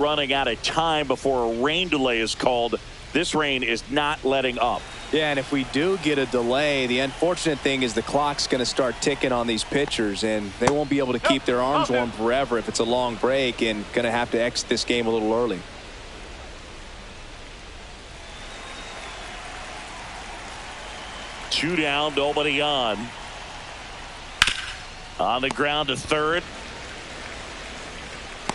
Running out of time before a rain delay is called. This rain is not letting up. Yeah, and if we do get a delay, the unfortunate thing is the clock's going to start ticking on these pitchers, and they won't be able to keep their arms warm forever if it's a long break, and going to have to exit this game a little early. Two down, nobody on. On the ground to third.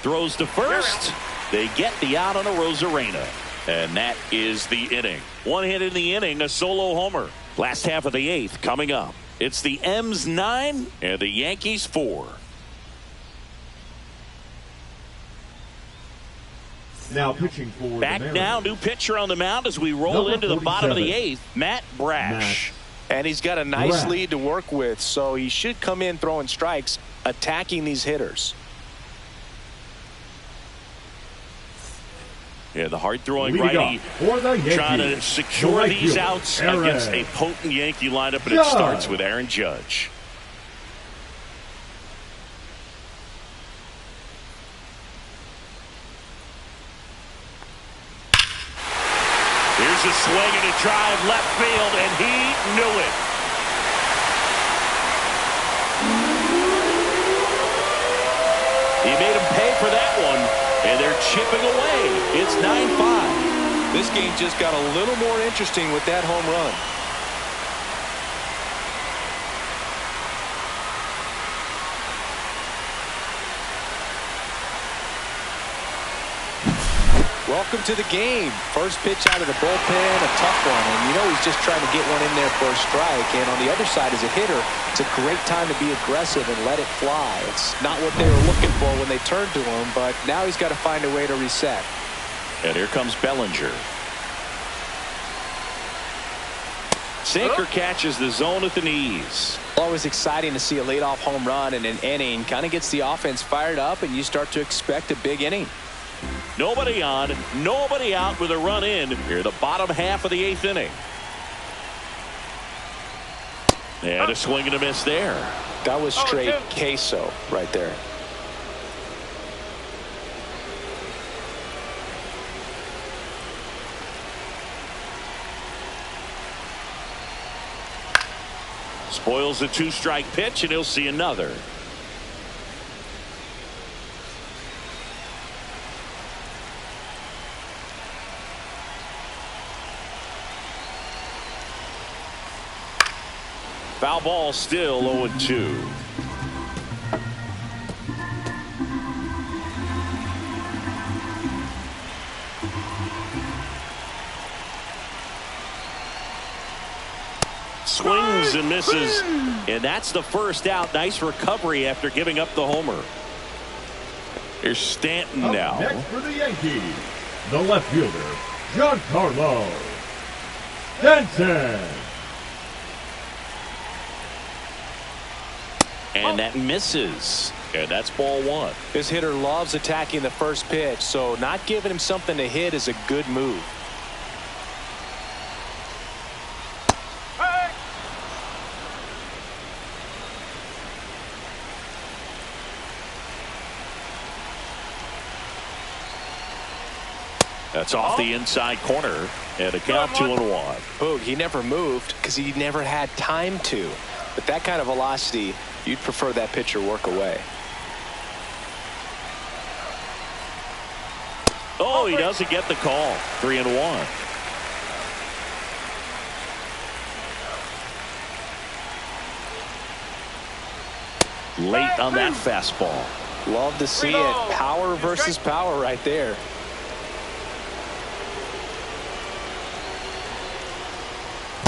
Throws to first. They get the out on a Rosarena. And that is the inning. One hit in the inning, a solo homer. Last half of the eighth coming up. It's the M's 9 and the Yankees 4. Now pitching for back now, new pitcher on the mound as we roll into the bottom of the eighth, Matt Brash. And he's got a nice lead to work with, so he should come in throwing strikes, attacking these hitters. Yeah, the hard-throwing righty trying to secure these outs against a potent Yankee lineup, and it starts with Aaron Judge. Here's a swing and a drive left field, and he knew it. He made him pay for that one. And they're chipping away. It's 9-5. This game just got a little more interesting with that home run. Welcome to the game. First pitch out of the bullpen, a tough one. And you know he's just trying to get one in there for a strike. And on the other side, as a hitter, it's a great time to be aggressive and let it fly. It's not what they were looking for when they turned to him, but now he's got to find a way to reset. And here comes Bellinger. Sinker catches the zone at the knees. Always exciting to see a leadoff home run in an inning. Kind of gets the offense fired up, and you start to expect a big inning. Nobody on, nobody out with a run in here, the bottom half of the eighth inning. And a swing and a miss there. That was straight queso right there. Spoils a two-strike pitch, and he'll see another. Foul ball, still 0-2. Swings and misses, and that's the first out. Nice recovery after giving up the homer. Here's Stanton now. Next for the Yankees, the left fielder, Giancarlo Stanton. And that misses. And that's ball one. This hitter loves attacking the first pitch, so not giving him something to hit is a good move. That's off the inside corner, and a count 2-1. Boog, he never moved because he never had time to. But that kind of velocity, you'd prefer that pitcher work away. Oh, he doesn't get the call. 3-1. Late on that fastball. Love to see it. Power versus power right there.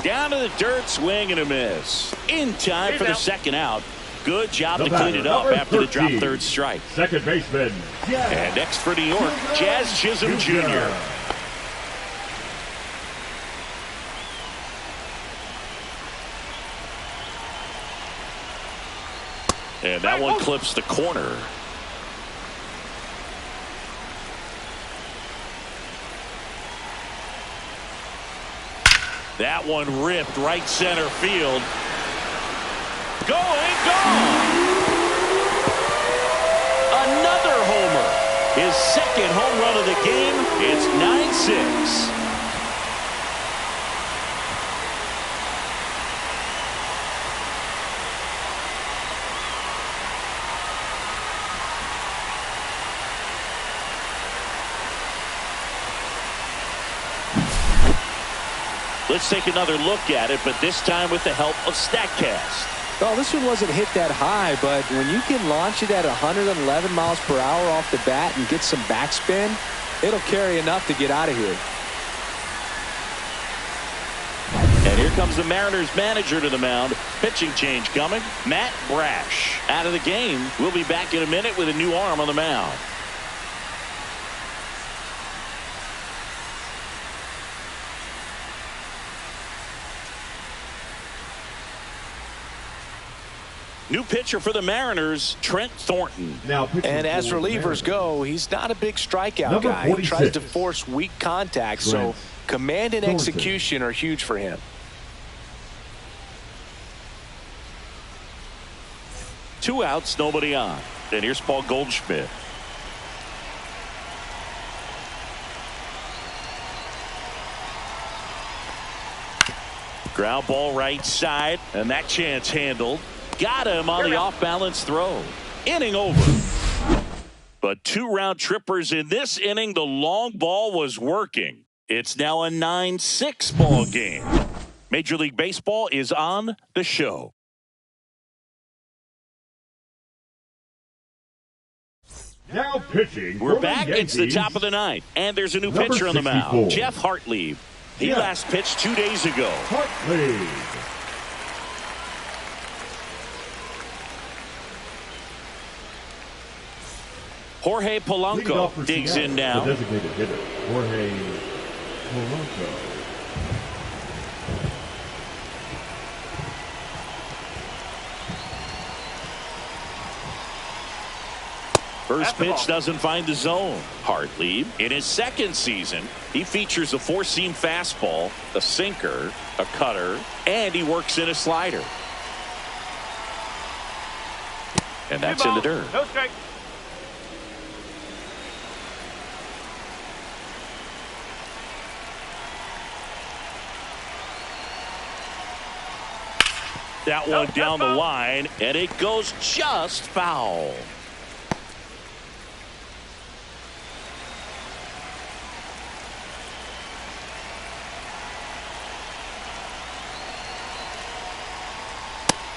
Down to the dirt, swing and a miss. In time for the second out. Good job to clean it up after the drop third strike. Second baseman. And next for New York, Jazz Chisholm Jr. And that one clips the corner. That one ripped right center field. Going, gone. Another homer. His second home run of the game. It's 9-6. Let's take another look at it, but this time with the help of StatCast. Well, this one wasn't hit that high, but when you can launch it at 111 miles per hour off the bat and get some backspin, it'll carry enough to get out of here. And here comes the Mariners manager to the mound. Pitching change coming. Matt Brash out of the game. We'll be back in a minute with a new arm on the mound. New pitcher for the Mariners, Trent Thornton. And as relievers go, he's not a big strikeout guy. He tries to force weak contact, so command and execution are huge for him. Two outs, nobody on. And here's Paul Goldschmidt. Ground ball right side, and that chance handled. Got him on the off-balance throw. Inning over. But two round trippers in this inning. The long ball was working. It's now a 9-6 ball game. Major League Baseball is on the show. Now pitching. We're back. It's the top of the ninth. And there's a new pitcher on the mound. Jeff Hartlieb. He last pitched 2 days ago. Hartlieb. Jorge Polanco digs in now. The designated hitter, Jorge Polanco. First pitch doesn't find the zone. Hartlieb, in his second season, he features a four-seam fastball, a sinker, a cutter, and he works in a slider. And that's in the dirt. No strike. That one down the line, and it goes just foul.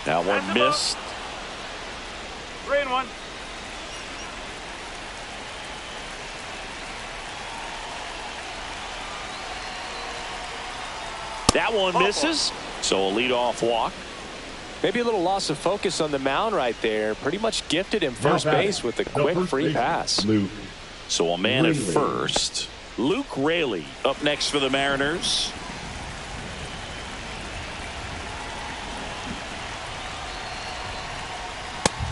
That one missed. 3-1. That one misses. So a leadoff walk. Maybe a little loss of focus on the mound right there. Pretty much gifted him first base with a quick free pass. So a man at first. Luke Raley up next for the Mariners.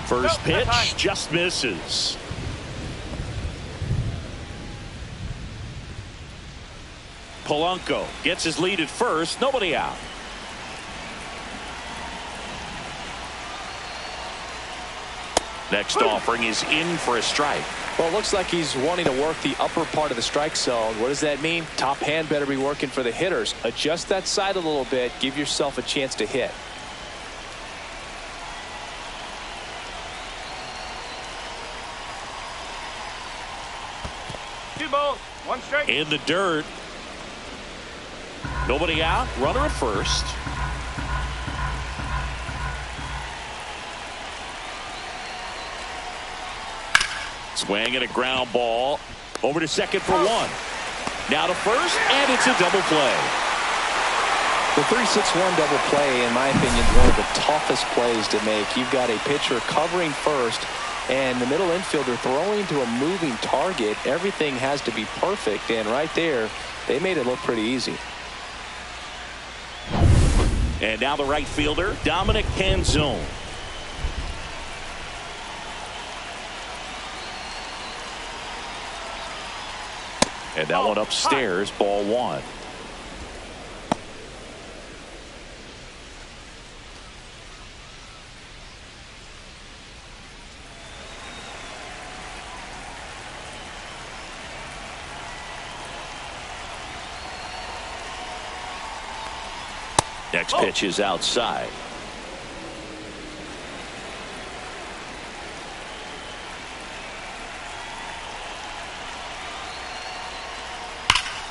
First pitch just misses. Polanco gets his lead at first. Nobody out. Next offering is in for a strike. Well, it looks like he's wanting to work the upper part of the strike zone. What does that mean? Top hand better be working for the hitters. Adjust that side a little bit. Give yourself a chance to hit. Two balls, one strike. In the dirt. Nobody out. Runner at first. Swing and a ground ball over to second for one. Now to first, and it's a double play. The 3-6-1 double play, in my opinion, is one of the toughest plays to make. You've got a pitcher covering first and the middle infielder throwing to a moving target. Everything has to be perfect, and right there they made it look pretty easy. And now the right fielder, Dominic Canzone. And that one upstairs, ball one. Next pitch is outside.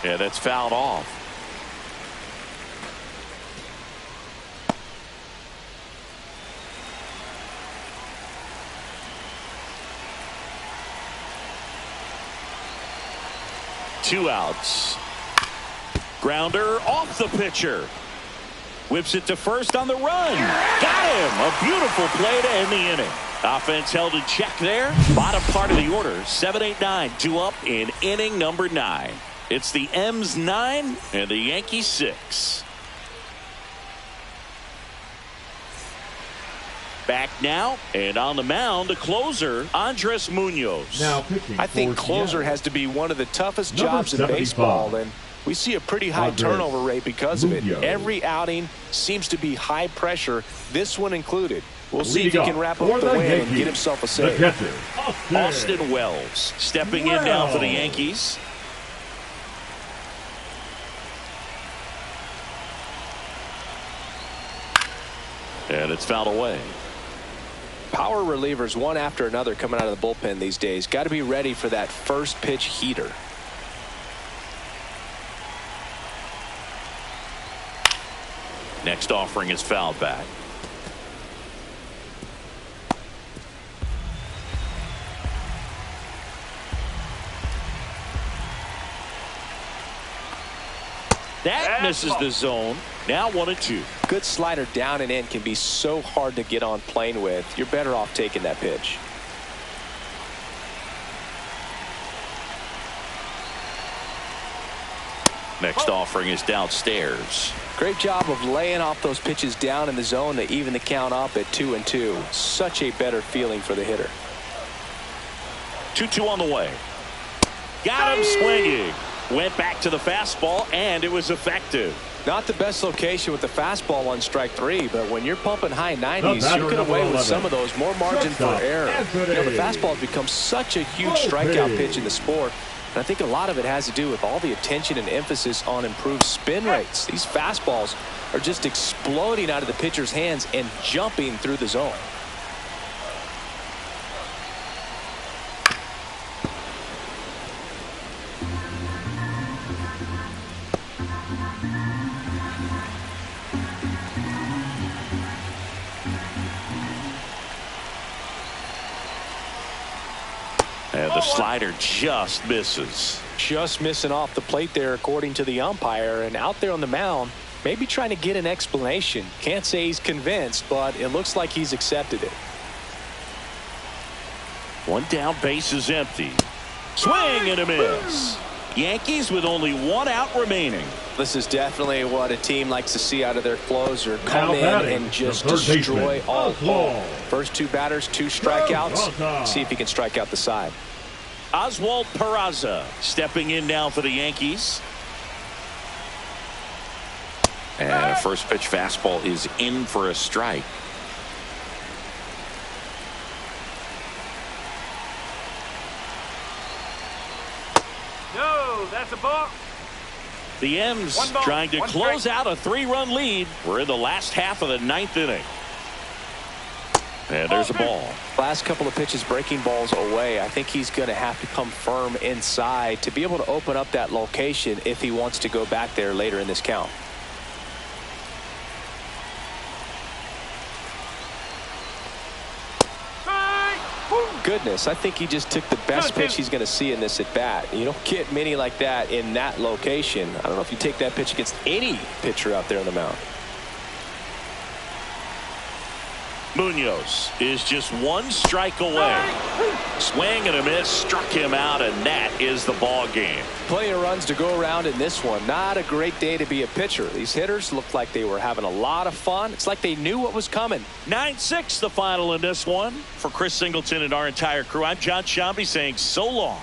Yeah, that's fouled off. Two outs. Grounder off the pitcher. Whips it to first on the run. Got him. A beautiful play to end the inning. Offense held in check there. Bottom part of the order. 7-8-9. 2 up in inning number 9. It's the M's 9 and the Yankees 6. Back now and on the mound, the closer, Andres Munoz. Now pitching. I think closer Seattle has to be one of the toughest Number jobs in 75. baseball, and we see a pretty high Andres turnover rate because of it. Munoz. Every outing seems to be high pressure, this one included. We'll see if Leading he can off wrap for up the the win and Yankees, get himself a the save. catcher, Austin Wells stepping in now for the Yankees. And it's fouled away. Power relievers one after another coming out of the bullpen these days. Got to be ready for that first pitch heater. Next offering is fouled back. That misses the zone. Now 1-2. Good slider down and in can be so hard to get on plane with. You're better off taking that pitch. Next offering is downstairs. Great job of laying off those pitches down in the zone to even the count up at 2-2. Such a better feeling for the hitter. 2-2 on the way. Got him swinging. Went back to the fastball, and it was effective. Not the best location with the fastball on strike 3, but when you're pumping high 90s, batter, you get away with 11. some of those. More margin for Shortstop, error. Anthony. You know, the fastball has become such a huge strikeout pitch in the sport. And I think a lot of it has to do with all the attention and emphasis on improved spin rates. These fastballs are just exploding out of the pitcher's hands and jumping through the zone. And the slider just misses. Just missing off the plate there, according to the umpire. And out there on the mound, maybe trying to get an explanation. Can't say he's convinced, but it looks like he's accepted it. One down, base is empty. Swing and a miss. Yankees with only 1 out remaining. This is definitely what a team likes to see out of their closer. Come Now in batting, and just the third destroy baseman, all Oswald. hope. First 2 batters, 2 strikeouts. Oswald. See if he can strike out the side. Oswald Peraza stepping in now for the Yankees. And a first pitch fastball is in for a strike. No, that's a ball. The M's One ball, trying to one close strike. out a 3-run lead. We're in the last half of the 9th inning. And there's a ball. Last couple of pitches breaking balls away. I think he's going to have to come firm inside to be able to open up that location if he wants to go back there later in this count. Goodness, I think he just took the best pitch he's going to see in this at bat. You don't get many like that in that location. I don't know if you take that pitch against any pitcher out there on the mound. Munoz is just 1 strike away. Swing and a miss, struck him out, and that is the ball game. Plenty of runs to go around in this one. Not a great day to be a pitcher. These hitters looked like they were having a lot of fun. It's like they knew what was coming. 9-6 the final in this one. For Chris Singleton and our entire crew, I'm John Shambi saying so long.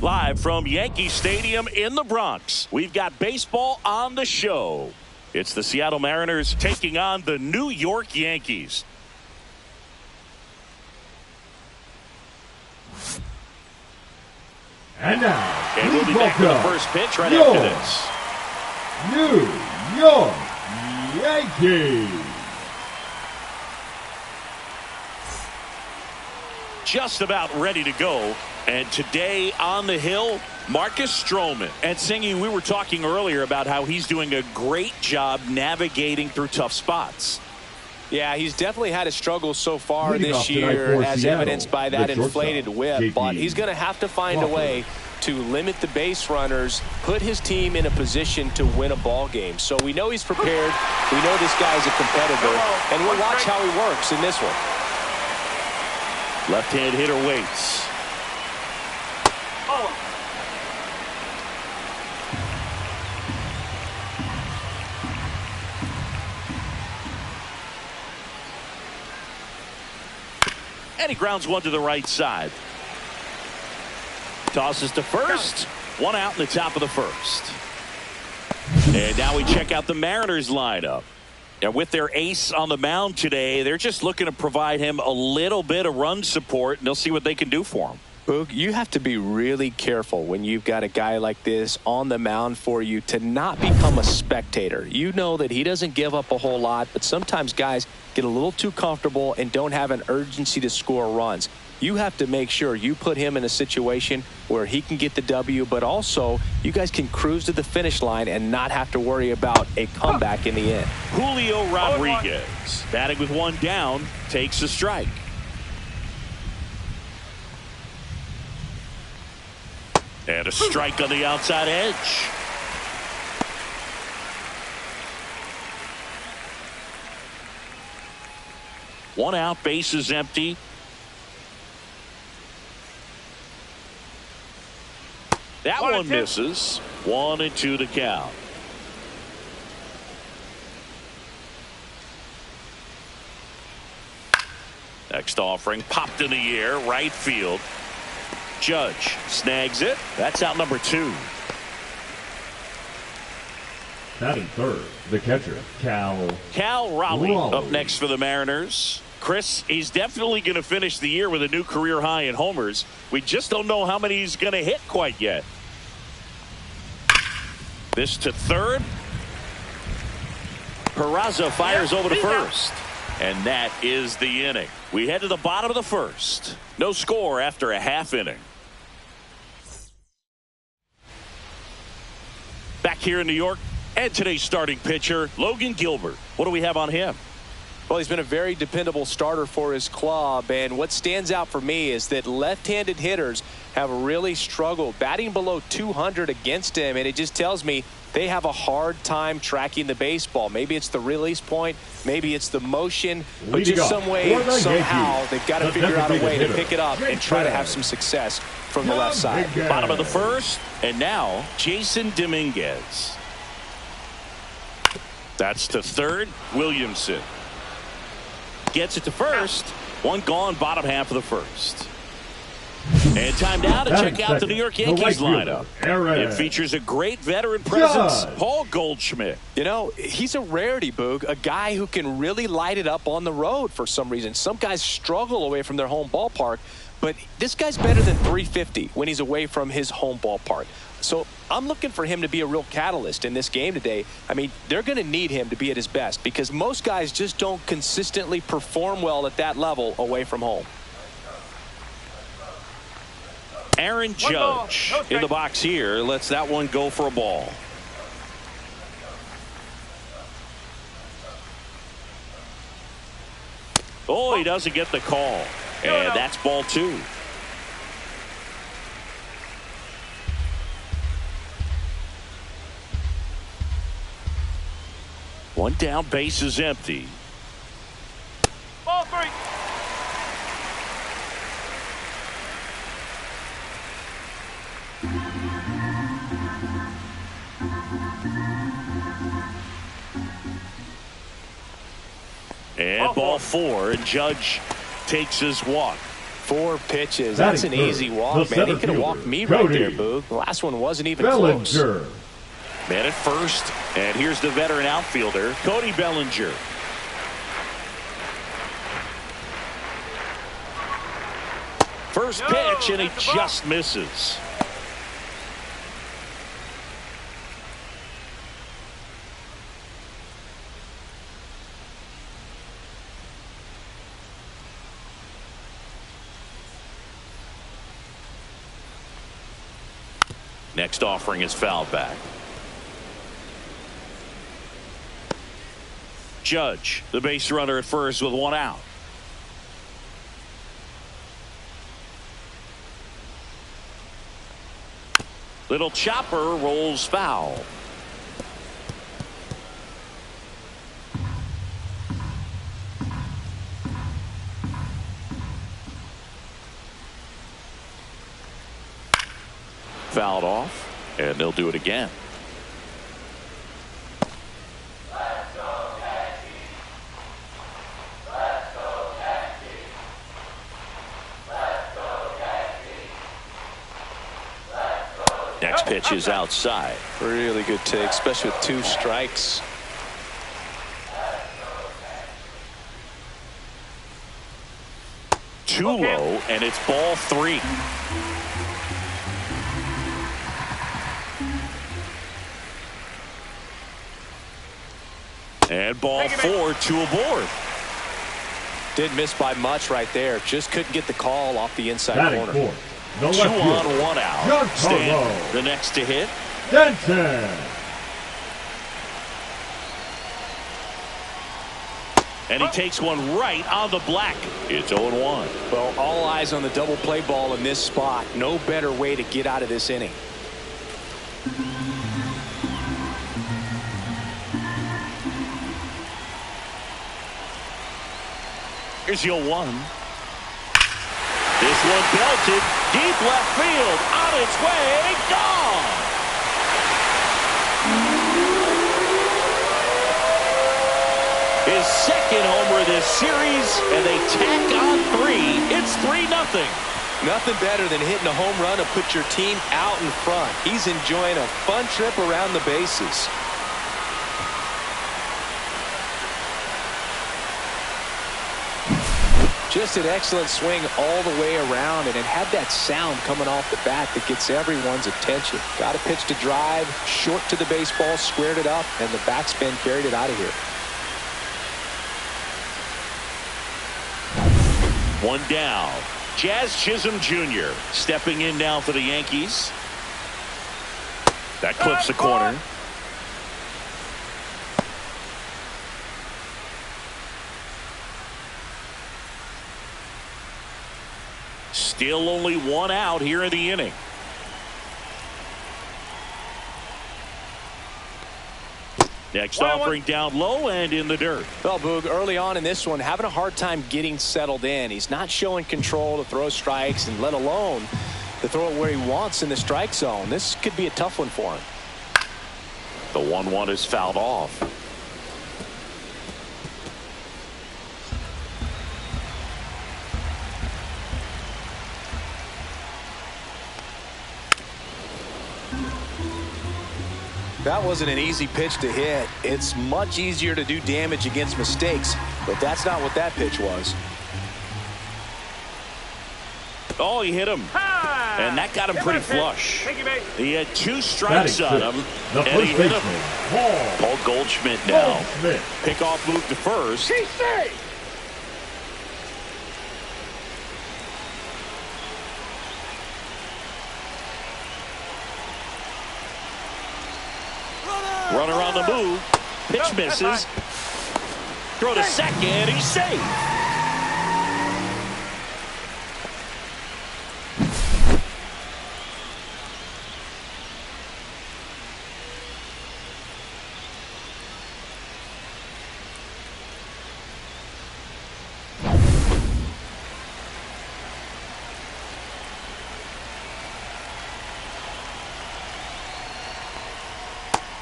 Live from Yankee Stadium in the Bronx, we've got baseball on the show. It's the Seattle Mariners taking on the New York Yankees. And now, and we'll be back with the first pitch right after this. New York Yankees. Just about ready to go. And today on the hill, Marcus Stroman. And Singy, we were talking earlier about how he's doing a great job navigating through tough spots. Yeah, he's definitely had a struggle so far this year, as evidenced by that inflated whip. But he's going to have to find a way to limit the base runners, put his team in a position to win a ball game. So we know he's prepared. We know this guy's a competitor. And we'll watch how he works in this one. Left-hand hitter waits. And he grounds one to the right side. Tosses to first. One out in the top of the first. And now we check out the Mariners lineup. And with their ace on the mound today, they're just looking to provide him a little bit of run support, and they'll see what they can do for him. Boog, you have to be really careful when you've got a guy like this on the mound for you to not become a spectator. You know that he doesn't give up a whole lot, but sometimes guys get a little too comfortable and don't have an urgency to score runs. You have to make sure you put him in a situation where he can get the W, but also you guys can cruise to the finish line and not have to worry about a comeback in the end. Julio Rodriguez, batting with one down, takes a strike. And a strike on the outside edge. One out, bases empty. That one misses. 1-2 to count. Next offering popped in the air, right field. Judge snags it. That's out number 2. Batting third, the catcher, Cal Raleigh up next for the Mariners. Chris, he's definitely going to finish the year with a new career high in homers. We just don't know how many he's going to hit quite yet. This to third. Peraza fires over to first. And that is the inning. We head to the bottom of the first. No score after a half inning. Back here in New York, and today's starting pitcher, Logan Gilbert. What do we have on him? Well, he's been a very dependable starter for his club, and what stands out for me is that left-handed hitters have really struggled batting below 200 against him, and it just tells me they have a hard time tracking the baseball. Maybe it's the release point, maybe it's the motion, but just some way, somehow, they've got to figure out a way to pick it up and try to have some success from the left side. Bottom of the first, and now Jason Dominguez. That's to third, Williamson. Gets it to first. One gone, bottom half of the first. And time now to check out the New York Yankees lineup. It features a great veteran presence, Paul Goldschmidt. You know, he's a rarity, Boog, a guy who can really light it up on the road for some reason. Some guys struggle away from their home ballpark, but this guy's better than 350 when he's away from his home ballpark. So I'm looking for him to be a real catalyst in this game today. I mean, they're going to need him to be at his best because most guys just don't consistently perform well at that level away from home. Aaron Judge in the box here lets that one go for a ball. Oh, he doesn't get the call. And that's ball 2. One down, base is empty. Ball 3. And ball 4, and Judge takes his walk. 4 pitches. That's an easy walk, man. He could have walked me right there, Boog. The last one wasn't even close. Man at first, and here's the veteran outfielder, Cody Bellinger. First pitch, and he just misses. Next offering is fouled back. Judge, the base runner at first with 1 out. Little chopper rolls foul. Fouled off, and they'll do it again. Let's go Yankees! Let's go Yankees! Let's go Yankees! Let's go Yankees! Next pitch is outside. Really good take, especially with 2 strikes. Too low, and it's ball 3. And ball 4, 2 aboard. Didn't miss by much right there. Just couldn't get the call off the inside corner. 2 on, 1 out. Stanton, the next to hit. And he takes one right on the black. It's 0-1. Well, all eyes on the double play ball in this spot. No better way to get out of this inning. Here's your 1. This one belted deep left field, on its way, gone. His second homer this series, and they tack on 3. It's 3-0. Nothing better than hitting a home run to put your team out in front. He's enjoying a fun trip around the bases. Just an excellent swing all the way around, and it had that sound coming off the bat that gets everyone's attention. Got a pitch to drive, short to the baseball, squared it up, and the backspin carried it out of here. 1 down. Jazz Chisholm Jr. stepping in now for the Yankees. That clips the corner. Still only 1 out here in the inning. Next offering down low and in the dirt. Well, Boog, early on in this one, having a hard time getting settled in. He's not showing control to throw strikes, and let alone to throw it where he wants in the strike zone. This could be a tough one for him. The 1-1 is fouled off. That wasn't an easy pitch to hit. It's much easier to do damage against mistakes, but that's not what that pitch was. Oh, he hit him. And that got him pretty flush. He had 2 strikes on him, and he hit him. Paul Goldschmidt now. Pickoff move to first. Runner on the move. Pitch misses. Throw to second. He's safe.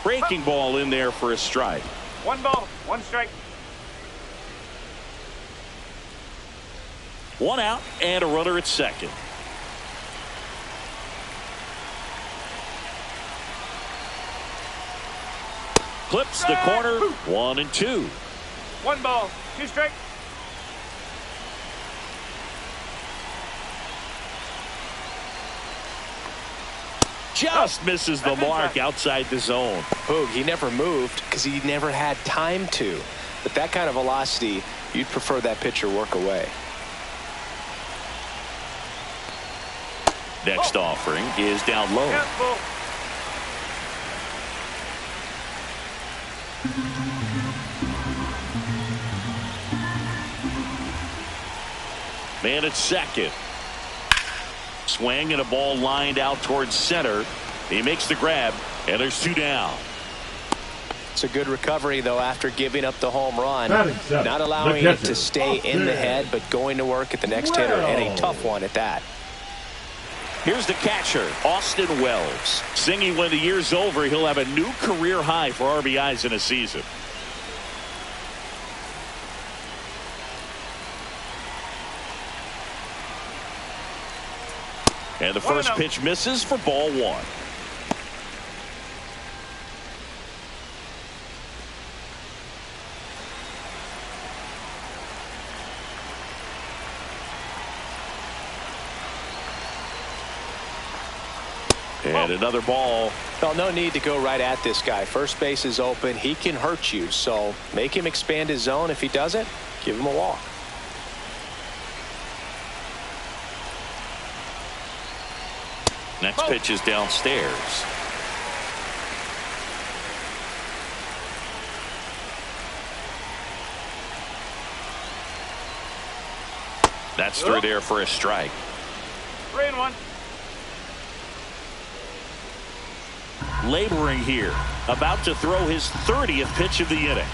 Breaking ball in there for a strike. 1 ball, 1 strike. One out and a runner at second. Clips the corner. 1-2. 1 ball, 2 strikes. Just misses the mark outside the zone. Boog, he never moved because he never had time to. But that kind of velocity, you'd prefer that pitcher work away. Next offering is down low. Careful. Man at second. Swing and a ball lined out towards center. He makes the grab, and there's 2 down. It's a good recovery, though, after giving up the home run. Not The allowing it catcher, to stay in the head, but going to work at the next hitter, and a tough one at that. Here's the catcher, Austin Wells. Singing when the year's over, he'll have a new career high for RBIs in a season. And the first pitch misses for ball 1. And another ball. Well, no need to go right at this guy. First base is open. He can hurt you, so make him expand his zone. If he doesn't, give him a walk. Next pitch is downstairs. That's through there for a strike. 3-1. Laboring here. About to throw his 30th pitch of the inning.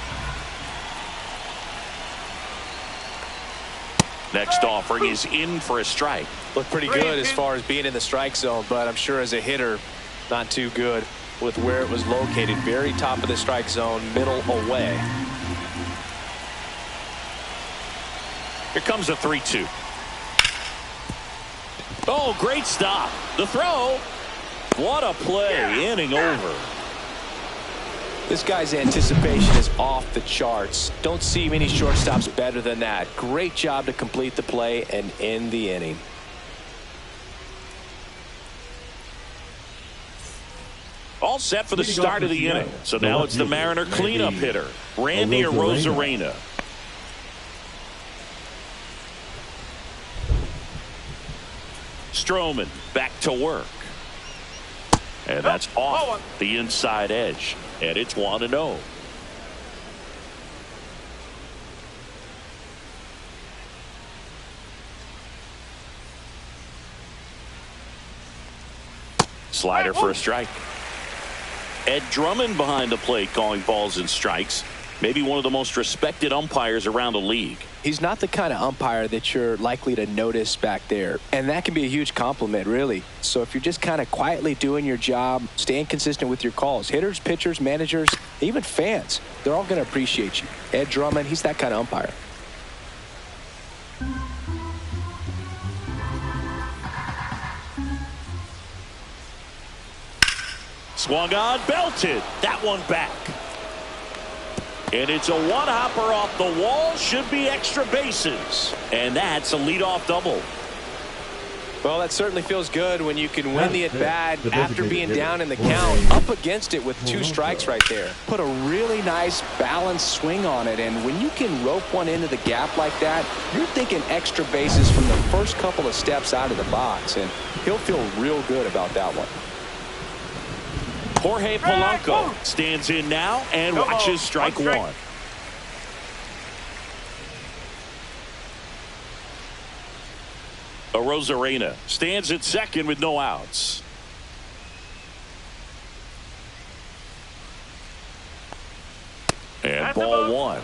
Next offering is in for a strike. Looked pretty good as far as being in the strike zone, but I'm sure as a hitter, not too good with where it was located. Very top of the strike zone, middle away. Here comes a 3-2. Oh, great stop. The throw. What a play. Inning over. This guy's anticipation is off the charts. Don't see many shortstops better than that. Great job to complete the play and end the inning. All set for the start of the inning. So now it's the Mariner cleanup hitter, Randy Arozarena. Stroman back to work. And that's off the inside edge. And it's 1-0. Slider for a strike. Ed Drummond behind the plate calling balls and strikes. Maybe one of the most respected umpires around the league. He's not the kind of umpire that you're likely to notice back there. And that can be a huge compliment, really. So if you're just kind of quietly doing your job, staying consistent with your calls, hitters, pitchers, managers, even fans, they're all going to appreciate you. Ed Drummond, he's that kind of umpire. Swung on, belted. That one back. And it's a one-hopper off the wall. Should be extra bases. And that's a leadoff double. Well, that certainly feels good when you can win the at-bat after being down in the count, up against it with 2 strikes right there. Put a really nice balanced swing on it, and when you can rope one into the gap like that, you're thinking extra bases from the first couple of steps out of the box, and he'll feel real good about that one. Jorge Polanco stands in now and watches strike 1. Arozarena stands at second with no outs. And ball 1.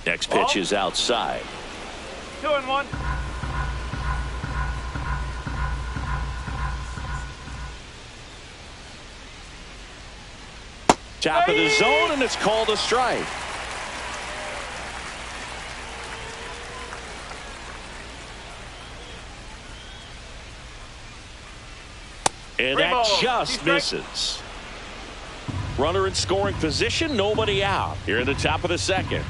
Next pitch is outside. 2-1. Top of the zone, and it's called a strike. And that just misses. Runner in scoring position, nobody out. Here in the top of the second.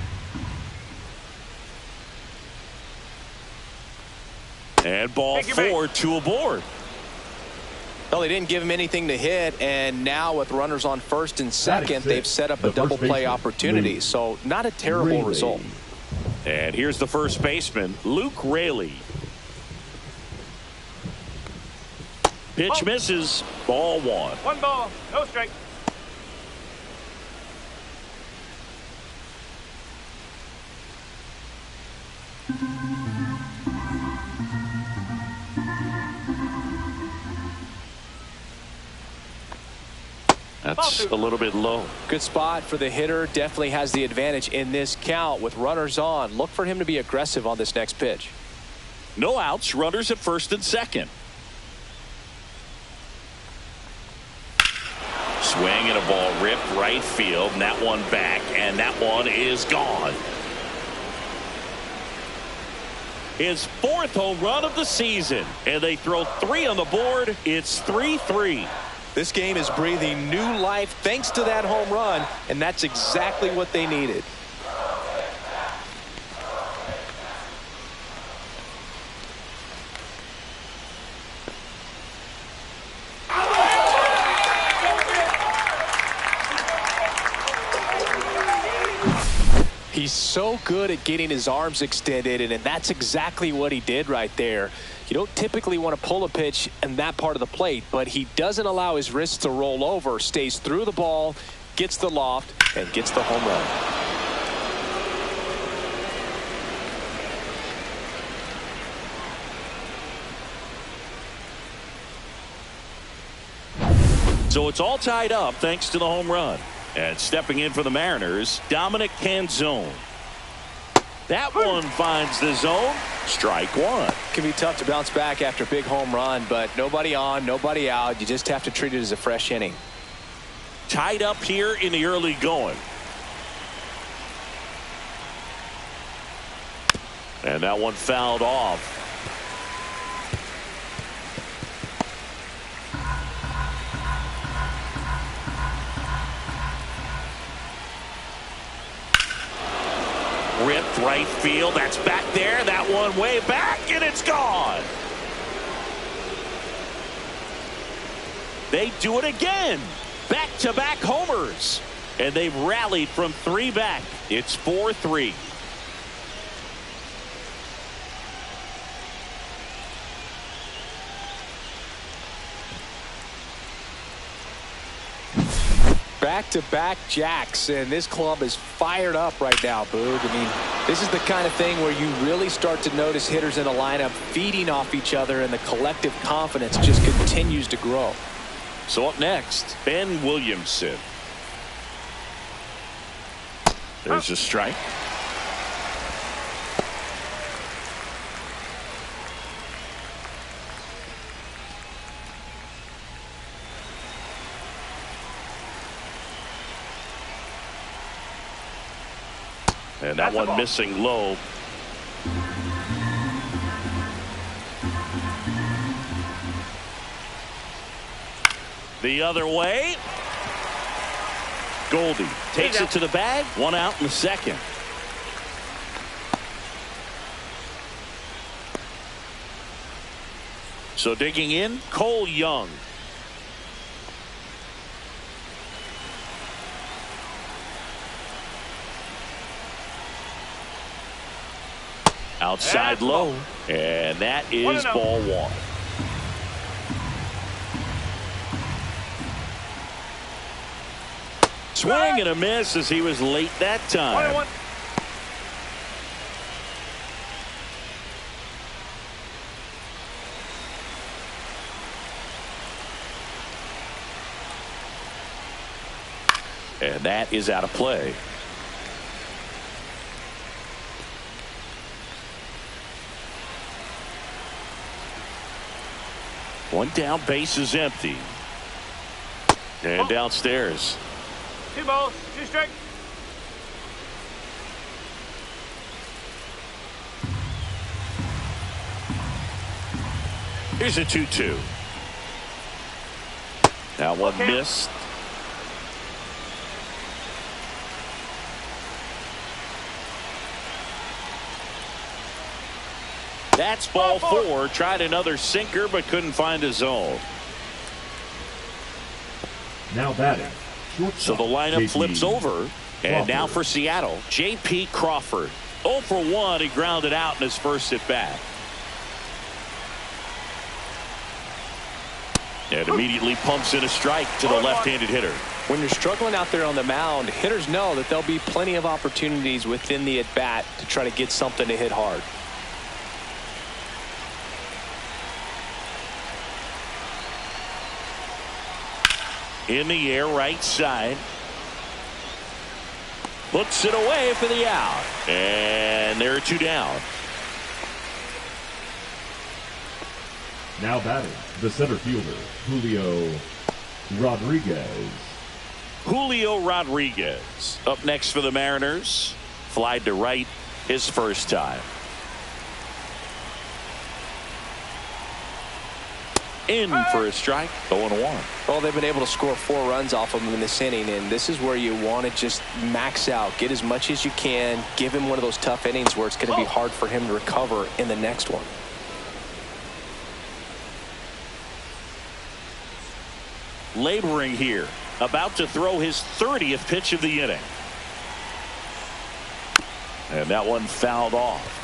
And ball 4, 2 aboard. Well, they didn't give him anything to hit, and now with runners on first and second, they've set up a double play opportunity. So not a terrible result. And here's the first baseman, Luke Raley. Pitch misses. Ball 1. 1 ball, no strike. That's a little bit low. Good spot for the hitter. Definitely has the advantage in this count with runners on. Look for him to be aggressive on this next pitch. No outs. Runners at first and second. Swing and a ball ripped right field, and that one back, and that one is gone. His 4th home run of the season, and they throw 3 on the board. It's 3-3. This game is breathing new life thanks to that home run, and that's exactly what they needed. He's so good at getting his arms extended, and that's exactly what he did right there. You don't typically want to pull a pitch in that part of the plate, but he doesn't allow his wrists to roll over, stays through the ball, gets the loft, and gets the home run. So it's all tied up thanks to the home run. And stepping in for the Mariners, Dominic Canzone. That one finds the zone. Strike 1. Can be tough to bounce back after a big home run, but nobody on, nobody out. You just have to treat it as a fresh inning. Tied up here in the early going. And that one fouled off. Ripped right field. That's back there. That one way back, and it's gone. They do it again. Back-to-back homers. And they've rallied from 3 back. It's 4-3. Back-to-back jacks, and this club is fired up right now, Boog. I mean, this is the kind of thing where you really start to notice hitters in a lineup feeding off each other, and the collective confidence just continues to grow. So up next, Ben Williamson. There's a strike. And that one missing low. The other way. Goldie takes it to the bag. 1 out in the second. So digging in, Cole Young. Outside low, and that is ball 1. Swing and a miss as he was late that time. 1-1. And that is out of play. One down, base is empty. And downstairs. 2 balls, 2 strikes. Here's a 2-2. Now one missed. That's ball 4. Tried another sinker but couldn't find a zone. Now batting. So the lineup flips over. And now for Seattle, J.P. Crawford. 0 for 1. He grounded out in his first at bat. And immediately pumps in a strike to the left-handed hitter. When you're struggling out there on the mound, hitters know that there'll be plenty of opportunities within the at-bat to try to get something to hit hard. In the air, right side. Puts it away for the out. And there are 2 down. Now batting, the center fielder, Julio Rodriguez. Julio Rodriguez up next for the Mariners. Flied to right his first time. In for a strike. 0-1. Well, they've been able to score 4 runs off of him in this inning, and this is where you want to just max out, get as much as you can, give him one of those tough innings where it's going to be hard for him to recover in the next one. Laboring here, about to throw his 30th pitch of the inning. And that one fouled off.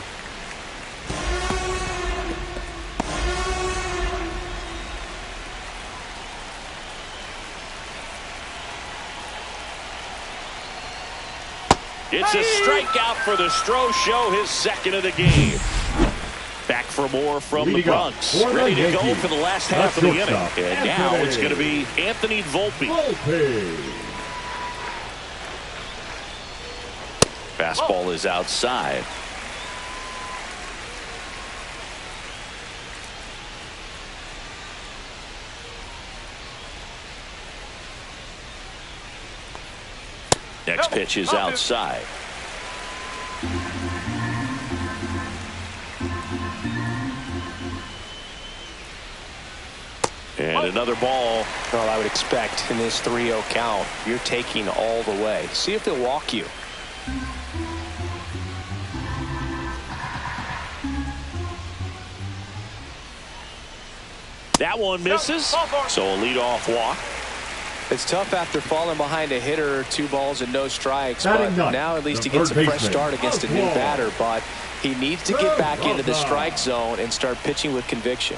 It's a strikeout for the Stro Show, his second of the game. Back for more from the Bronx. Ready to go for the last half of the inning. And now it's going to be Anthony Volpe. Fastball is outside. Next pitch is outside. And another ball. Well, I would expect in this 3-0 count, you're taking all the way. See if they'll walk you. That one misses. So a leadoff walk. It's tough after falling behind a hitter, 2 balls and no strikes, but now at least he gets a fresh start against a new batter, but he needs to get back into the strike zone and start pitching with conviction.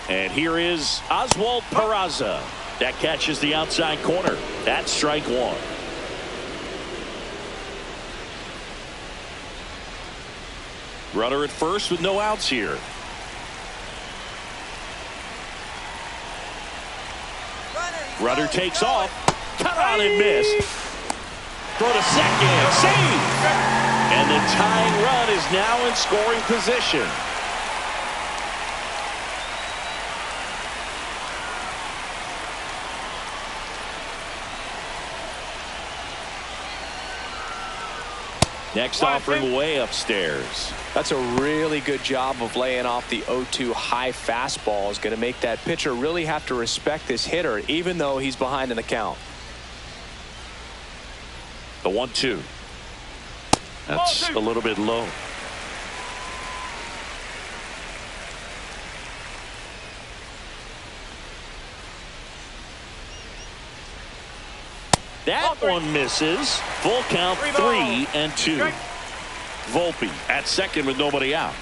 And here is Oswald Peraza. That catches the outside corner. That's strike 1. Runner at first with no outs here. Runner takes off. Cut on and miss. Throw to second. Save. And the tying run is now in scoring position. Next offering way upstairs. That's a really good job of laying off the 0-2 high fastball. Is going to make that pitcher really have to respect this hitter, even though he's behind in the count. The 1-2. That's a little bit low. That one misses. Full count, 3-2. Volpe at second with nobody out.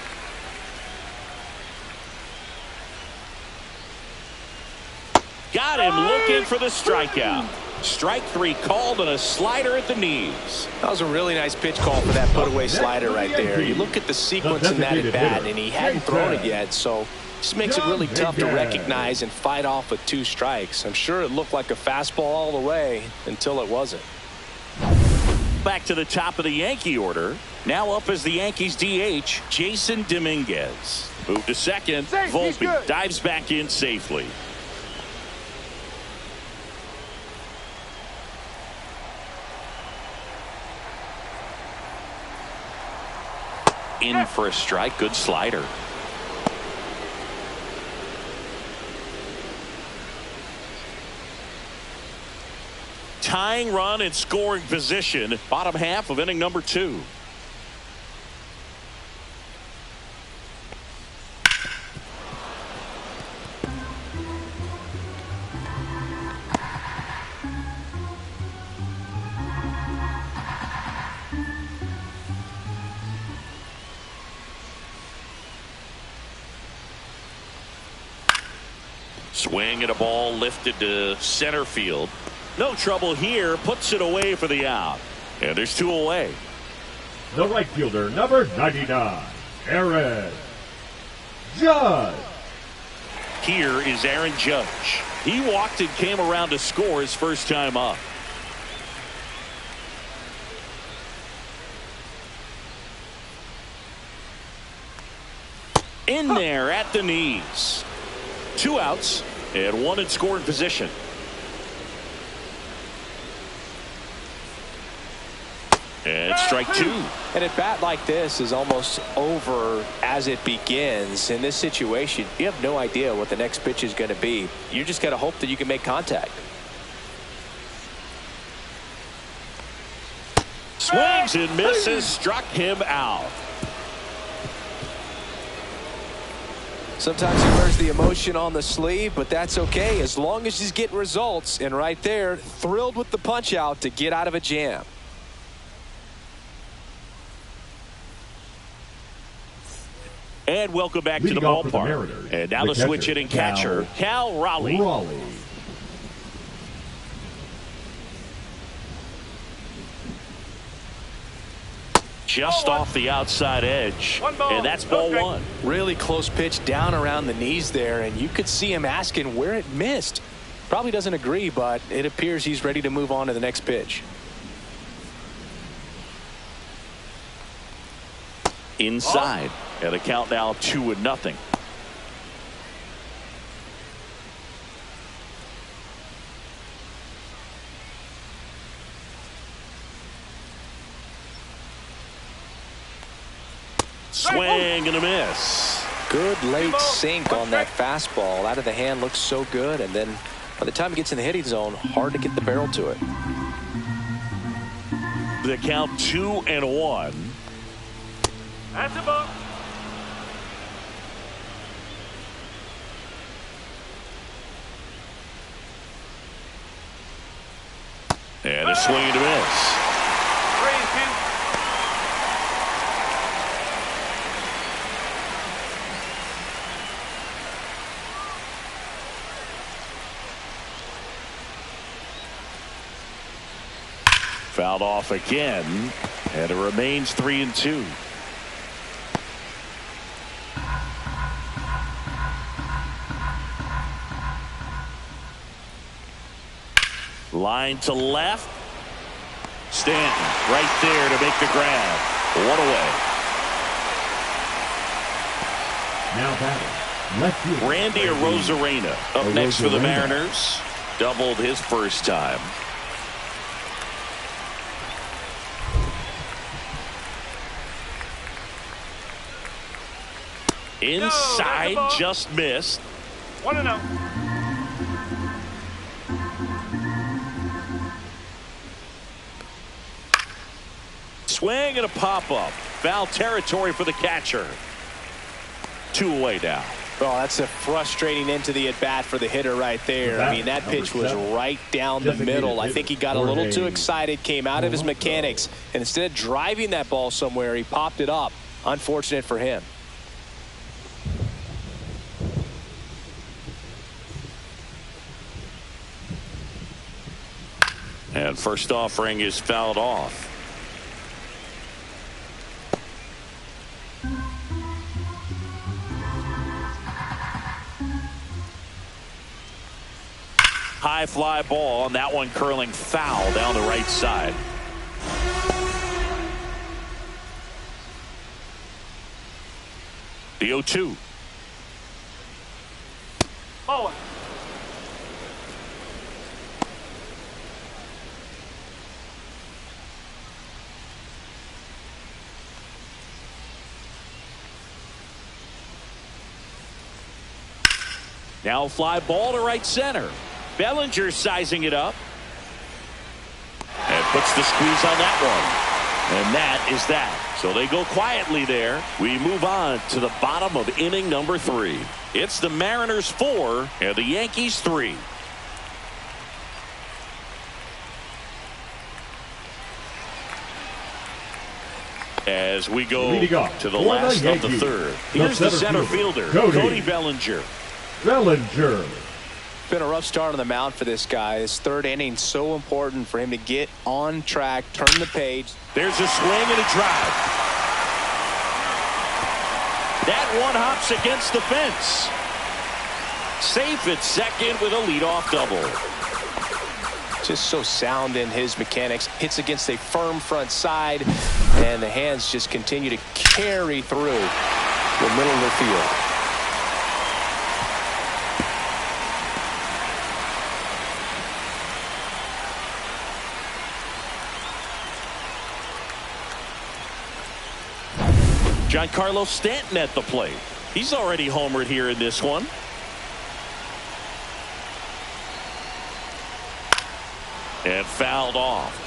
Got him looking for the strikeout. Strike 3 called and a slider at the knees. That was a really nice pitch call for that put-away slider right there. You look at the sequence in that at-bat, and he hadn't thrown it yet, so just makes it really tough to recognize and fight off with 2 strikes. I'm sure it looked like a fastball all the way until it wasn't. Back to the top of the Yankee order. Now up as the Yankees DH, Jason Dominguez. Move to second. Volpe dives back in safely. In for a strike. Good slider. Tying run in scoring position. Bottom half of inning number 2. Swing and a ball lifted to center field. No trouble here. Puts it away for the out. And there's 2 away. The right fielder, number 99, Aaron Judge. Here is Aaron Judge. He walked and came around to score his first time up. In there at the knees. 2 outs and 1 in scoring position. And strike 2. And a bat like this is almost over as it begins. In this situation, you have no idea what the next pitch is going to be. You just got to hope that you can make contact. Swings and misses. Struck him out. Sometimes he wears the emotion on the sleeve, but that's okay as long as he's getting results. And right there, thrilled with the punch out to get out of a jam. And welcome back to the ballpark. And now the switch hitting catcher, Cal Raleigh. Just off the outside edge. And that's ball 1. Really close pitch down around the knees there, and you could see him asking where it missed. Probably doesn't agree, but it appears he's ready to move on to the next pitch. Inside. And the count now 2-0. Swing and a miss. Good late sink on that fastball. Out of the hand, looks so good, and then by the time it gets in the hitting zone, hard to get the barrel to it. The count 2-1. That's a ball. And a swing and a miss. 3-2. Fouled off again, and it remains 3-2. Line to left. Stanton right there to make the grab. 1 away. Now batting, left fielder Randy Arozarena up next for the Mariners. Doubled his first time. Inside, just missed. 1-0. Swing and a pop-up. Foul territory for the catcher. 2 away now. Oh, that's a frustrating end to the at-bat for the hitter right there. I mean, that pitch was right down the middle. I think he got a little too excited, came out of his mechanics, and instead of driving that ball somewhere, he popped it up. Unfortunate for him. And first offering is fouled off. High fly ball, and that one curling foul down the right side. The 0-2. Oh. Now fly ball to right center. Bellinger sizing it up. And puts the squeeze on that one. And that is that. So they go quietly there. We move on to the bottom of inning number 3. It's the Mariners 4 and the Yankees 3. As we go to the last of the 3rd. Here's the center fielder, Cody Bellinger. Been a rough start on the mound for this guy. His 3rd inning so important for him to get on track, turn the page. There's a swing and a drive. That one hops against the fence. Safe at second with a leadoff double. Just so sound in his mechanics. Hits against a firm front side, and the hands just continue to carry through the middle of the field. Giancarlo Stanton at the plate. He's already homered here in this one. And fouled off.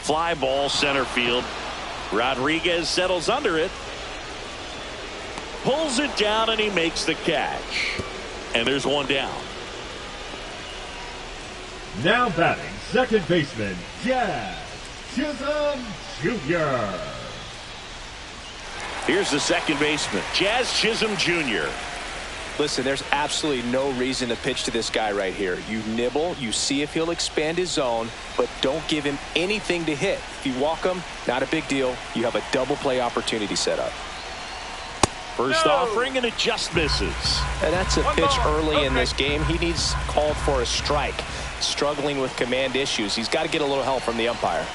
Fly ball center field. Rodriguez settles under it. Pulls it down and he makes the catch. And there's one down. Now batting second baseman Jazz Chisholm Jr. Here's the second baseman, Jazz Chisholm Jr. Listen, there's absolutely no reason to pitch to this guy right here. You nibble, you see if he'll expand his zone, but don't give him anything to hit. If you walk him, not a big deal. You have a double play opportunity set up. First offering, and it just misses. And that's a pitch early in this game. He needs called for a strike. Struggling with command issues. He's got to get a little help from the umpire.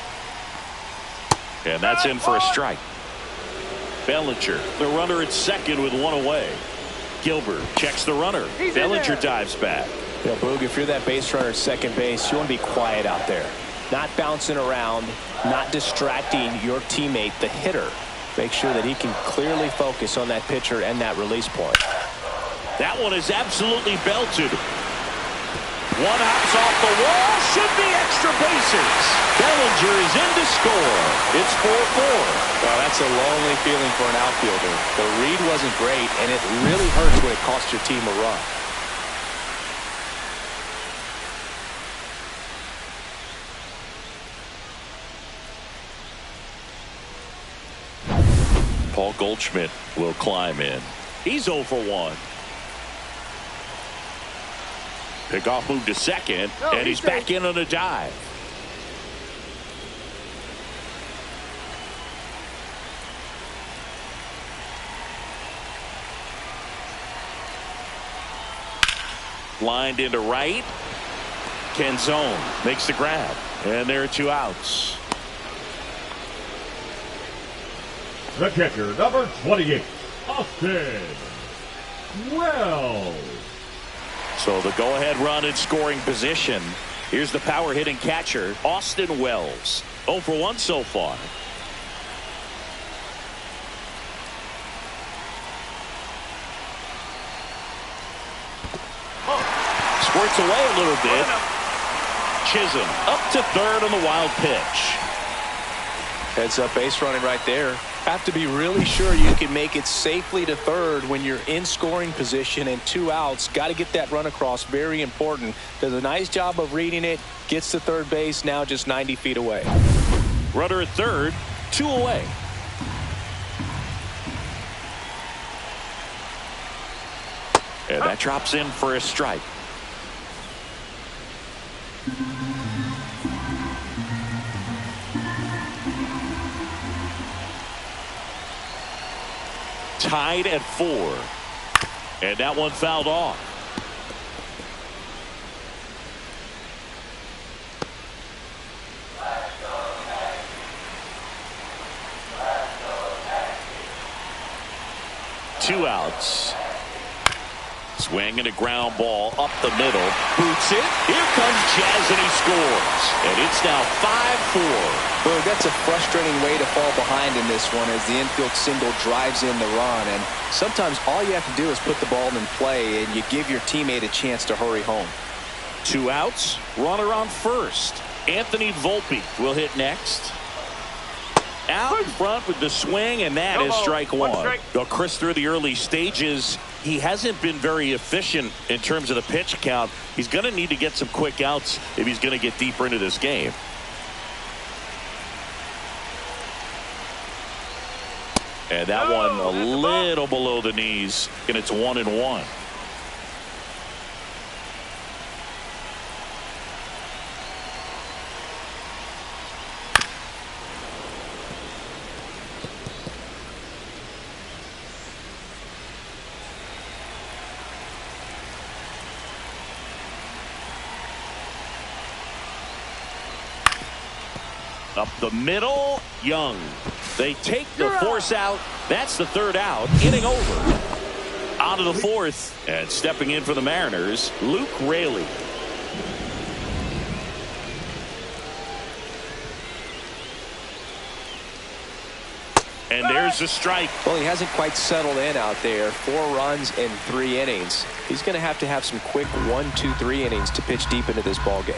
And that's in for a strike. Bellinger, the runner at second with one away. Gilbert checks the runner. Bellinger dives back. You know, Boog, if you're that base runner at second base, you want to be quiet out there. Not bouncing around, not distracting your teammate, the hitter. Make sure that he can clearly focus on that pitcher and that release point. That one is absolutely belted. One hops off the wall. Should be extra bases. Bellinger is in to score. It's 4-4. Well, that's a lonely feeling for an outfielder. The read wasn't great, and it really hurts when it costs your team a run. Paul Goldschmidt will climb in. He's 0 for 1. Pickoff move to second, and he's back in on a dive. Lined into right. Canzone makes the grab, and there are 2 outs. The catcher, number 28, Austin Wells. So the go-ahead run in scoring position. Here's the power-hitting catcher, Austin Wells. 0 for 1 so far. Squirts away a little bit. Chisholm up to third on the wild pitch. Heads up base running right there. Have to be really sure you can make it safely to third when you're in scoring position and 2 outs. Got to get that run across. Very important. Does a nice job of reading it. Gets to third base. Now just 90 feet away. Runner at third. 2 away. And that drops in for a strike. Tied at 4. And that one fouled off. 2 outs. Swing and a ground ball up the middle. Boots it. Here comes Jazz, and he scores. And it's now 5-4. Well, that's a frustrating way to fall behind in this one as the infield single drives in the run. And sometimes all you have to do is put the ball in play, and you give your teammate a chance to hurry home. 2 outs. Runner on first. Anthony Volpe will hit next. Out in front with the swing, and that is strike one. Well, Chris, through the early stages, he hasn't been very efficient in terms of the pitch count. He's going to need to get some quick outs if he's going to get deeper into this game. And that one a little below the knees, and it's 1-1. Up the middle, Young. They take the force out. That's the 3rd out. Inning over. On to the 4th. And stepping in for the Mariners, Luke Raley. And there's a strike. Well, he hasn't quite settled in out there. 4 runs in 3 innings. He's going to have some quick 1, 2, 3 innings to pitch deep into this ball game.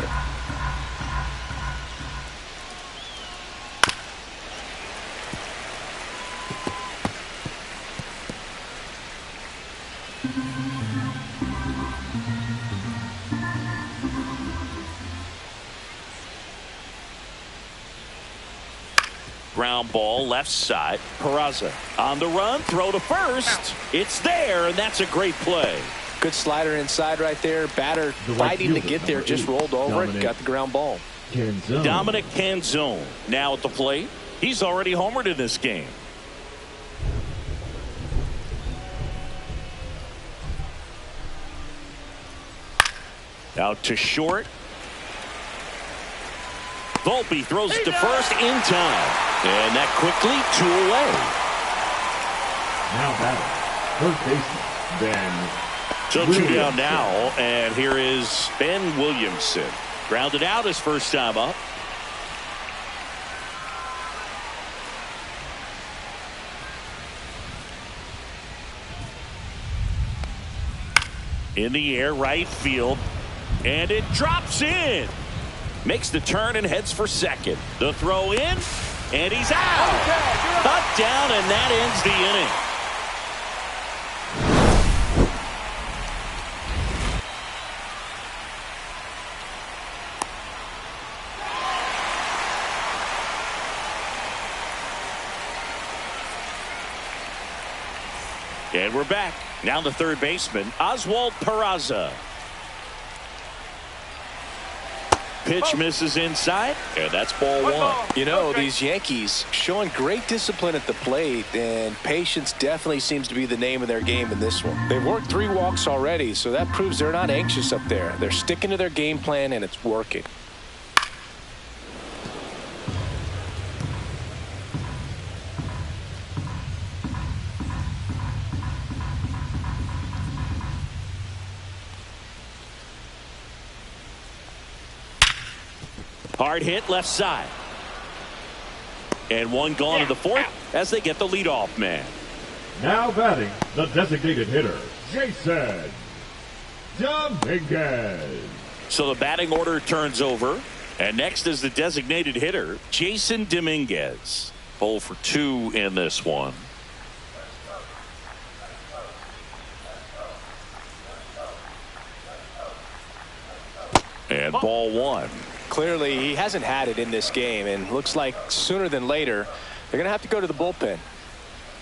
Ground ball left side. Peraza on the run. Throw to first. It's there, and that's a great play. Good slider inside right there. Batter fighting to get there. Just rolled over it. Got the ground ball. Dominic Canzone now at the plate. He's already homered in this game. Out to short. Volpe throws it to first in time. And that quickly 2 away. Now batting, third baseman, Ben. So 2 down now, and here is Ben Williamson. Grounded out his first time up. In the air, right field, and it drops in. Makes the turn and heads for second. The throw in, and he's out. Cut down, and that ends the inning. And we're back. Now the third baseman, Oswald Peraza. Pitch misses inside, and that's ball 1. You know, these Yankees showing great discipline at the plate, and patience definitely seems to be the name of their game in this one. They've worked 3 walks already, so that proves they're not anxious up there. They're sticking to their game plan, and it's working. Hard hit left side. And 1 gone to the 4th as they get the leadoff man. Now batting, the designated hitter, Jason Dominguez. So the batting order turns over. And next is the designated hitter, Jason Dominguez. 0 for 2 in this one. And ball 1. Clearly, he hasn't had it in this game, and looks like sooner than later, they're going to have to go to the bullpen.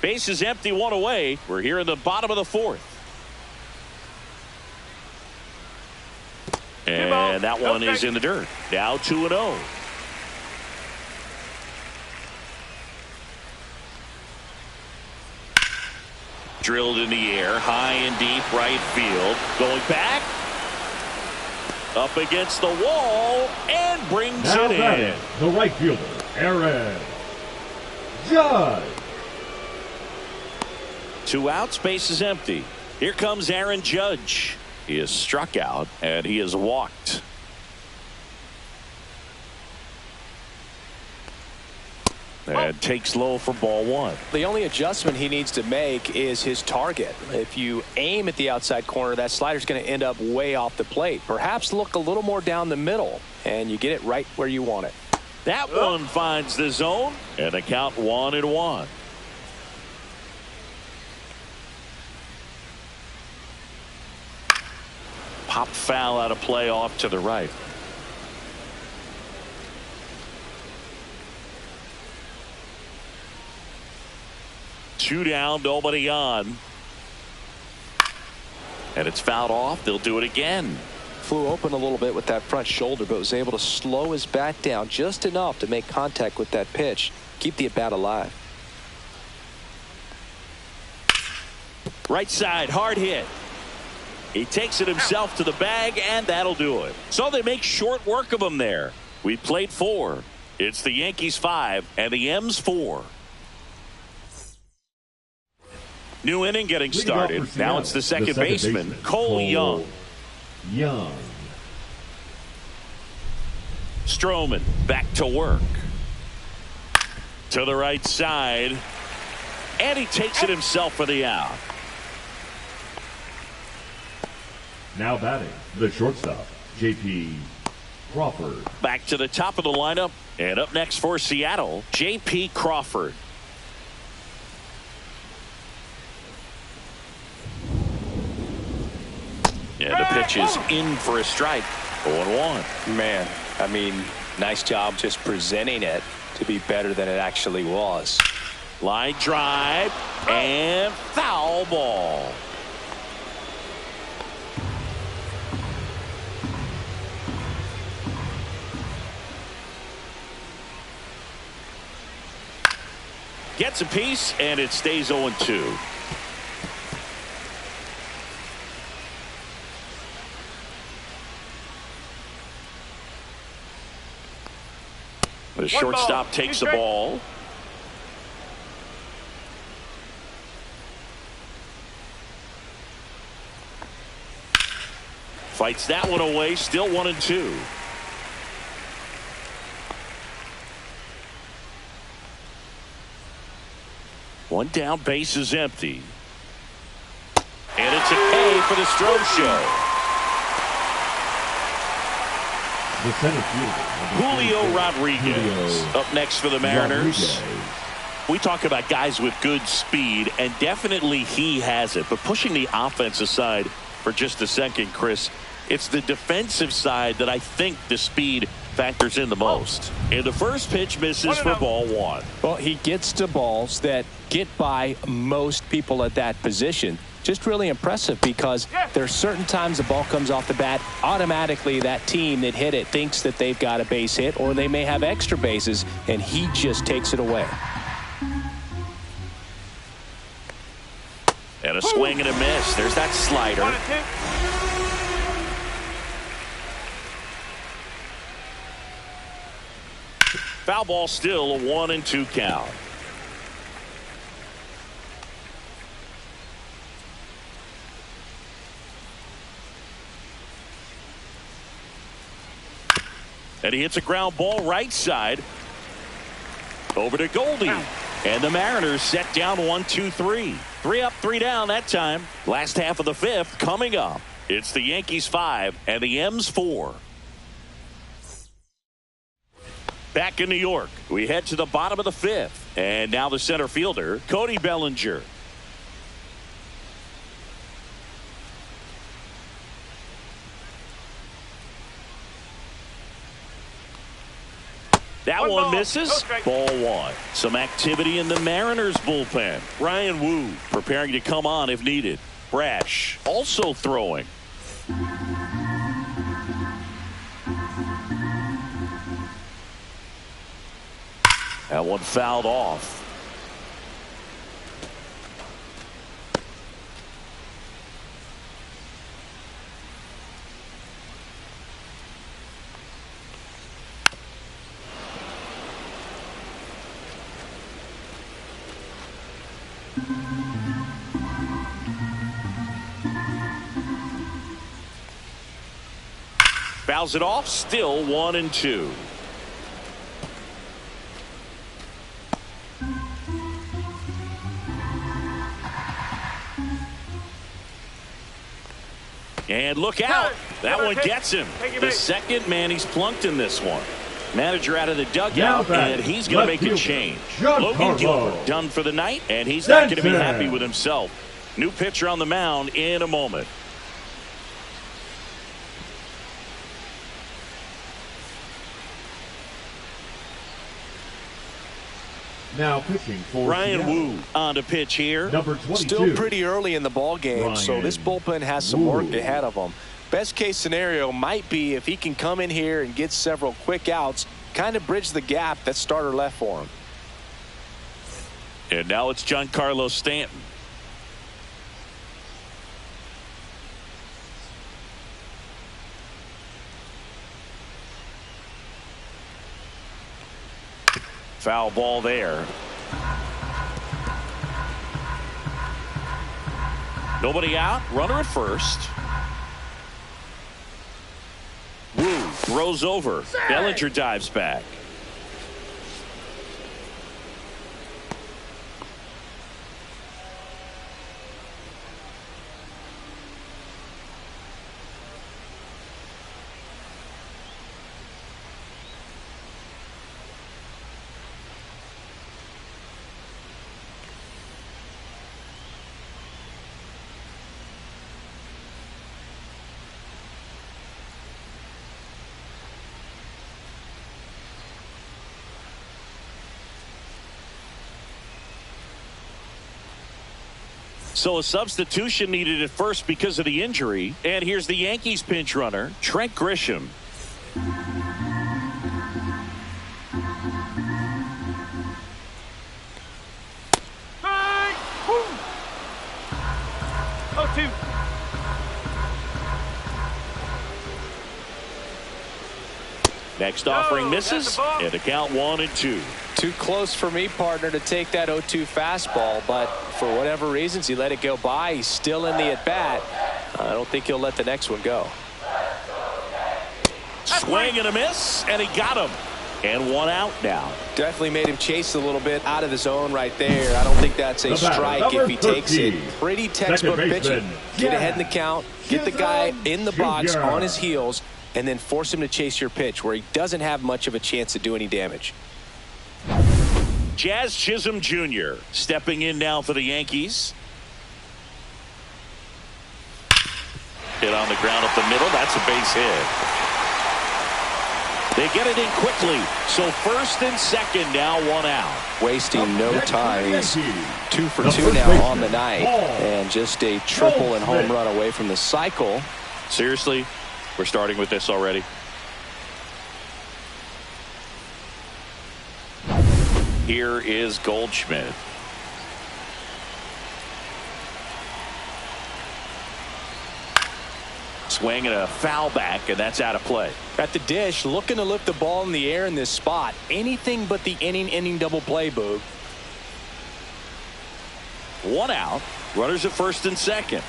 Base is empty, 1 away. We're here in the bottom of the 4th. And that one is in the dirt. Now 2-0. Drilled in the air, high and deep right field. Going back. Up against the wall and brings now it in. The right fielder, Aaron Judge. 2 outs, base is empty. Here comes Aaron Judge. He is struck out and he is walked. And takes low for ball 1. The only adjustment he needs to make is his target. If you aim at the outside corner, that slider is going to end up way off the plate. Perhaps look a little more down the middle, and you get it right where you want it. That one finds the zone, and the count 1-1. Pop foul out of play off to the right. Two down, nobody on. And it's fouled off. They'll do it again. Flew open a little bit with that front shoulder, but was able to slow his bat down just enough to make contact with that pitch. Keep the at-bat alive. Right side, hard hit. He takes it himself to the bag, and that'll do it. So they make short work of him there. We played 4. It's the Yankees 5 and the M's 4. New inning getting started. Now it's the second baseman, Cole Young. Stroman back to work. To the right side. And he takes it himself for the out. Now batting, the shortstop, J.P. Crawford. Back to the top of the lineup. And up next for Seattle, J.P. Crawford. And the pitch is in for a strike. 0-1. Man, I mean, nice job just presenting it to be better than it actually was. Line drive and foul ball. Gets a piece and it stays 0-2. The shortstop takes the ball. Fights that one away. Still 1-2. One down, base is empty. And it's a K for the Stroh Show. The center fielder, Julio Rodriguez up next for the Mariners. We talk about guys with good speed, and definitely he has it. But pushing the offense aside for just a second, Chris, it's the defensive side that I think the speed factors in the most. And the first pitch misses for ball 1. Well, he gets to balls that get by most people at that position. Just really impressive because there are certain times the ball comes off the bat, automatically that team that hit it thinks that they've got a base hit or they may have extra bases, and he just takes it away. And a swing and a miss. There's that slider. Foul ball, still a 1-2 count. And he hits a ground ball right side. Over to Goldie. And the Mariners set down 1-2-3. 3 up, 3 down that time. Last half of the 5th coming up. It's the Yankees 5 and the M's 4. Back in New York, we head to the bottom of the 5th. And now the center fielder, Cody Bellinger. That one misses. Ball 1. Some activity in the Mariners bullpen. Ryan Wu preparing to come on if needed. Brash also throwing. That one fouled off. Fouls it off. Still 1-2. And look out. That one gets him. The second man he's plunked in this one. Manager out of the dugout, and he's going to make a change. Logan Gilbert done for the night, and he's not going to be happy with himself. New pitcher on the mound in a moment. Now pitching for Ryan Wu on to pitch here. Number 22. Still pretty early in the ball game, so this bullpen has some work ahead of them. Best case scenario might be if he can come in here and get several quick outs, kind of bridge the gap that starter left for him. And now it's Giancarlo Stanton. Foul ball there. Nobody out. Runner at first. Wu throws over. Bellinger dives back. So a substitution needed at first because of the injury. And here's the Yankees pinch runner, Trent Grisham. Strike! Woo! 0-2. Next offering That's misses, the ball. and the count 1-2. Too close for me, partner, to take that 0-2 fastball, but for whatever reasons, he let it go by. He's still in the at-bat. I don't think he'll let the next one go. Swing and a miss, and he got him. And one out now. Definitely made him chase a little bit out of the zone right there. I don't think that's a strike if he takes it. Pretty textbook pitching. Get ahead in the count, get the guy in the box on his heels, and then force him to chase your pitch where he doesn't have much of a chance to do any damage. Jazz Chisholm Jr. stepping in now for the Yankees. Hit on the ground up the middle. That's a base hit. They get it in quickly. So first and second now, one out. Wasting no time. He's 2 for 2 now on the night. And just a triple and home run away from the cycle. Seriously, we're starting with this already. Here is Goldschmidt. Swing and a foul back, and that's out of play. At the dish, looking to lift the ball in the air in this spot. Anything but the inning double play, Boog. One out. Runners at first and second.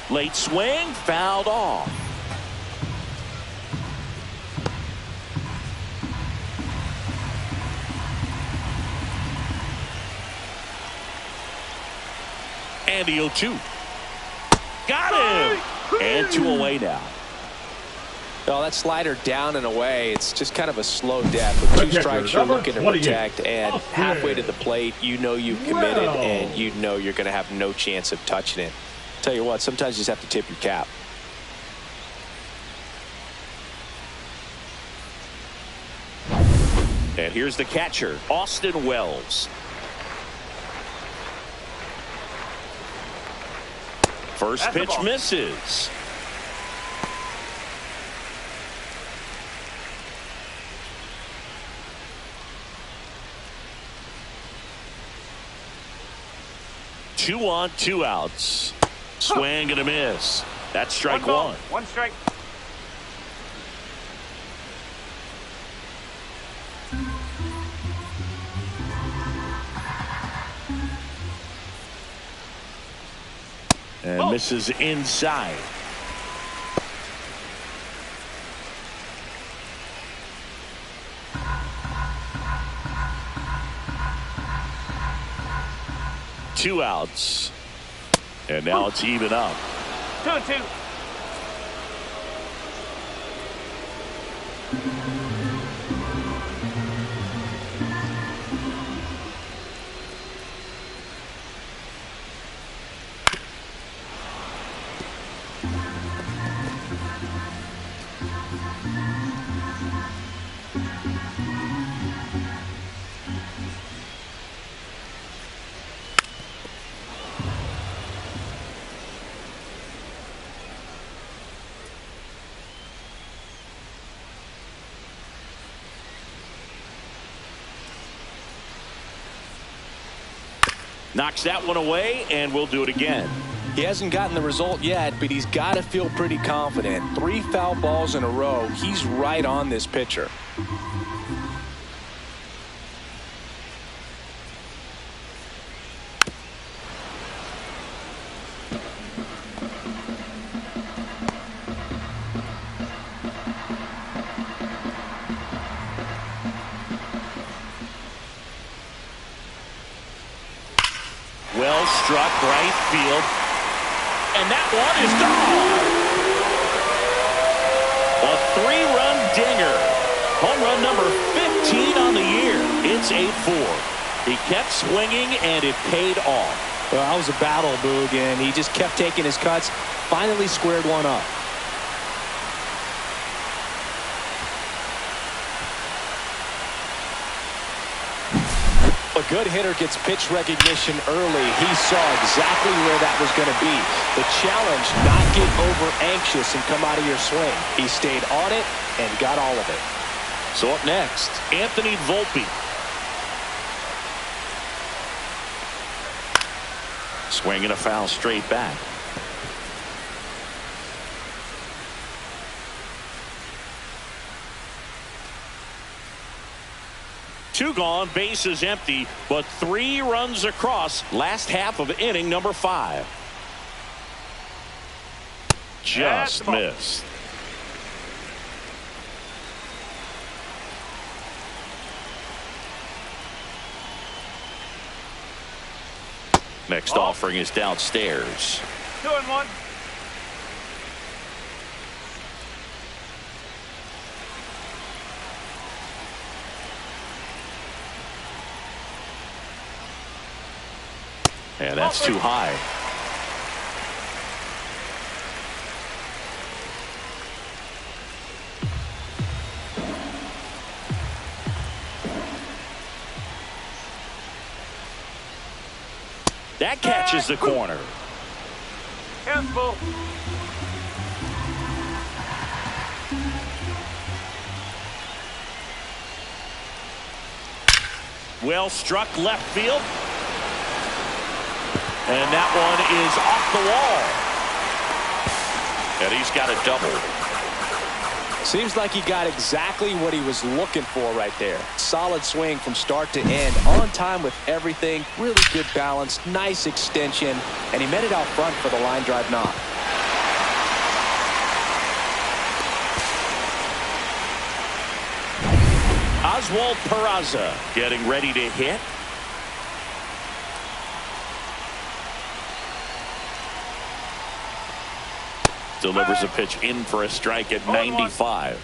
Late swing, fouled off. And the 0-2. Got him! And 2 away now. Oh, that slider down and away. It's just kind of a slow death. With 2 strikes, you're looking to protect. And halfway to the plate, you know you've committed. And you know you're going to have no chance of touching it. Tell you what, sometimes you just have to tip your cap. And here's the catcher, Austin Wells. First pitch misses. Two on, 2 outs. Swing and a miss. That's strike 1. 1 strike. And misses inside. Two outs. And now it's even up. 2-2. Knocks that one away, and we'll do it again. He hasn't gotten the result yet, but he's got to feel pretty confident. 3 foul balls in a row. He's right on this pitcher. Well struck right field. And that one is gone. A 3-run dinger. Home run number 15 on the year. It's 8-4. He kept swinging and it paid off. Well, that was a battle, Boog, and he just kept taking his cuts. Finally squared one up. A good hitter gets pitch recognition early. He saw exactly where that was going to be. The challenge, not get over anxious and come out of your swing. He stayed on it and got all of it. So up next, Anthony Volpe. Swinging a foul straight back. Two gone, bases empty, but 3 runs across. Last half of inning number 5. Just missed. Next offering is downstairs. 2-1. And that's too high. That catches the corner. Handful. Well struck left field. And that one is off the wall. And he's got a double. Seems like he got exactly what he was looking for right there. Solid swing from start to end. On time with everything. Really good balance. Nice extension. And he met it out front for the line drive knock. Oswald Peraza getting ready to hit. Delivers a pitch in for a strike at 95.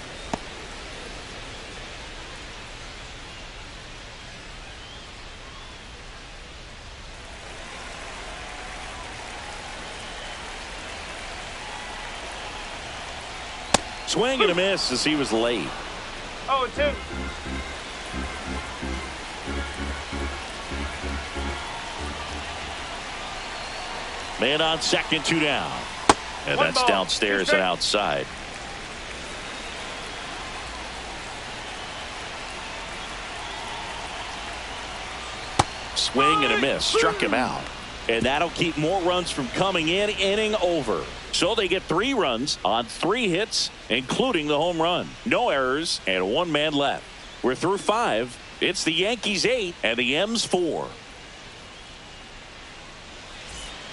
Swing and a miss as he was late. 0-2. Man on second, 2 down. And that's downstairs and outside. Swing and a miss. Struck him out. And that'll keep more runs from coming in. Inning over. So they get 3 runs on 3 hits, including the home run. No errors and 1 man left. We're through 5. It's the Yankees 8 and the M's 4.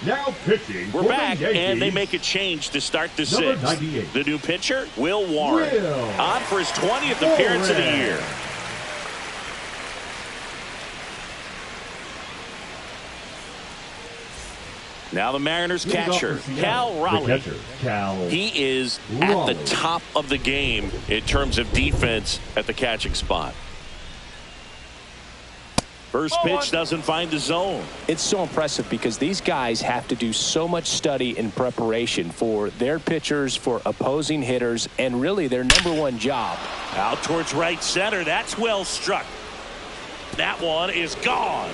Now pitching. We're for back, the and they Yankees, make a change to start the number sixth. 98. The new pitcher, Will Warren. On for his 20th appearance of the year. Now the Mariners catcher, Cal Raleigh. He is at the top of the game in terms of defense at the catching spot. First pitch doesn't find the zone. It's so impressive because these guys have to do so much study and preparation for their pitchers, for opposing hitters, and really their #1 job. Out towards right center. That's well struck. That one is gone.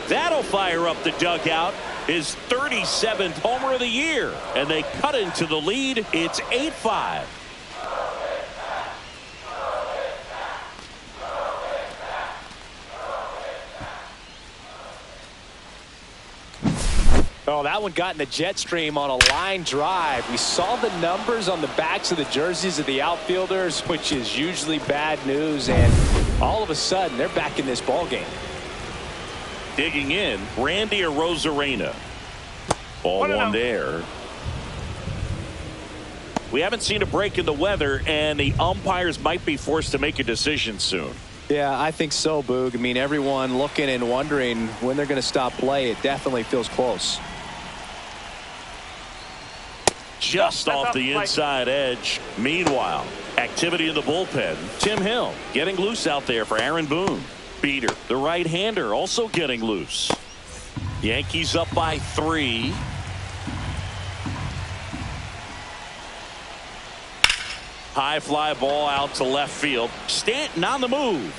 That'll fire up the dugout. His 37th homer of the year. And they cut into the lead. It's 8-5. Oh, that one got in the jet stream on a line drive. We saw the numbers on the backs of the jerseys of the outfielders, which is usually bad news. And all of a sudden, they're back in this ball game. Digging in, Randy Arozarena. Ball one there. We haven't seen a break in the weather, and the umpires might be forced to make a decision soon. Yeah, I think so, Boog. I mean, everyone looking and wondering when they're going to stop play. It definitely feels close. Just off the inside edge. Meanwhile, activity in the bullpen. Tim Hill getting loose out there for Aaron Boone. Beater, the right-hander, also getting loose. Yankees up by 3. High fly ball out to left field. Stanton on the move.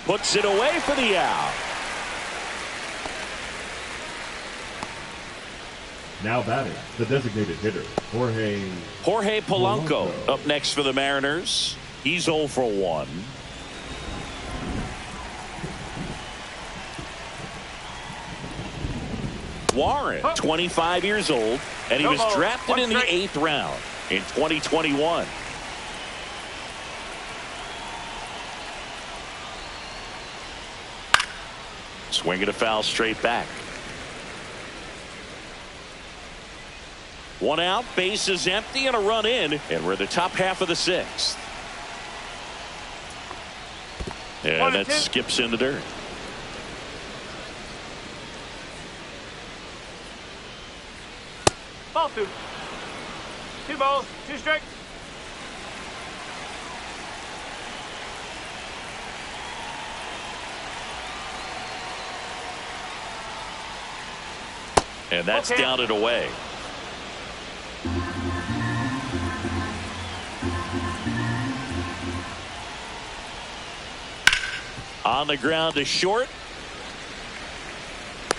Puts it away for the out. Now batting, the designated hitter, Jorge Polanco up next for the Mariners. He's 0 for 1. Warren, 25 years old, and he was drafted in the 8th round in 2021. Swinging a foul straight back. 1 out, bases empty, and a run in, and we're in the top half of the 6th. And that skips in the dirt. Ball 2. 2 balls, 2 strikes. And that's down and away. On the ground to short.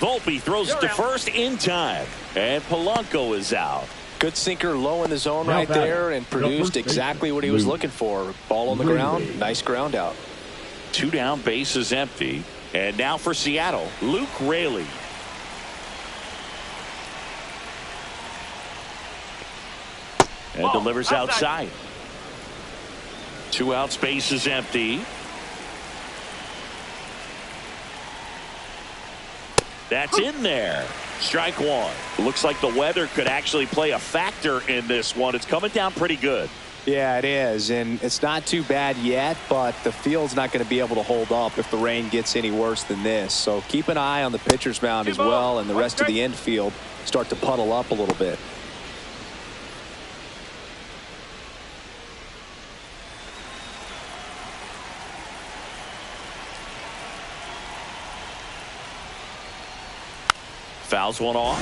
Volpe throws it to first in time. And Polanco is out. Good sinker low in the zone right there and produced exactly what he was looking for. Ball on the ground. Nice ground out. 2 down, bases empty. And now for Seattle, Luke Raley. And delivers outside. 2 outs, bases empty. That's in there. Strike 1. Looks like the weather could actually play a factor in this one. It's coming down pretty good. Yeah, it is, and it's not too bad yet, but the field's not going to be able to hold up if the rain gets any worse than this. So keep an eye on the pitcher's mound as well, and the rest of the infield start to puddle up a little bit. Fouls one off.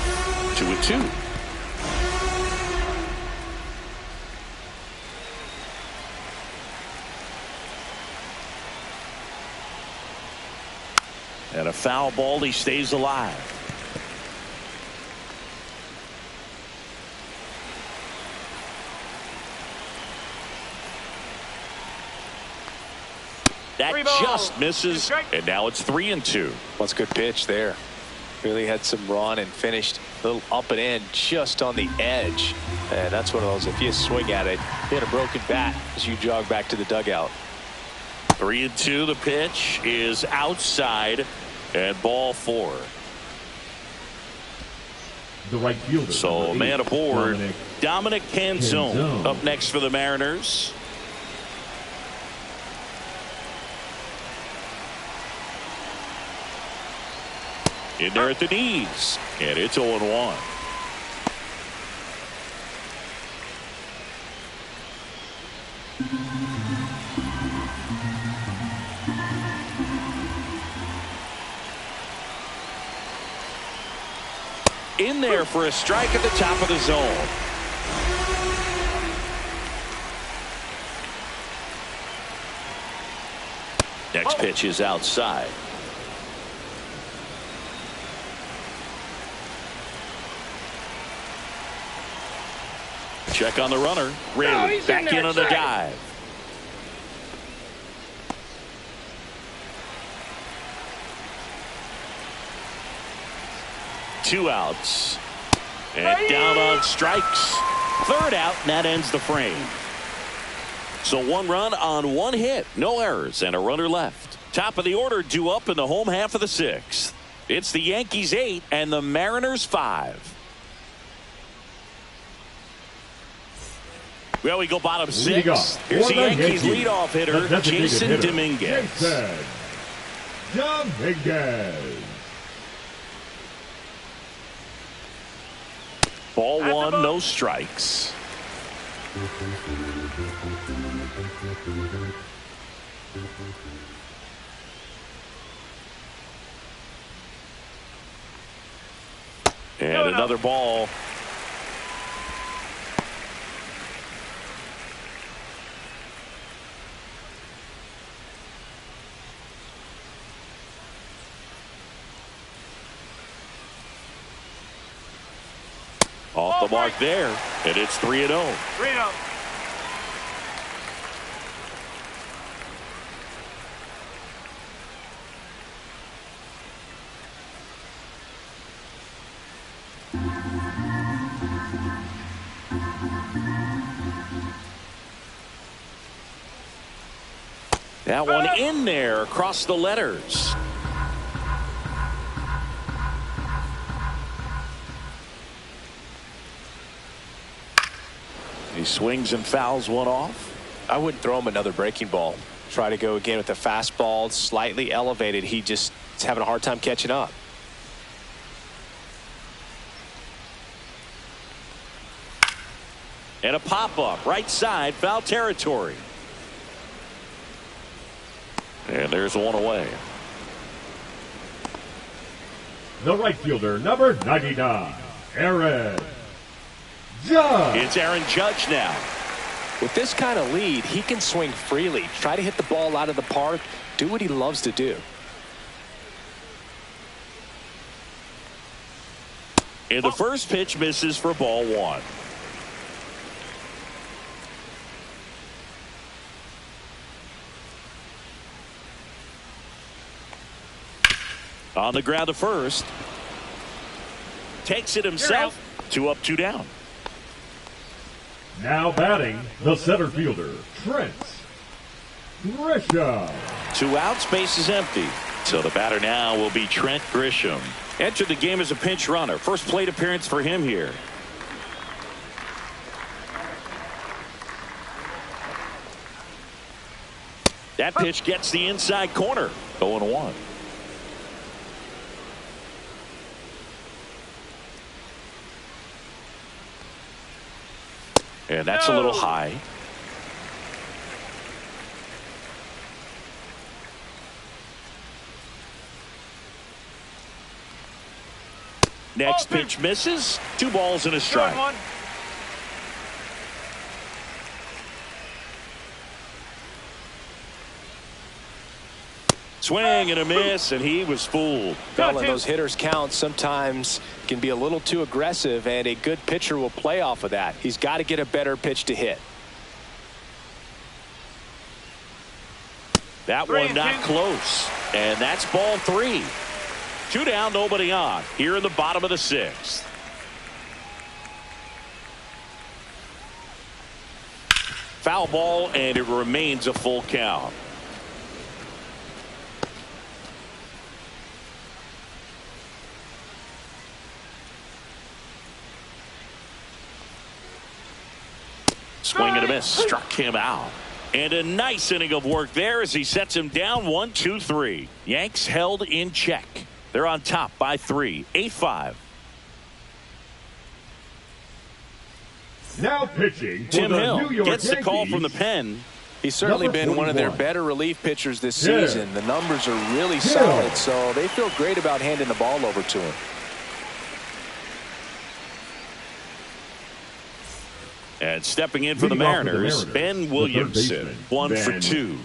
2-2. And a foul ball. He stays alive. That just misses. And now it's 3-2. What's a good pitch there. Really had some run and finished a little up and in just on the edge. And that's one of those, if you swing at it, hit a broken bat as you jog back to the dugout. 3-2. The pitch is outside and ball 4. the right fielder. So a man aboard. Dominic Canzone up next for the Mariners. In there at the knees, and it's 0-1. In there for a strike at the top of the zone. Next pitch is outside. Check on the runner. Ray back in on the dive. Two outs. And down on strikes. Third out, and that ends the frame. So one run on one hit. No errors and a runner left. Top of the order due up in the home half of the sixth. It's the Yankees 8 and the Mariners 5. Well, we go bottom six. Here's the Yankees leadoff hitter, Jason Dominguez. Ball one, no strikes. And another ball. Off the mark there, and it's 3-0. 3-0. That one in there across the letters. He swings and fouls one off. I wouldn't throw him another breaking ball. Try to go again with the fastball, slightly elevated. He just is having a hard time catching up. And a pop-up, right side, foul territory. And there's one away. The right fielder, number 99, Aaron Judge. It's Aaron Judge now. With this kind of lead, he can swing freely, try to hit the ball out of the park, do what he loves to do. And the first pitch misses for ball one. On the ground to first. Takes it himself. 2 up, 2 down. Now batting, the center fielder, Trent Grisham. 2 outs, base is empty. So the batter now will be Trent Grisham. Entered the game as a pinch runner. First plate appearance for him here. That pitch gets the inside corner. 0-1. And that's a little high. Next pitch misses. 2 balls and a strike. Swing and a miss, and he was fooled. Well, and those hitters count sometimes can be a little too aggressive, and a good pitcher will play off of that. He's got to get a better pitch to hit. That one not close, and that's ball 3. 2 down, nobody on here in the bottom of the 6th. Foul ball, and it remains a full count. Swing and a miss. Struck him out. And a nice inning of work there as he sets him down 1-2-3. Yanks held in check. They're on top by 3. 8-5. Now pitching for Tim the Hill New York gets the call Yankees. from the pen. He's certainly been one of their better relief pitchers this season. The numbers are really solid, so they feel great about handing the ball over to him. And stepping in for the Mariners, Ben Williamson, 1 for 2.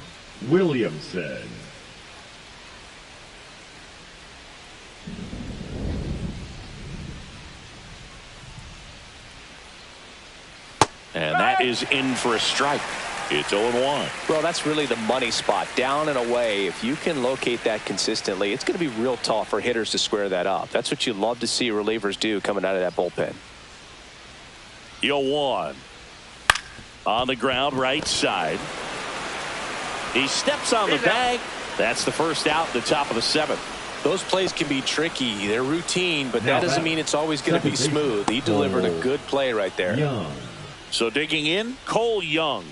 Williamson. And that is in for a strike. It's 0-1. Well, that's really the money spot. Down and away. If you can locate that consistently, it's going to be real tough for hitters to square that up. That's what you love to see relievers do coming out of that bullpen. 0-1. On the ground, right side. He steps on the bag. That's the first out at the top of the 7th. Those plays can be tricky. They're routine, but that doesn't mean it's always going to be smooth. He delivered a good play right there. Young. So digging in, Cole Young.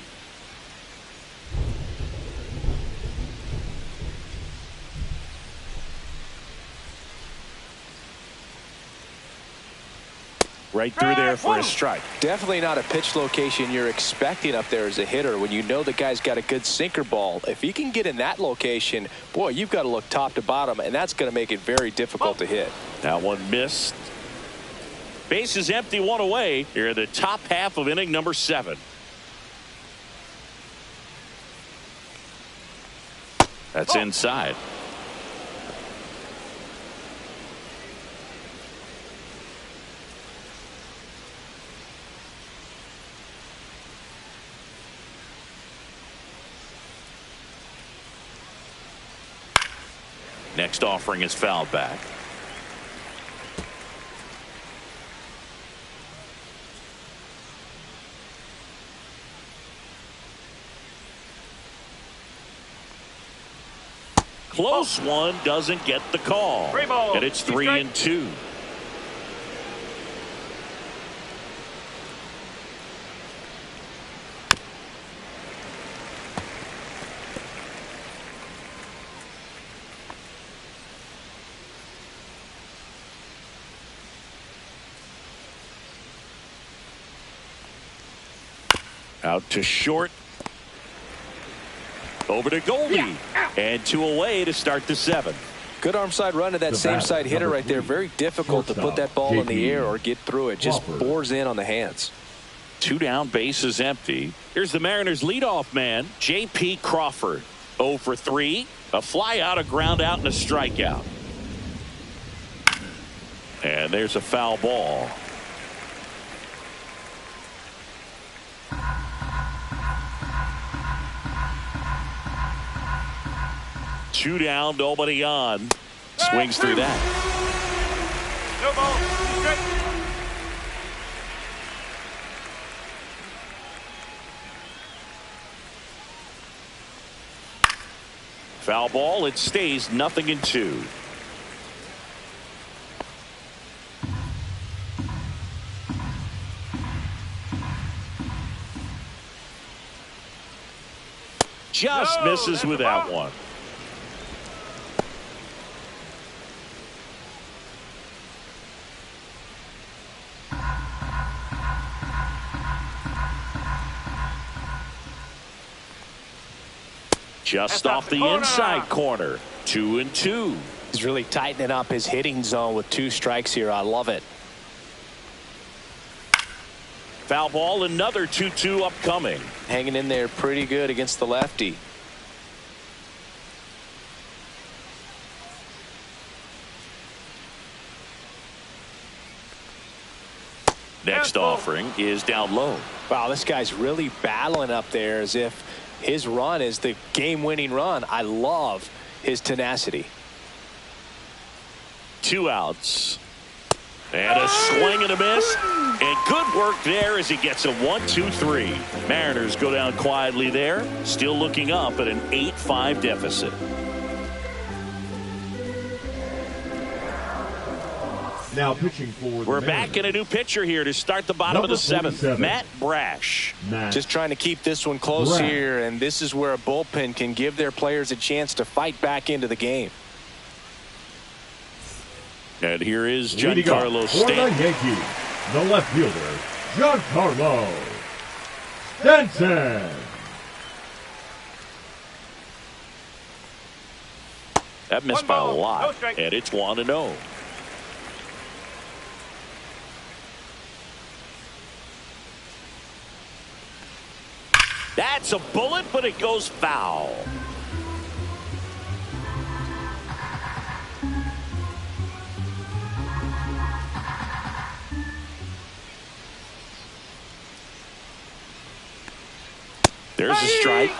Right through there for a strike. Definitely not a pitch location you're expecting up there as a hitter when you know the guy's got a good sinker ball. If he can get in that location, boy, you've got to look top to bottom, and that's going to make it very difficult to hit. That one missed. Base is empty, 1 away. Here in the top half of inning number 7. That's inside. Next offering is fouled back. Close one, doesn't get the call. And it's 3-2. Out to short. Over to Goldie. And 2 away to start the 7th. Good arm side run to that same side hitter right there. Very difficult to put that ball in the air or get through it. Just bores in on the hands. 2 down, base is empty. Here's the Mariners leadoff man, J.P. Crawford. 0 for 3. A fly out, a ground out, and a strikeout. And there's a foul ball. Two down, nobody on. Swings through that. No ball. Strike. Foul ball. It stays 0-2. Just misses with that one. Just off the inside corner. 2-2. He's really tightening up his hitting zone with 2 strikes here. I love it. Foul ball, another 2-2 upcoming. Hanging in there pretty good against the lefty. Next offering is down low. Wow, this guy's really battling up there as if his run is the game-winning run. I love his tenacity. 2 outs. And a swing and a miss. And good work there as he gets a 1-2-3. Mariners go down quietly there. Still looking up at an 8-5 deficit. Now pitching for the We're Mariners. back in a new pitcher here to start the bottom of the seventh. Matt Brash. Just trying to keep this one close here, and this is where a bullpen can give their players a chance to fight back into the game. And here is Leading Giancarlo up for the Stanton. Yankees, the left fielder, Giancarlo Stanton. That missed One by a ball, lot, no strike. and it's 1-0. That's a bullet, but it goes foul. There's a strike.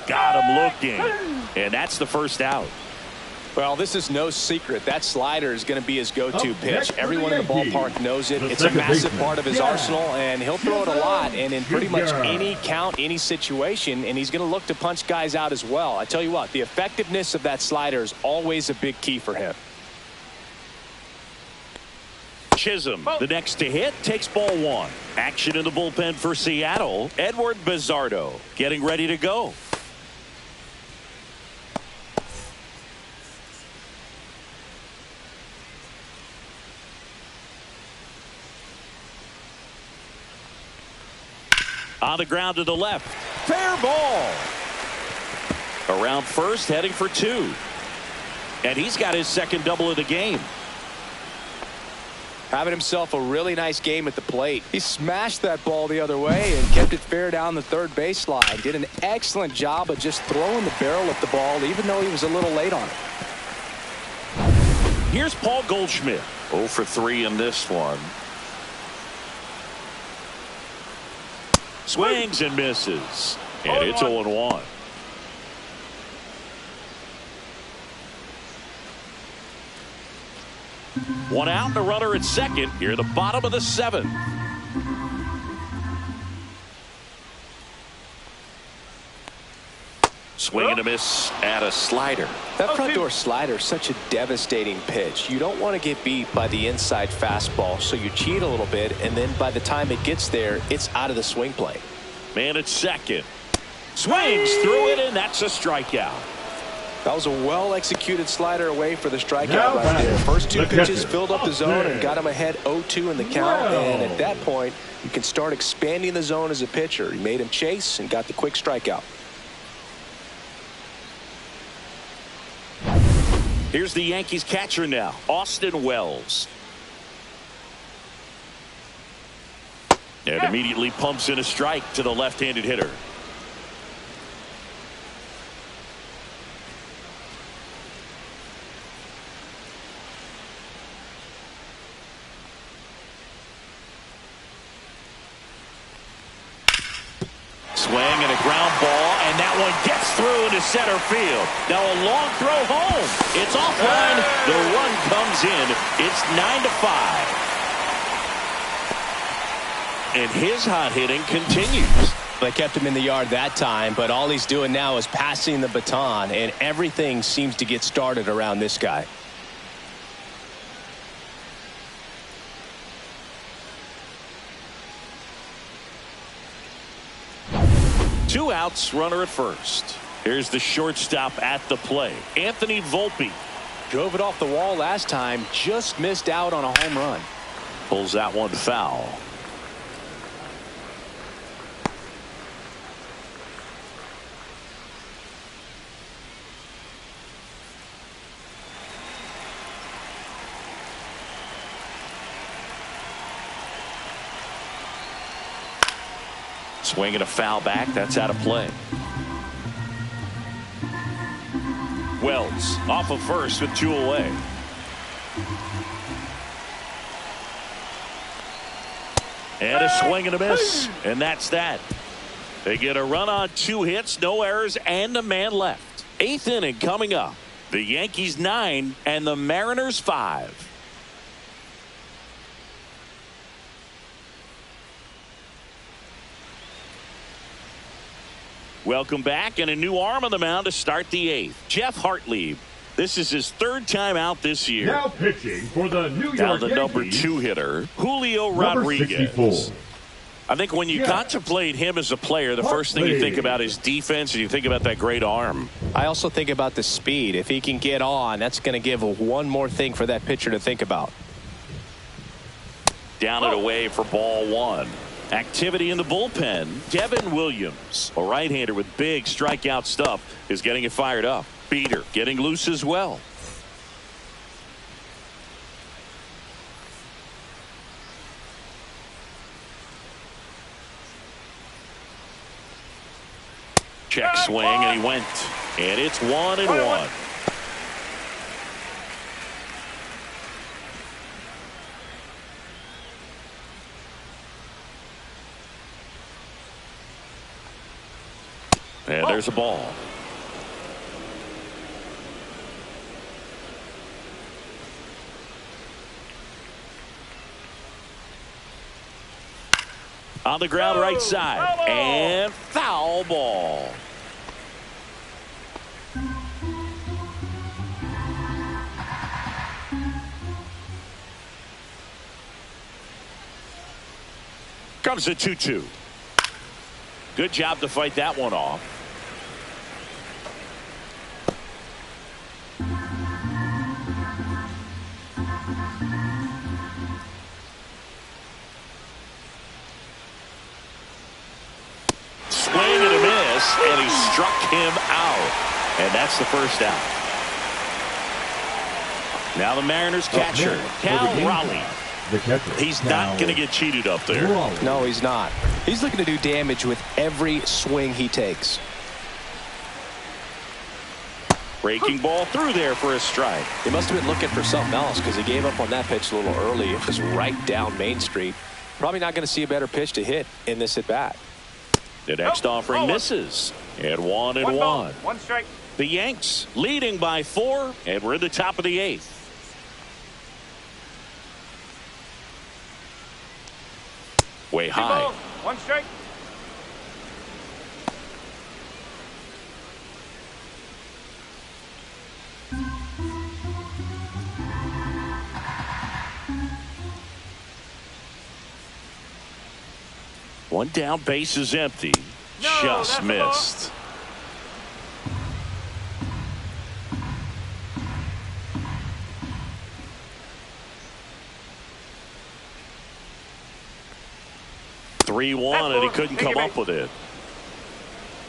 Got him looking, and that's the first out. Well, this is no secret. That slider is going to be his go-to Up pitch. next for Everyone the in the Yankees, ballpark knows it. the It's a second massive baseman. part of his Yeah. arsenal, and he'll throw it a lot and in pretty much Yeah. any count, any situation, and he's going to look to punch guys out as well. I tell you what, the effectiveness of that slider is always a big key for him. Chisholm, the next to hit, takes ball one. Action in the bullpen for Seattle. Edward Bizzardo getting ready to go. On the ground to the left. Fair ball. Around first, heading for two. And he's got his second double of the game. Having himself a really nice game at the plate. He smashed that ball the other way and kept it fair down the third baseline. Did an excellent job of just throwing the barrel at the ball, even though he was a little late on it. Here's Paul Goldschmidt. 0 for 3 in this one. Swings and misses. And it's 0-1. One out, the runner at second. Here at the bottom of the seventh. Swing and a miss at a slider. That front door slider is such a devastating pitch. You don't want to get beat by the inside fastball, so you cheat a little bit, and then by the time it gets there, it's out of the swing plane. Man at second. Swings through it, and that's a strikeout. That was a well-executed slider away for the strikeout Now right there. First two the pitches catcher, filled up the zone and got him ahead 0-2 in the count. Wow. And at that point, you can start expanding the zone as a pitcher. He made him chase and got the quick strikeout. Here's the Yankees catcher now, Austin Wells. And immediately pumps in a strike to the left-handed hitter. Swing and a ground ball, and that one gets through into center field. Now a long throw home. It's offline. The run comes in. It's 9-5. And his hot hitting continues. They kept him in the yard that time, but all he's doing now is passing the baton, and everything seems to get started around this guy. Two outs, runner at first. Here's the shortstop at the plate, Anthony Volpe. Drove it off the wall last time, just missed out on a home run. Pulls that one foul. Swinging a foul back. That's out of play. Wells off of first with 2 away. And a swing and a miss. And that's that. They get a run on 2 hits, no errors, and a man left. 8th inning coming up. The Yankees 9 and the Mariners 5. Welcome back, and a new arm on the mound to start the 8th. Jeff Hartley. This is his 3rd time out this year. Now pitching for the New York Now the Yankees, number 2 hitter, Julio number Rodriguez. 64. I think when you contemplate him as a player, the first thing you think about is defense, and you think about that great arm. I also think about the speed. If he can get on, that's going to give one more thing for that pitcher to think about. Down and away for ball 1. Activity in the bullpen. Devin Williams, a right-hander with big strikeout stuff, is getting it fired up. Beater getting loose as well. Check swing, and he went. And it's 1-1. And there's a ball. On the ground, right side. And foul ball. Comes a 2-2. Good job to fight that one off. Swing and a miss, and he struck him out. And that's the first out. Now the Mariners catcher, Cal Raleigh. The catcher. He's not going to get cheated up there. No, he's not. He's looking to do damage with every swing he takes. Breaking ball through there for a strike. He must have been looking for something else because he gave up on that pitch a little early. It was right down Main Street. Probably not going to see a better pitch to hit in this at bat. The next offering misses. And 1-1. One strike. The Yanks leading by 4, and we're in the top of the 8th. Way high. One strike. One down, base is empty. No, Just missed. And he couldn't come up with it.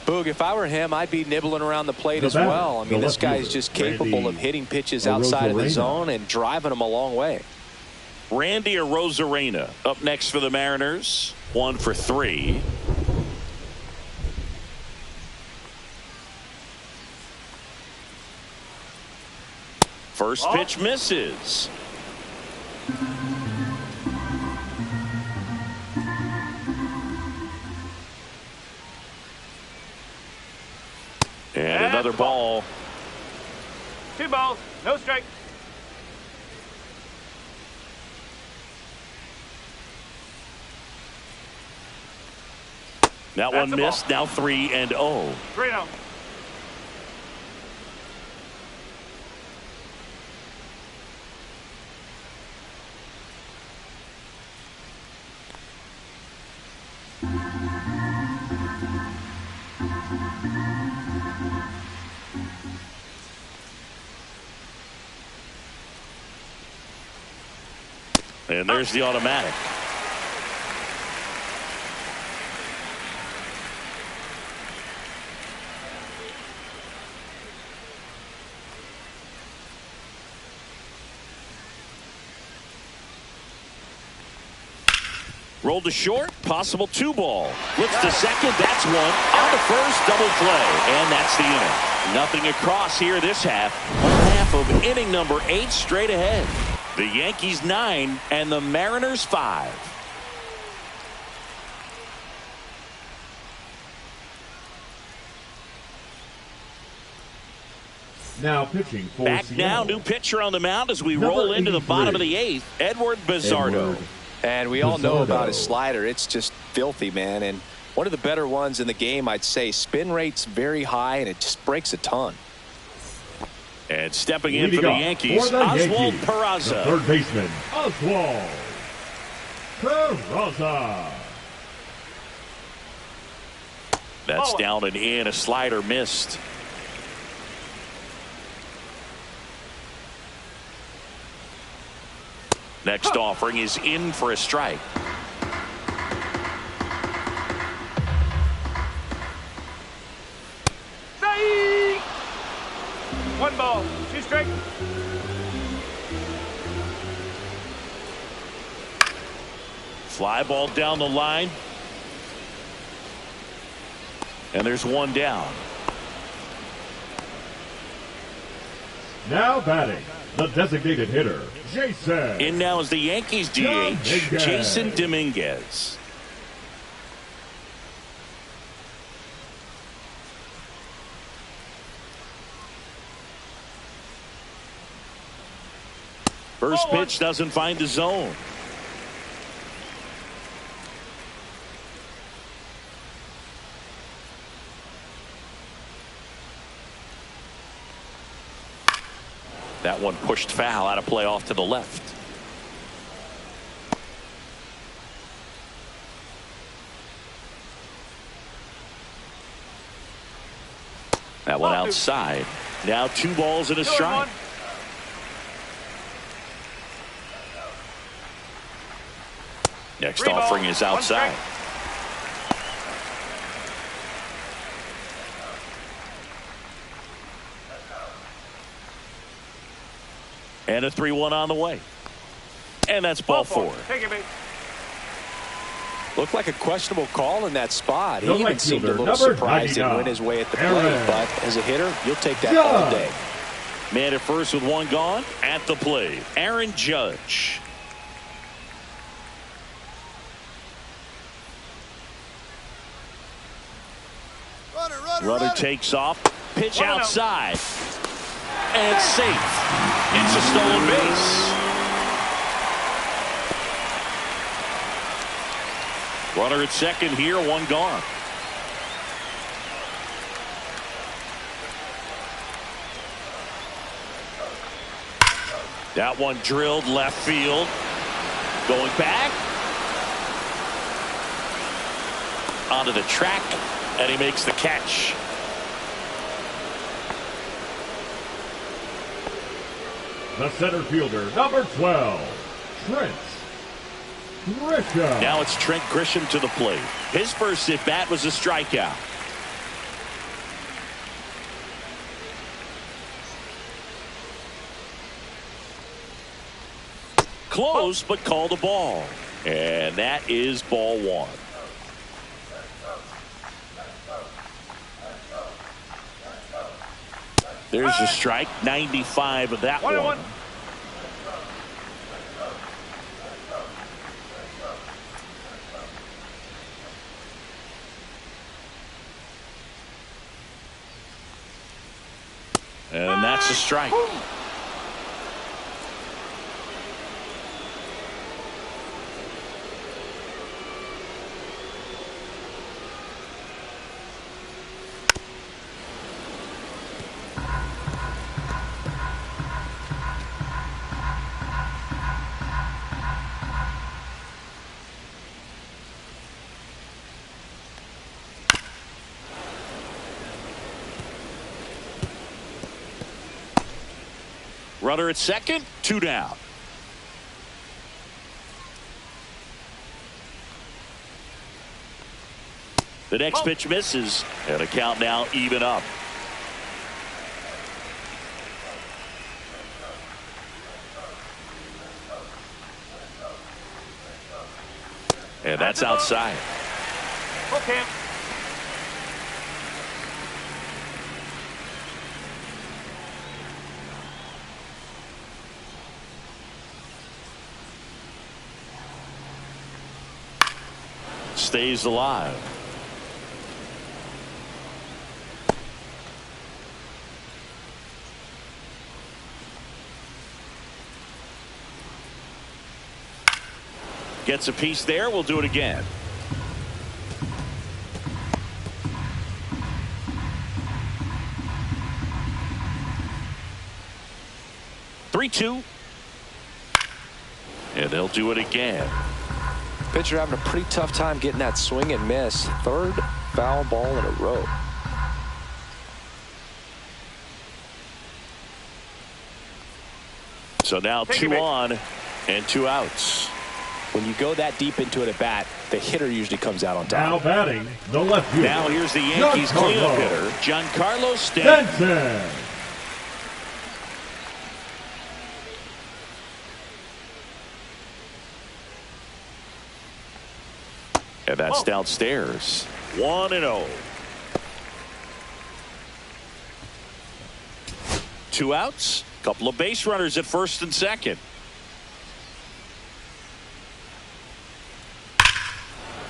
Boog, if I were him, I'd be nibbling around the plate as well. I mean, this guy's just capable of hitting pitches outside of the zone and driving them a long way. Randy Arozarena up next for the Mariners. 1 for 3. First pitch misses. And another ball. 2 balls, no strike. That one missed. Now 3-0. 3-0. And there's the automatic. Rolled to short, possible 2 ball. Looks to second, that's 1. On to first, double play, and that's the inning. Nothing across here this half. One half of inning number 8 straight ahead. The Yankees 9 and the Mariners 5. Now pitching for Back Seattle. now, new pitcher on the mound as we roll into the bottom of the 8th, Edward Bizardo. And we all know about his slider. It's just filthy, man. And one of the better ones in the game, I'd say. Spin rate's very high, and it just breaks a ton. And stepping in for the Yankees, Oswald Peraza. The third baseman, Oswald Peraza. That's down and in. A slider missed. Next offering is in for a strike. Strike! 1 ball, 2 strikes. Fly ball down the line. And there's 1 down. Now batting, the designated hitter, Jason. In now is the Yankees DH, Jason Dominguez. First pitch doesn't find the zone. That one pushed foul, out of play off to the left. That one outside. Now 2 balls and a strike. Next offering is outside. And a 3-1 on the way. And that's ball 4. Take it, baby. Looked like a questionable call in that spot. He The even right seemed a fielder, little number surprised he 99, went his way at the Aaron plate. But as a hitter, you'll take that all day. Man at first with 1 gone. At the plate, Aaron Judge. Runner takes off. Pitch outside. And safe. It's a stolen base. Runner at second here, 1 gone. That one drilled left field. Going back. Onto the track. And he makes the catch. The center fielder, number 12, Trent Grisham. Now it's Trent Grisham to the plate. His first at bat was a strikeout. Close, but called a ball. And that is ball 1. There's a strike. 95 of that one. And that's a strike. Runner at second, 2 down. The next pitch misses, and a count now even up. And that's outside. Okay. Stays alive. Gets a piece there. We'll do it again. 3-2. And they'll do it again. Pitcher having a pretty tough time getting that swing and miss. Third foul ball in a row. So now 2 on and 2 outs. When you go that deep into it at bat, the hitter usually comes out on top. Now batting, the left fielder. Now here's the Yankees cleanup hitter, Giancarlo Stanton. And that's downstairs. 1-0. 2 outs. Couple of base runners at first and second.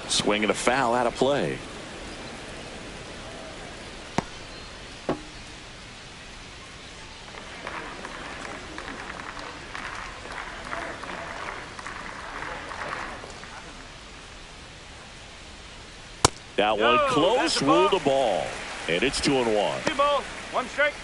Swing and a foul out of play. That one close, ruled a ball. And it's 2-1. 2 balls, 1 strike.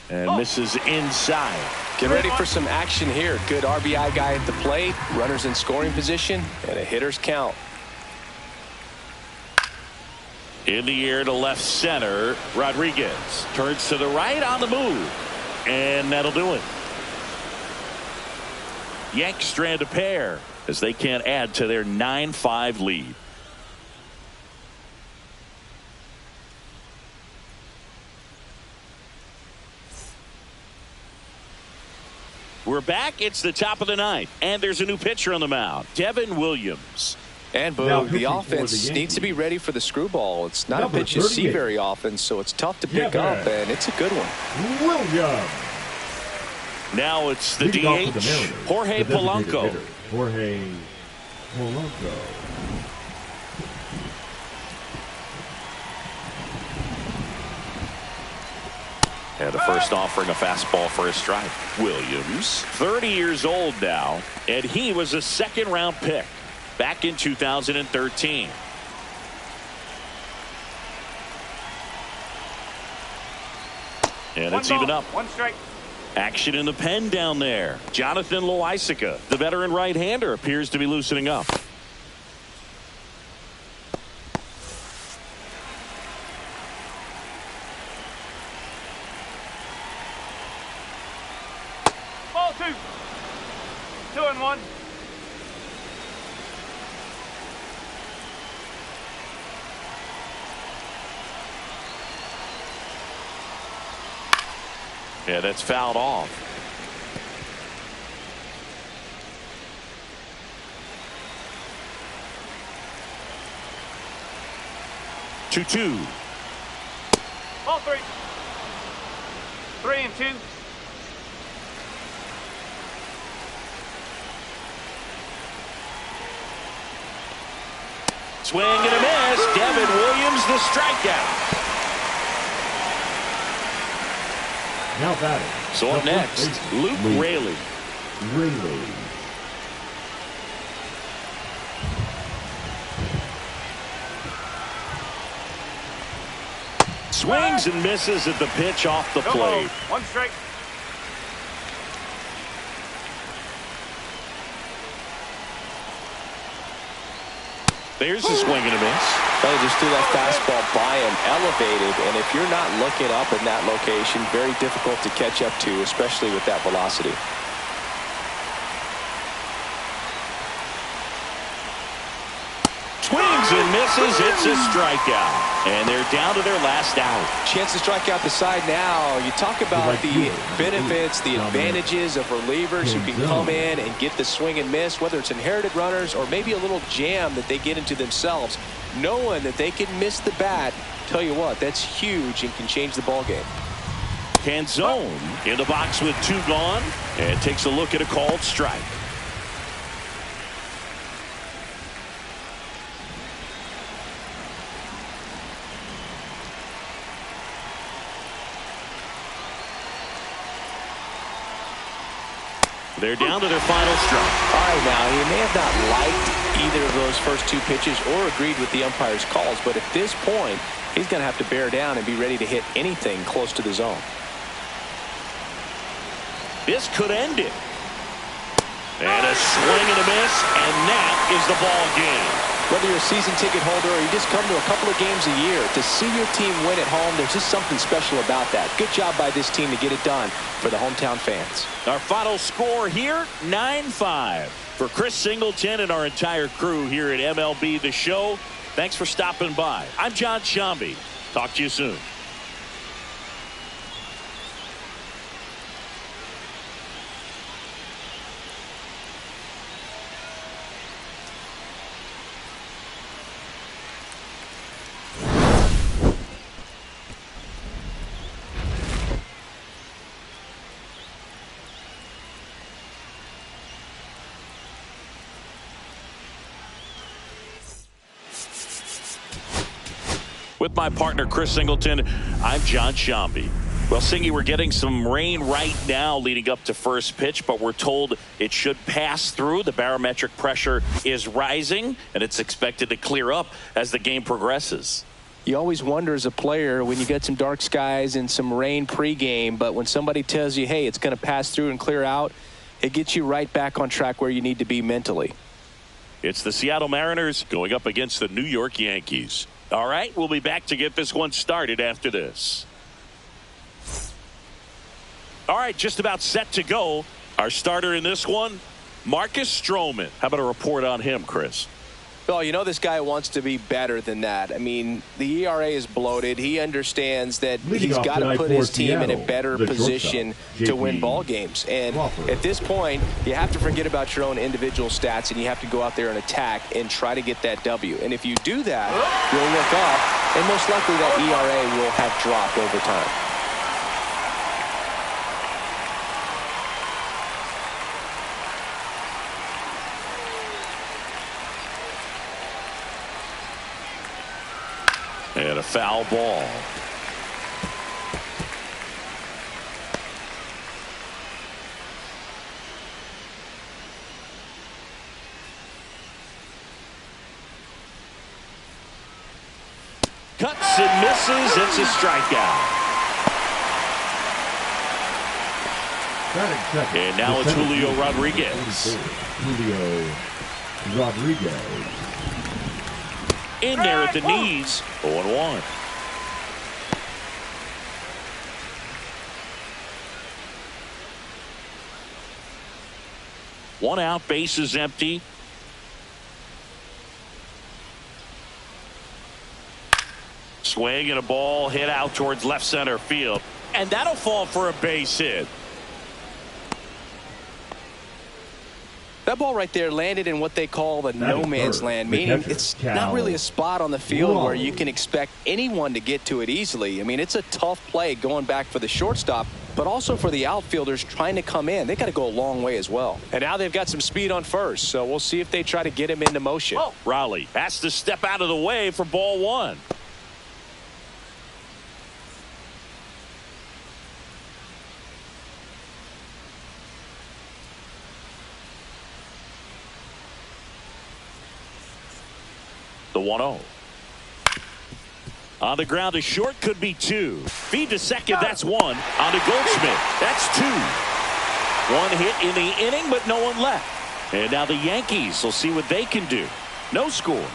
And misses inside. Get ready for some action here. Good RBI guy at the plate. Runners in scoring position. And a hitter's count. In the air to left center. Rodriguez turns to the right on the move. And that'll do it. Yanks strand a pair as they can't add to their 9-5 lead. We're back. It's the top of the 9th. And there's a new pitcher on the mound. Devin Williams. And boom, the offense needs to be ready for the screwball. It's not a pitch you see very often, so it's tough to pick up, and it's a good one. Williams. Now it's the DH, Jorge Polanco. Jorge Polanco. And the first offering a fastball for a strike. Williams, 30 years old now, and he was a second-round pick back in 2013. And it's even up. 1 strike. Action in the pen down there. Jonathan Loaisiga, the veteran right-hander, appears to be loosening up. Ball 2. 2-1. Yeah, that's fouled off. Two. Ball 3. 3-2. Swing and a miss. Devin Williams, the strikeout. Now batting. So up next, Luke Raley. Swings and misses at the pitch off the plate. 1 strike. There's a swing and a miss. They just threw that fastball by him, elevated, and if you're not looking up in that location, very difficult to catch up to, especially with that velocity. Swings and misses. It's a strikeout. And they're down to their last out. Chance to strike out the side now. You talk about the benefits, the advantages of relievers who can come in and get the swing and miss, whether it's inherited runners or maybe a little jam that they get into themselves. Knowing that they can miss the bat, tell you what, that's huge and can change the ball game. Canzone in the box with 2 gone and takes a look at a called strike. They're down to their final strike. All right, now, he may have not liked either of those first two pitches or agreed with the umpire's calls. But at this point, he's going to have to bear down and be ready to hit anything close to the zone. This could end it. And a swing and a miss, and that is the ball game. Whether you're a season ticket holder or you just come to a couple of games a year, to see your team win at home, there's just something special about that. Good job by this team to get it done for the hometown fans. Our final score here, 9-5. For Chris Singleton and our entire crew here at MLB The Show, thanks for stopping by. I'm John Shambi. Talk to you soon. With my partner Chris Singleton, I'm John Shambi. Well, Singy, we're getting some rain right now leading up to first pitch, but we're told it should pass through. The barometric pressure is rising, and it's expected to clear up as the game progresses. You always wonder as a player when you get some dark skies and some rain pregame, but when somebody tells you, hey, it's going to pass through and clear out, it gets you right back on track where you need to be mentally. It's the Seattle Mariners going up against the New York Yankees. All right, we'll be back to get this one started after this. All right, just about set to go. Our starter in this one, Marcus Stroman. How about a report on him, Chris? Well, you know this guy wants to be better than that. I mean, the ERA is bloated. He understands that he's got to put his team in a better position to win ball games. And at this point, you have to forget about your own individual stats, and you have to go out there and attack and try to get that W. And if you do that, you'll look up, and most likely that ERA will have dropped over time. And a foul ball. Cuts and misses. It's a strikeout. And now it's Julio Rodriguez. Julio Rodriguez. In there at the knees. 0-1. One out, base is empty. Swing and a ball hit out towards left center field. And that'll fall for a base hit. That ball right there landed in what they call the no man's land, meaning it's not really a spot on the field where you can expect anyone to get to it easily. I mean, it's a tough play going back for the shortstop, but also for the outfielders trying to come in. They got to go a long way as well. And now they've got some speed on first, so we'll see if they try to get him into motion. Oh, Raleigh has to step out of the way for ball one. The 1-0. On the ground to short, could be two. Feed to second, that's one. On to Goldschmidt, that's two. One hit in the inning, but no one left. And now the Yankees will see what they can do. No score.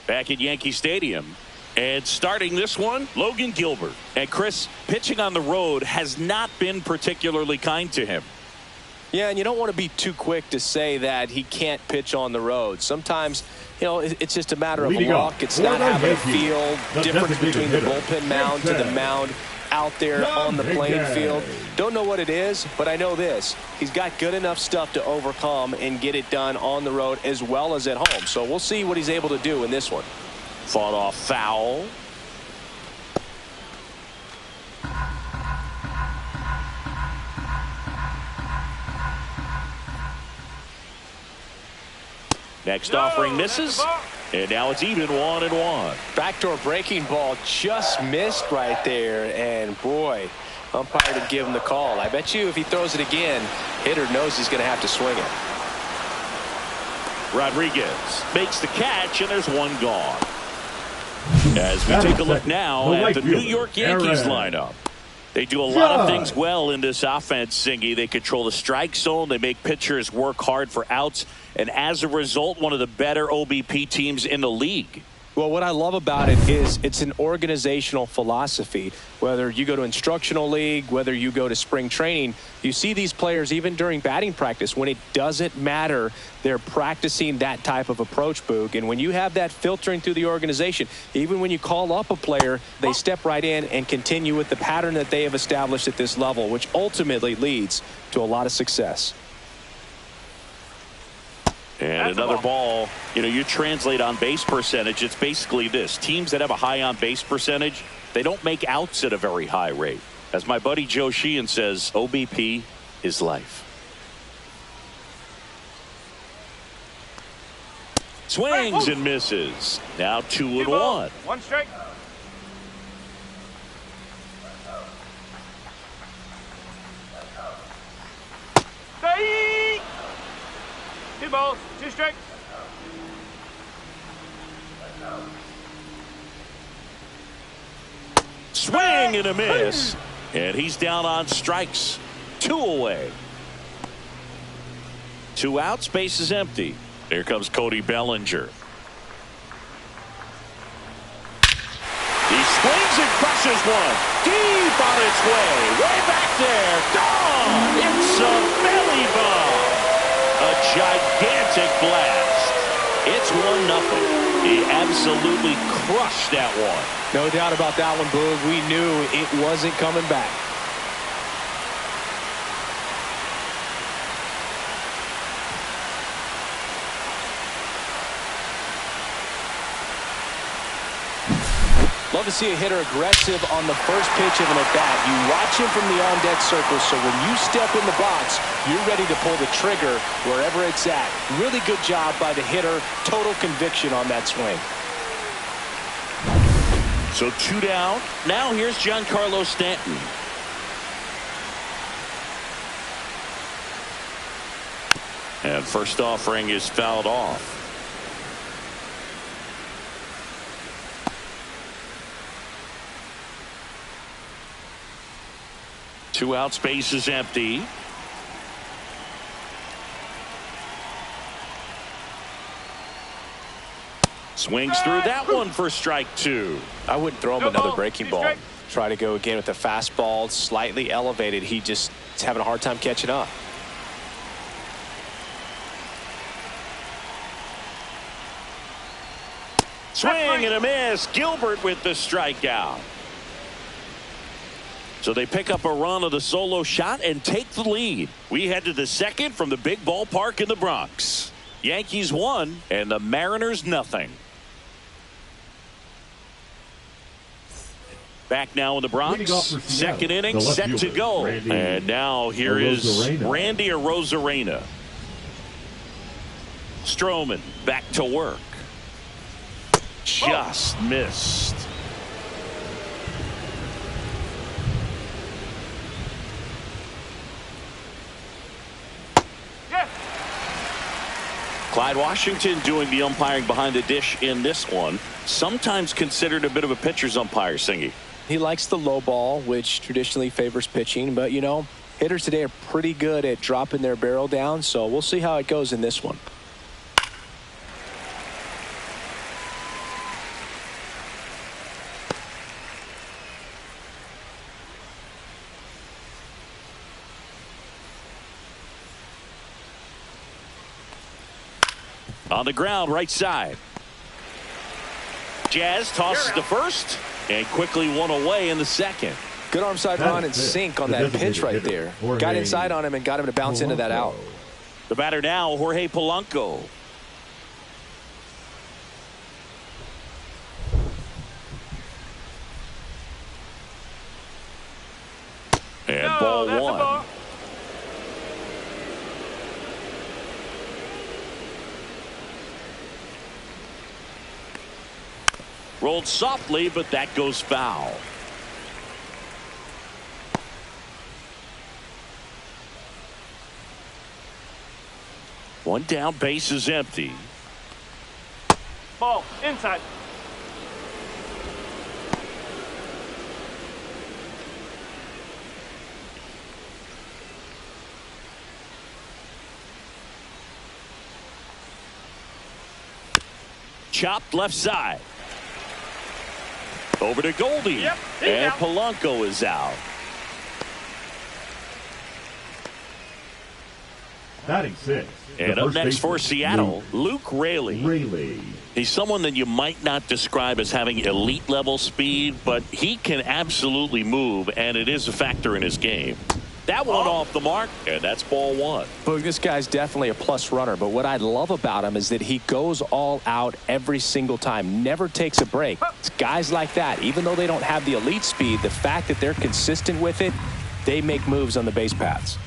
Back at Yankee Stadium, and starting this one, Logan Gilbert. And Chris, pitching on the road has not been particularly kind to him. Yeah, and you don't want to be too quick to say that he can't pitch on the road. Sometimes, you know, it's just a matter of luck. It's not having a feel difference between the bullpen mound to the mound out there on the playing field. Don't know what it is, but I know this. He's got good enough stuff to overcome and get it done on the road as well as at home. So we'll see what he's able to do in this one. Fought off foul. Next offering misses. And now it's even 1-1. Backdoor breaking ball just missed right there. And boy, umpire didn't give him the call. I bet you if he throws it again, hitter knows he's going to have to swing it. Rodriguez makes the catch, and there's one gone. As we take a look now at the New York Yankees lineup. They do a lot of things well in this offense, Singy. They control the strike zone. They make pitchers work hard for outs. And as a result, one of the better OBP teams in the league. Well, what I love about it is it's an organizational philosophy. Whether you go to instructional league, whether you go to spring training, you see these players even during batting practice. When it doesn't matter, they're practicing that type of approach, Boog. And when you have that filtering through the organization, even when you call up a player, they step right in and continue with the pattern that they have established at this level, which ultimately leads to a lot of success. And another ball. You know, you translate on base percentage, it's basically this. Teams that have a high on base percentage, they don't make outs at a very high rate. As my buddy Joe Sheehan says, OBP is life. Swings and misses. Now 2-1. One strike. Stay. 2 balls, 2 strikes. Swing and a miss. And he's down on strikes. 2 away. 2 outs, base is empty. Here comes Cody Bellinger. He swings and crushes one. Deep on its way. Way back there. Gone. It's a belly bomb. A gigantic blast. It's 1-0. He absolutely crushed that one. No doubt about that one, Boog. We knew it wasn't coming back. Love to see a hitter aggressive on the first pitch of an at-bat. You watch him from the on-deck circle, so when you step in the box, you're ready to pull the trigger wherever it's at. Really good job by the hitter. Total conviction on that swing. So 2 down. Now here's Giancarlo Stanton. And first offering is fouled off. Two out, space is empty. Swings through that one for strike 2. I wouldn't throw him another breaking ball. Try to go again with the fastball, slightly elevated. He just is having a hard time catching up. Swing and a miss. Gilbert with the strikeout. So they pick up a run of the solo shot and take the lead. We head to the second from the big ballpark in the Bronx. Yankees 1 and the Mariners nothing. Back now in the Bronx. Second inning set to go. And now here is Randy Arozarena. Stroman back to work. Just missed. Clyde Washington doing the umpiring behind the dish in this one. Sometimes considered a bit of a pitcher's umpire, Singy. He likes the low ball, which traditionally favors pitching. But, you know, hitters today are pretty good at dropping their barrel down. So we'll see how it goes in this one. On the ground, right side. Jazz tosses to first and quickly one away in the second. Good arm side run and sink on that pitch right there. Got inside on him and got him to bounce into that out. The batter now, Jorge Polanco. And ball 1. Rolled softly, but that goes foul. One down, base is empty. Ball inside. Chopped left side. Over to Goldie. Yep, and out. Polanco is out. Batting six. And up next for Seattle, Luke Raley. He's someone that you might not describe as having elite level speed, but he can absolutely move, and it is a factor in his game. That one off the mark, and that's ball one. Boog, this guy's definitely a plus runner, but what I love about him is that he goes all out every single time, never takes a break. It's guys like that, even though they don't have the elite speed, the fact that they're consistent with it, they make moves on the base paths.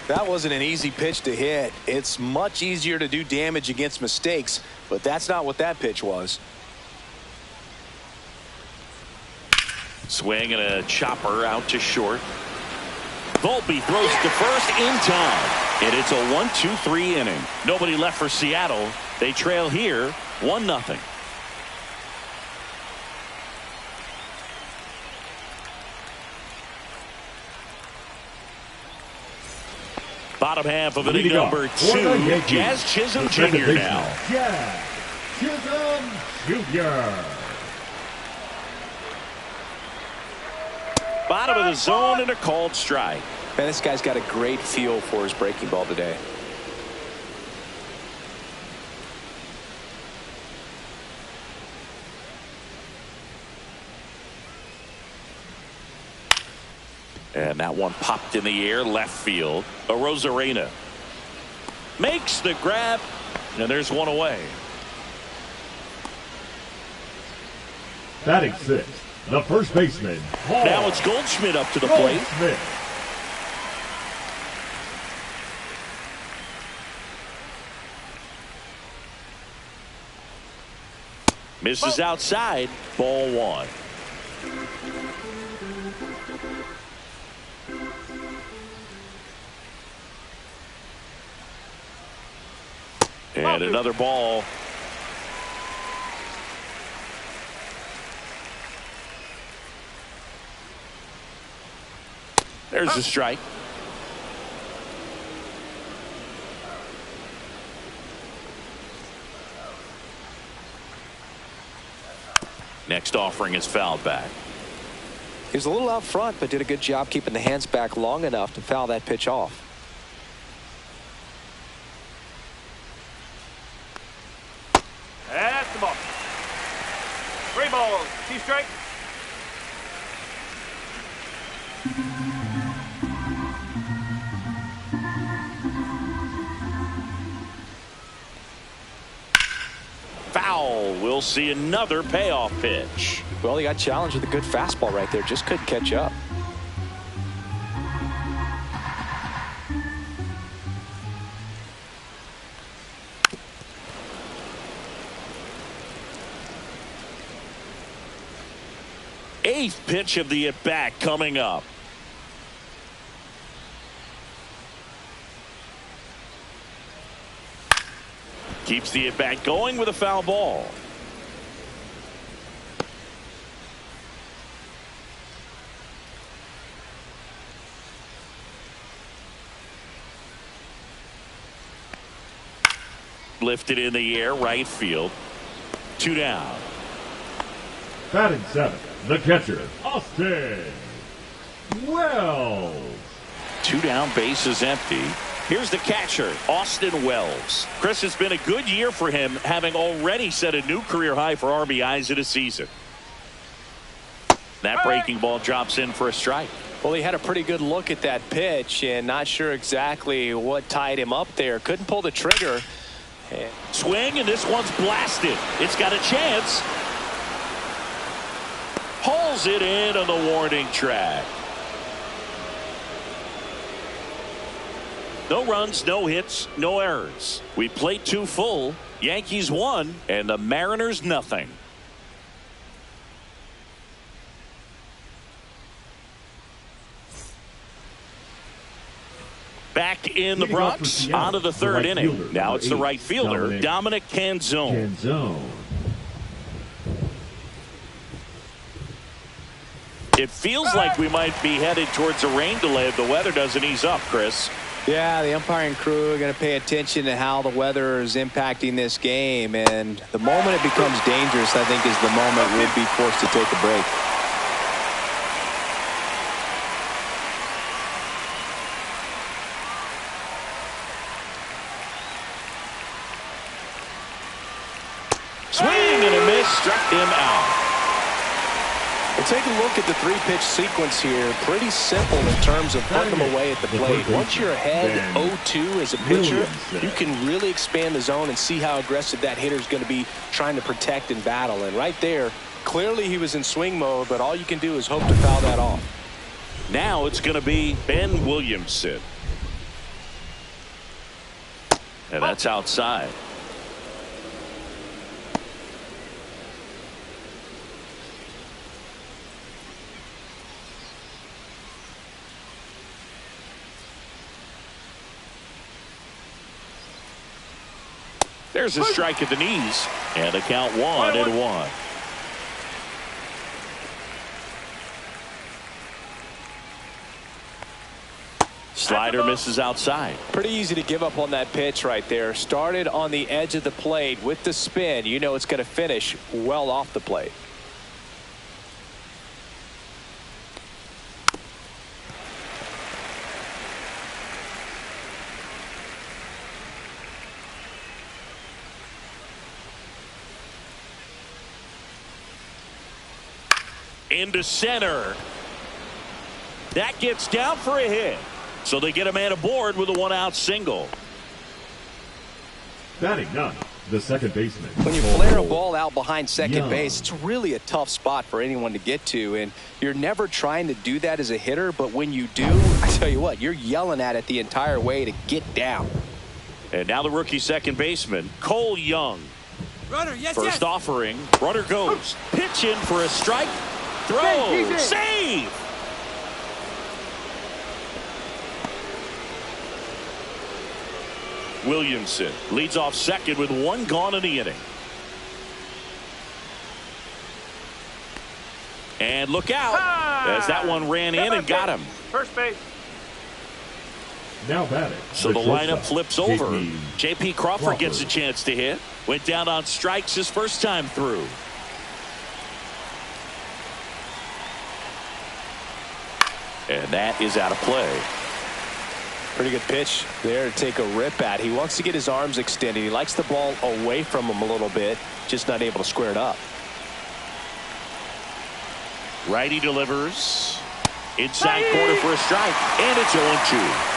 That wasn't an easy pitch to hit. It's much easier to do damage against mistakes, but that's not what that pitch was. Swing and a chopper out to short. Volpe throws to first in time. And it's a 1-2-3 inning. Nobody left for Seattle. They trail here 1-0. Bottom half of inning number 2. Jazz Chisholm Jr. now. Jazz Chisholm Jr. Bottom of the zone and a called strike. Man, this guy's got a great feel for his breaking ball today. And that one popped in the air left field. Arozarena makes the grab, and there's one away. Batting six, the first baseman. Now it's Goldschmidt up to the plate. Goldschmidt. Misses outside. Ball one. And another ball. There's a strike. Next offering is fouled back. He was a little out front, but did a good job keeping the hands back long enough to foul that pitch off. That's the ball. 3 balls. 2 strikes. Foul. We'll see another payoff pitch. Well, he got challenged with a good fastball right there. Just couldn't catch up. Eighth pitch of the at-bat coming up. Keeps the at-bat going with a foul ball. Lifted in the air, right field. 2 down. Batting seven, the catcher, Austin Wells. 2 down, base is empty. Here's the catcher, Austin Wells. Chris, it's been a good year for him, having already set a new career high for RBIs in a season. That breaking ball drops in for a strike. Well, he had a pretty good look at that pitch and not sure exactly what tied him up there. Couldn't pull the trigger. Swing, and this one's blasted. It's got a chance. Pulls it in on the warning track. No runs, no hits, no errors. We played 2 full. Yankees won, and the Mariners nothing. Back in the Bronx, on to the 3rd inning. Now it's the right fielder, Dominic Canzone. It feels like we might be headed towards a rain delay if the weather doesn't ease up, Chris. Yeah, the umpiring crew are going to pay attention to how the weather is impacting this game. And the moment it becomes dangerous, I think, is the moment we'll be forced to take a break. Swing and a miss, struck him out. Well, take a look at the 3-pitch sequence here. Pretty simple in terms of putting them away at the plate. Once you're ahead 0-2 as a pitcher, you can really expand the zone and see how aggressive that hitter is going to be trying to protect and battle. And right there, clearly he was in swing mode, but all you can do is hope to foul that off. Now it's going to be Ben Williamson. And that's outside. There's a strike at the knees, and the count 1-1. Slider misses outside. Pretty easy to give up on that pitch right there. Started on the edge of the plate with the spin. You know it's going to finish well off the plate. Into center. That gets down for a hit. So they get a man aboard with a 1-out single. Batting ninth, the second baseman. When you flare a ball out behind second base, it's really a tough spot for anyone to get to. And you're never trying to do that as a hitter. But when you do, I tell you what, you're yelling at it the entire way to get down. And now the rookie second baseman, Cole Young. Runner, yes, First offering. Runner goes. Pitch in for a strike. Throw. Save. Williamson leads off second with 1 gone in the inning. And look out as that one ran in and got him. First base. Now batting. So the lineup flips over. J.P. Crawford Crawford gets a chance to hit. Went down on strikes his first time through. And that is out of play. Pretty good pitch there to take a rip at. He wants to get his arms extended. He likes the ball away from him a little bit, just not able to square it up. Righty delivers. Inside corner for a strike. And it's 0-2.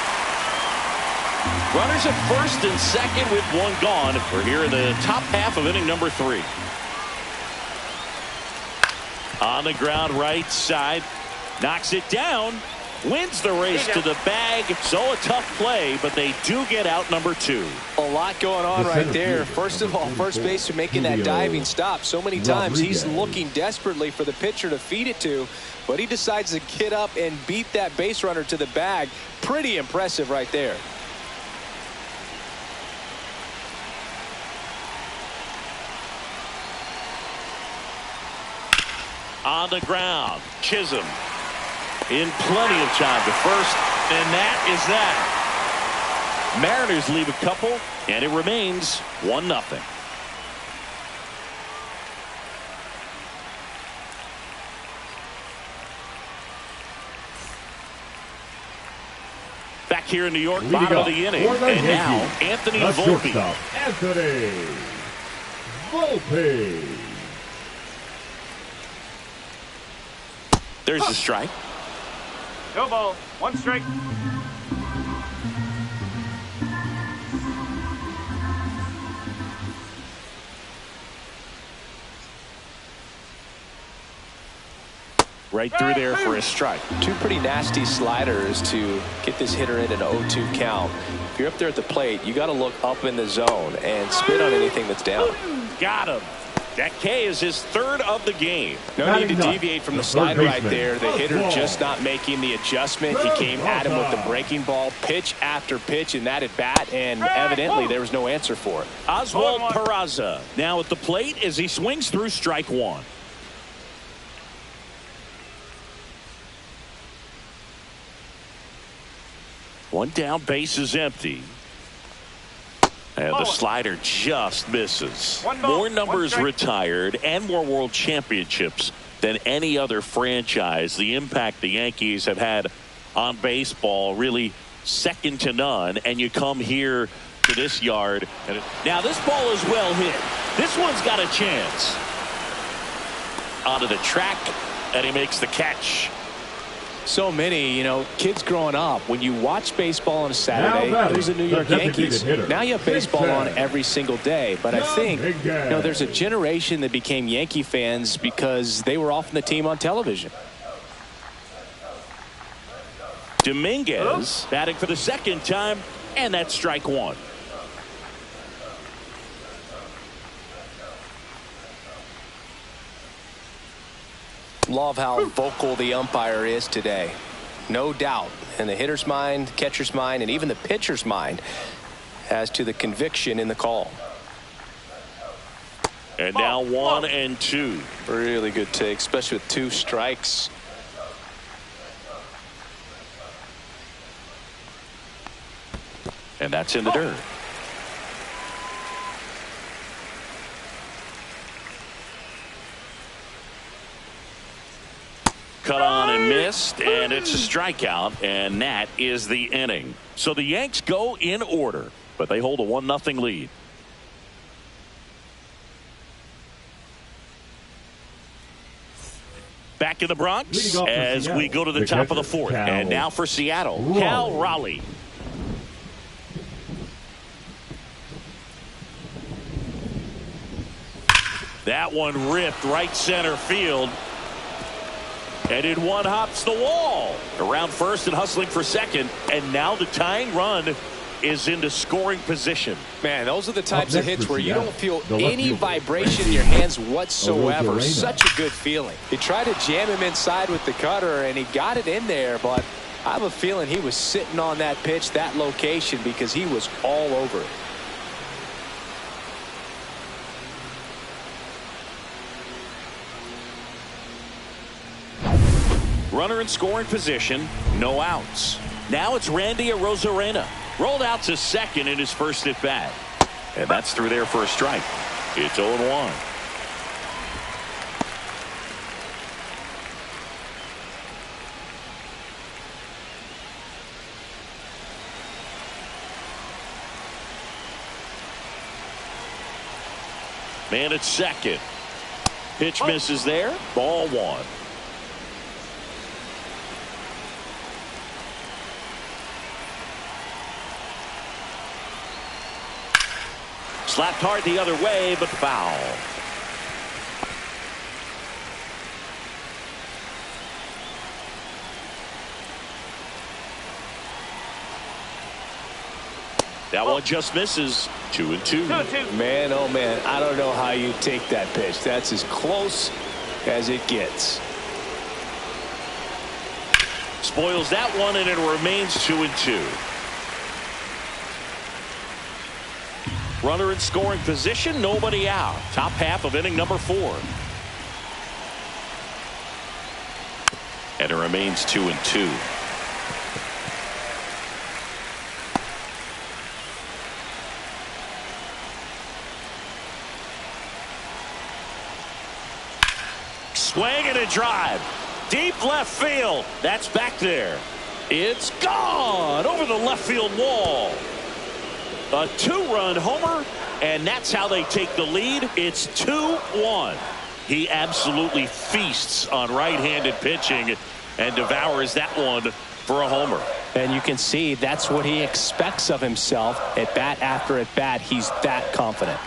Runners at first and second with 1 gone. We're here in the top half of inning number 3. On the ground right side. Knocks it down. Wins the race to the bag. So a tough play, but they do get out number 2. A lot going on right there. First of all, first baseman making that diving stop. So many times he's looking desperately for the pitcher to feed it to, but he decides to get up and beat that base runner to the bag. Pretty impressive right there. On the ground, Chisholm in plenty of time to first, and that is that. Mariners leave a couple, and it remains 1-0. Back here in New York, bottom of the inning, and now Anthony Volpe. Anthony Volpe. There's the strike. No ball. 1 strike. Right through there for a strike. Two pretty nasty sliders to get this hitter in an 0-2 count. If you're up there at the plate, you got to look up in the zone and spit on anything that's down. Got him. That K is his third of the game. No need to deviate from the slider right there. The hitter just not making the adjustment. He came at him with the breaking ball, pitch after pitch in that at bat, and evidently there was no answer for it. Oswald Peraza now at the plate as he swings through strike one. One down, base is empty. And the slider just misses. More numbers retired and more world championships than any other franchise. The impact the Yankees have had on baseball really second to none. And you come here to this yard. And now this ball is well hit. This one's got a chance. Onto the track, and he makes the catch. So many, kids growing up, when you watch baseball on a Saturday, it was the New York Yankees. Now you have baseball on every single day. But I think, there's a generation that became Yankee fans because they were often the team on television. Dominguez batting for the second time, and that's strike one. Love how vocal the umpire is today. No doubt in the hitter's mind, catcher's mind, and even the pitcher's mind as to the conviction in the call. And now 1-2. Really good take, especially with two strikes. And that's in the dirt. Cut on and missed, and it's a strikeout, and that is the inning. So the Yanks go in order, but they hold a 1-0 lead. Back in the Bronx as we go to the top of the fourth. And now for Seattle, Cal Raleigh. That one ripped right center field. And in one hops the wall. Around first and hustling for second. And now the tying run is into scoring position. Man, those are the types of hits where you don't feel any vibration in your hands whatsoever. Such a good feeling. He tried to jam him inside with the cutter, and he got it in there, but I have a feeling he was sitting on that pitch, that location, because he was all over it. Runner in scoring position, no outs. Now it's Randy Arozarena. Rolled out to second in his first at bat. And that's through there for a strike. It's 0-1. Man at second. Pitch misses there. Ball one. Slapped hard the other way, but foul. That one just misses. 2-2. Man, oh man, I don't know how you take that pitch. That's as close as it gets. Spoils that one, and it remains 2-2. Runner in scoring position, nobody out. Top half of inning number 4. And it remains 2-2. Swing and a drive. Deep left field. That's back there. It's gone over the left field wall. A 2-run homer, and that's how they take the lead. It's 2-1. He absolutely feasts on right-handed pitching and devours that one for a homer. And you can see that's what he expects of himself at bat after at bat. He's that confident.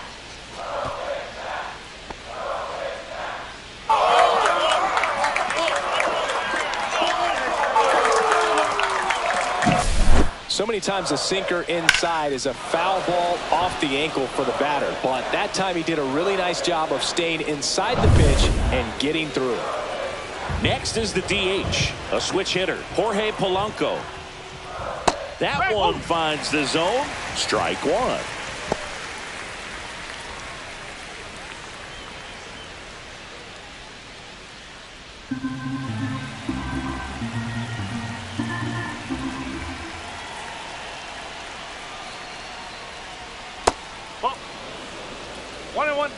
So many times a sinker inside is a foul ball off the ankle for the batter. But that time he did a really nice job of staying inside the pitch and getting through it. Next is the DH, a switch hitter, Jorge Polanco. That one finds the zone. Strike one. Oh. 1-1.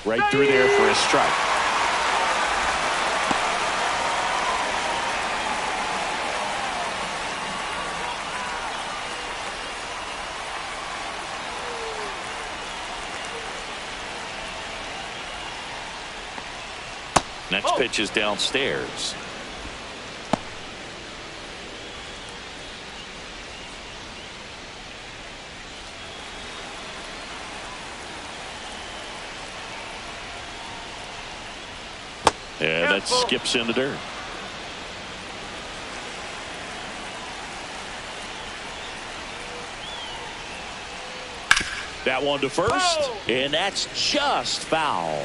Right through there for a strike. Next pitch is downstairs. Yeah, that skips in the dirt. That one to first, and that's just foul.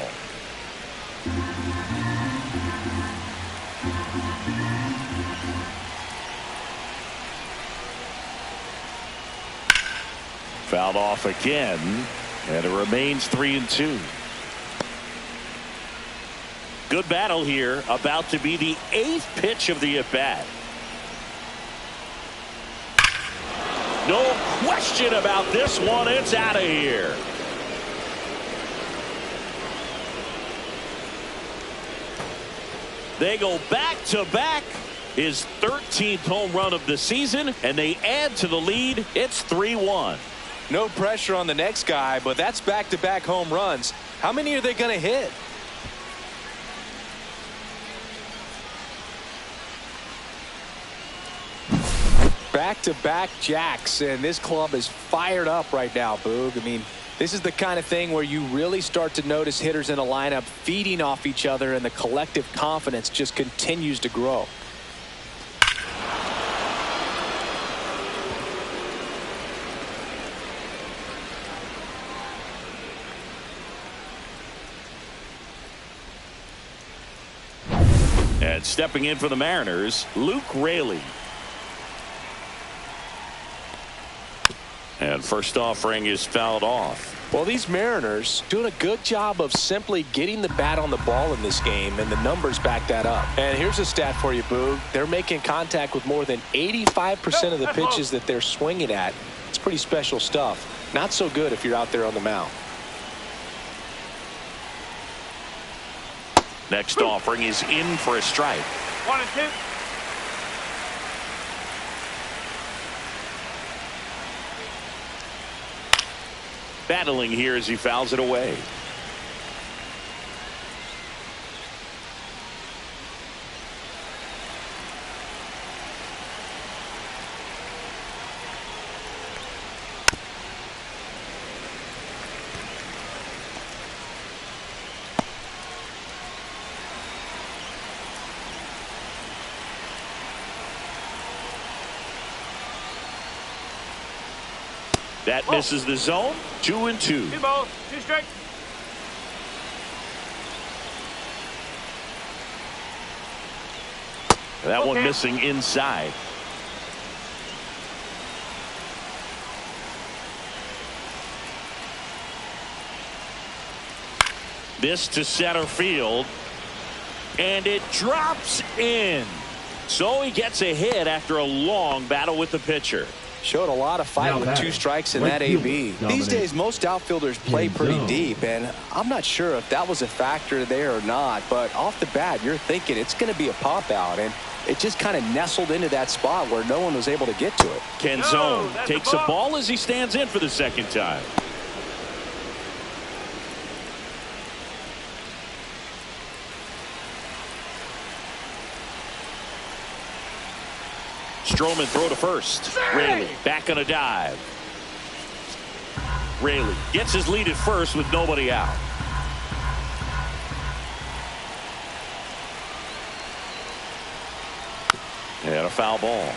Fouled off again, and it remains 3-2. Good battle here, about to be the 8th pitch of the at-bat. No question about this one. It's out of here. They go back-to-back. His 13th home run of the season, and they add to the lead. It's 3-1. No pressure on the next guy, but that's back-to-back home runs. How many are they going to hit? Back-to-back jacks, and this club is fired up right now, Boog. I mean, this is the kind of thing where you really start to notice hitters in a lineup feeding off each other, and the collective confidence just continues to grow. And stepping in for the Mariners, Luke Raley. And first offering is fouled off. Well, these Mariners doing a good job of simply getting the bat on the ball in this game, and the numbers back that up. And here's a stat for you, Boog. They're making contact with more than 85% of the pitches that they're swinging at. It's pretty special stuff. Not so good if you're out there on the mound. Next offering is in for a strike. 1-2. Battling here as he fouls it away. That misses the zone. 2-2. 2 balls, 2 strikes. That one missing inside. This to center field, and it drops in. So he gets a hit after a long battle with the pitcher. Showed a lot of fight with 2 strikes in that AB. These days, most outfielders play pretty deep, and I'm not sure if that was a factor there or not, but off the bat, you're thinking it's going to be a pop out, and it just kind of nestled into that spot where no one was able to get to it. Canzone takes a ball as he stands in for the second time. Stroman throw to first. Raley back on a dive. Raley gets his lead at first with nobody out. And a foul ball.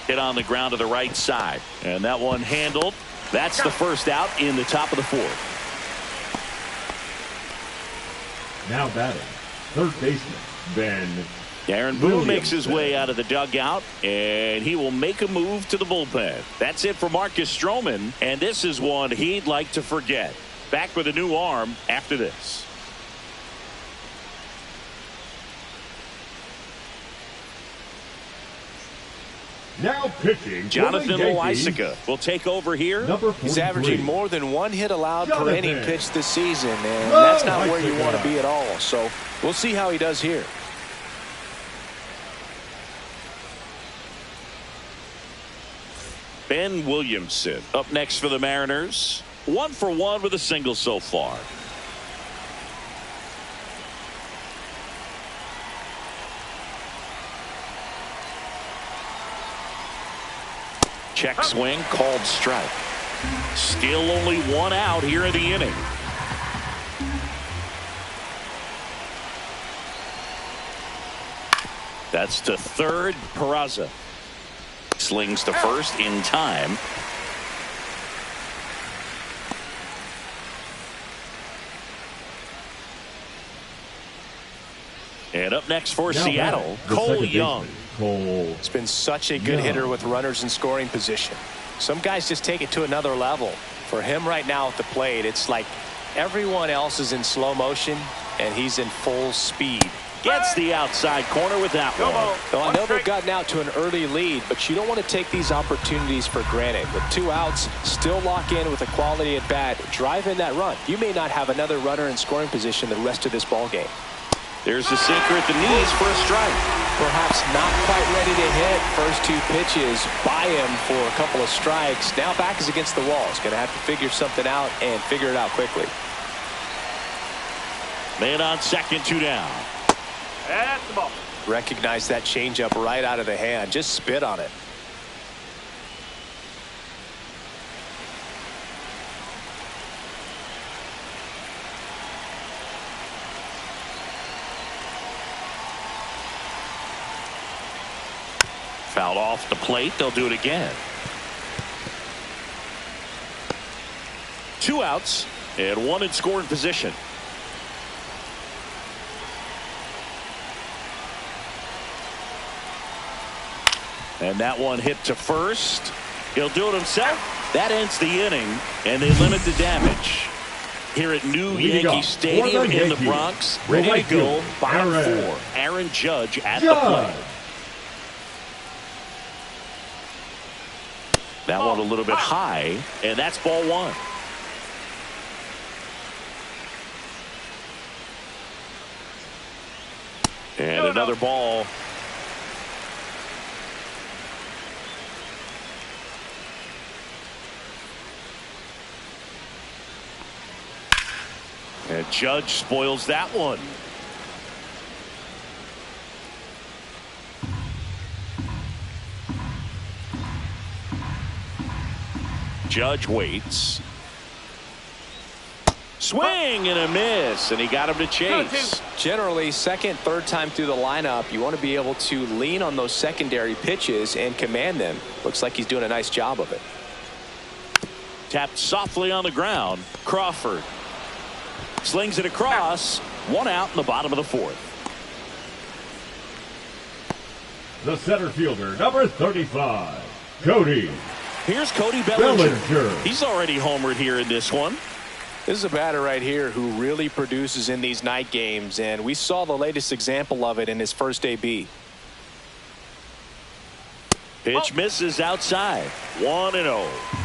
Hit on the ground to the right side. And that one handled. That's the first out in the top of the fourth. Now batting, third baseman, Ben Aaron Boone makes his way out of the dugout, and he will make a move to the bullpen. That's it for Marcus Stroman, and this is one he'd like to forget. Back with a new arm after this. now pitching. Jonathan Loaisiga will take over here. He's averaging more than one hit allowed per inning pitched this season, and that's not where you want to be at all. So we'll see how he does here. Ben Williamson up next for the Mariners. 1 for 1 with a single so far. Check swing called strike. Still only 1 out here in the inning. That's to third. Peraza slings to first in time. And up next for Seattle, Cole Young. It's been such a good hitter with runners in scoring position. Some guys just take it to another level. For him right now at the plate, it's like everyone else is in slow motion and he's in full speed. Gets the outside corner with that one. Well, I know they've gotten out to an early lead, but you don't want to take these opportunities for granted. With 2 outs, still lock in with a quality at bat. Drive in that run. You may not have another runner in scoring position the rest of this ball game. There's the sinker at the knees for a strike. Perhaps not quite ready to hit. First 2 pitches by him for a couple of strikes. Now back is against the wall. He's going to have to figure something out and figure it out quickly. Man on second, 2 down. That's the ball. Recognize that changeup right out of the hand. Just spit on it. Fouled off the plate. They'll do it again. 2 outs and 1 in scoring position. And that one hit to first. He'll do it himself. That ends the inning, and they limit the damage. Here at New Yankee Stadium in the Bronx, ready to go, 5-4. Aaron Judge at the plate. That one a little bit high, and that's ball 1. And another ball. And Judge spoils that one. Judge waits. Swing and a miss, and he got him to chase. Generally, second, third time through the lineup, you want to be able to lean on those secondary pitches and command them. Looks like he's doing a nice job of it. Tapped softly on the ground. Crawford slings it across. 1 out in the bottom of the 4th. The center fielder, number 35, Cody. Here's Cody Bellinger. He's already homered here in this one. This is a batter right here who really produces in these night games, and we saw the latest example of it in his first AB. Pitch misses outside. 1-0.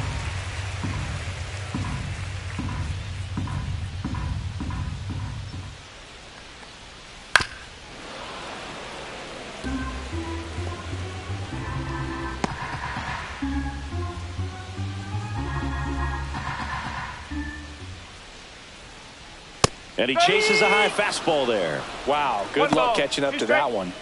And he chases a high fastball there. Wow, good luck catching up to that one.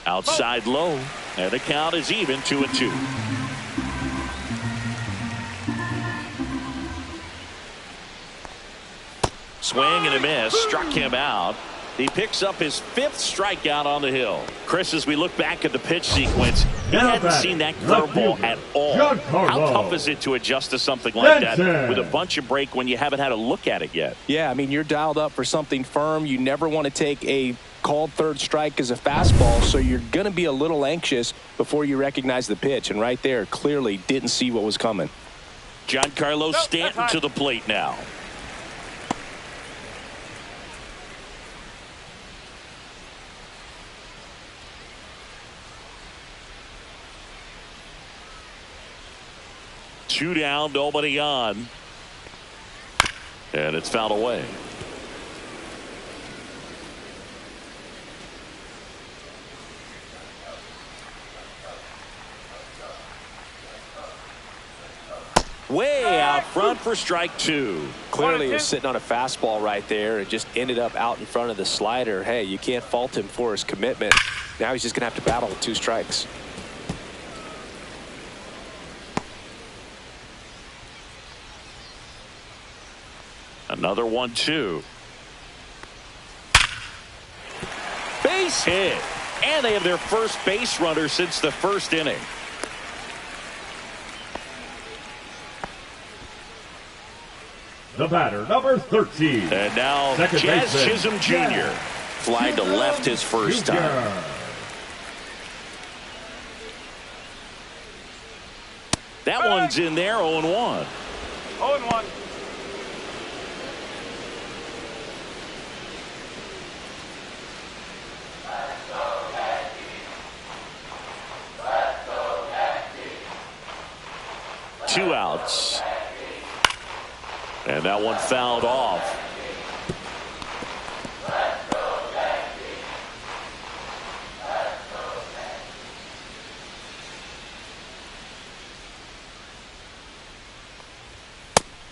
Outside low, and the count is even 2-2. Swing and a miss, struck him out. He picks up his 5th strikeout on the hill. Chris, as we look back at the pitch sequence, he hadn't seen that curveball at all. How tough is it to adjust to something like that with a bunch of break when you haven't had a look at it yet? Yeah, I mean, you're dialed up for something firm. You never want to take a called third strike as a fastball, so you're going to be a little anxious before you recognize the pitch. And right there, clearly didn't see what was coming. Giancarlo Stanton to the plate now. Two down, nobody on. And it's fouled away. Way out front for strike 2. Clearly he was sitting on a fastball right there and just ended up out in front of the slider. Hey, you can't fault him for his commitment. Now he's just going to have to battle with 2 strikes. Another 1-2. Base hit. And they have their first base runner since the first inning. The batter, number 13. And now Jazz Chisholm Jr. flying to left his first time. That one's in there, 0-1. 0-1. Two outs. And that one fouled off.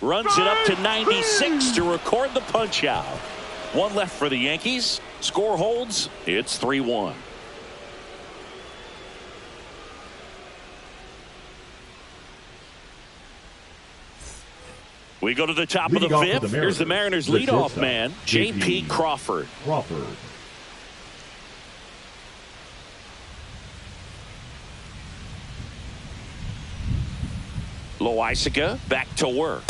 Runs it up to 96 to record the punch out. One left for the Yankees. Score holds. It's 3-1. We go to the top of the 5th. Here's the Mariners leadoff man, J.P. Crawford. Loaisiga back to work.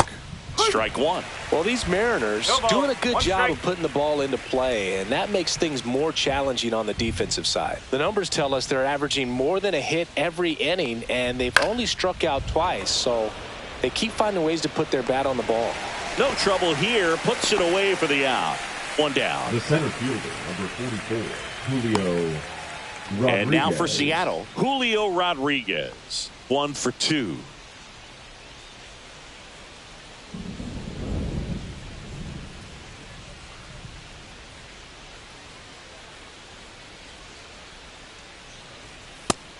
Strike 1. Well, these Mariners doing a good job of putting the ball into play, and that makes things more challenging on the defensive side. The numbers tell us they're averaging more than a hit every inning, and they've only struck out twice, so they keep finding ways to put their bat on the ball. No trouble here. Puts it away for the out. One down. The center fielder, number 44, Julio Rodriguez. And now for Seattle, Julio Rodriguez. 1 for 2.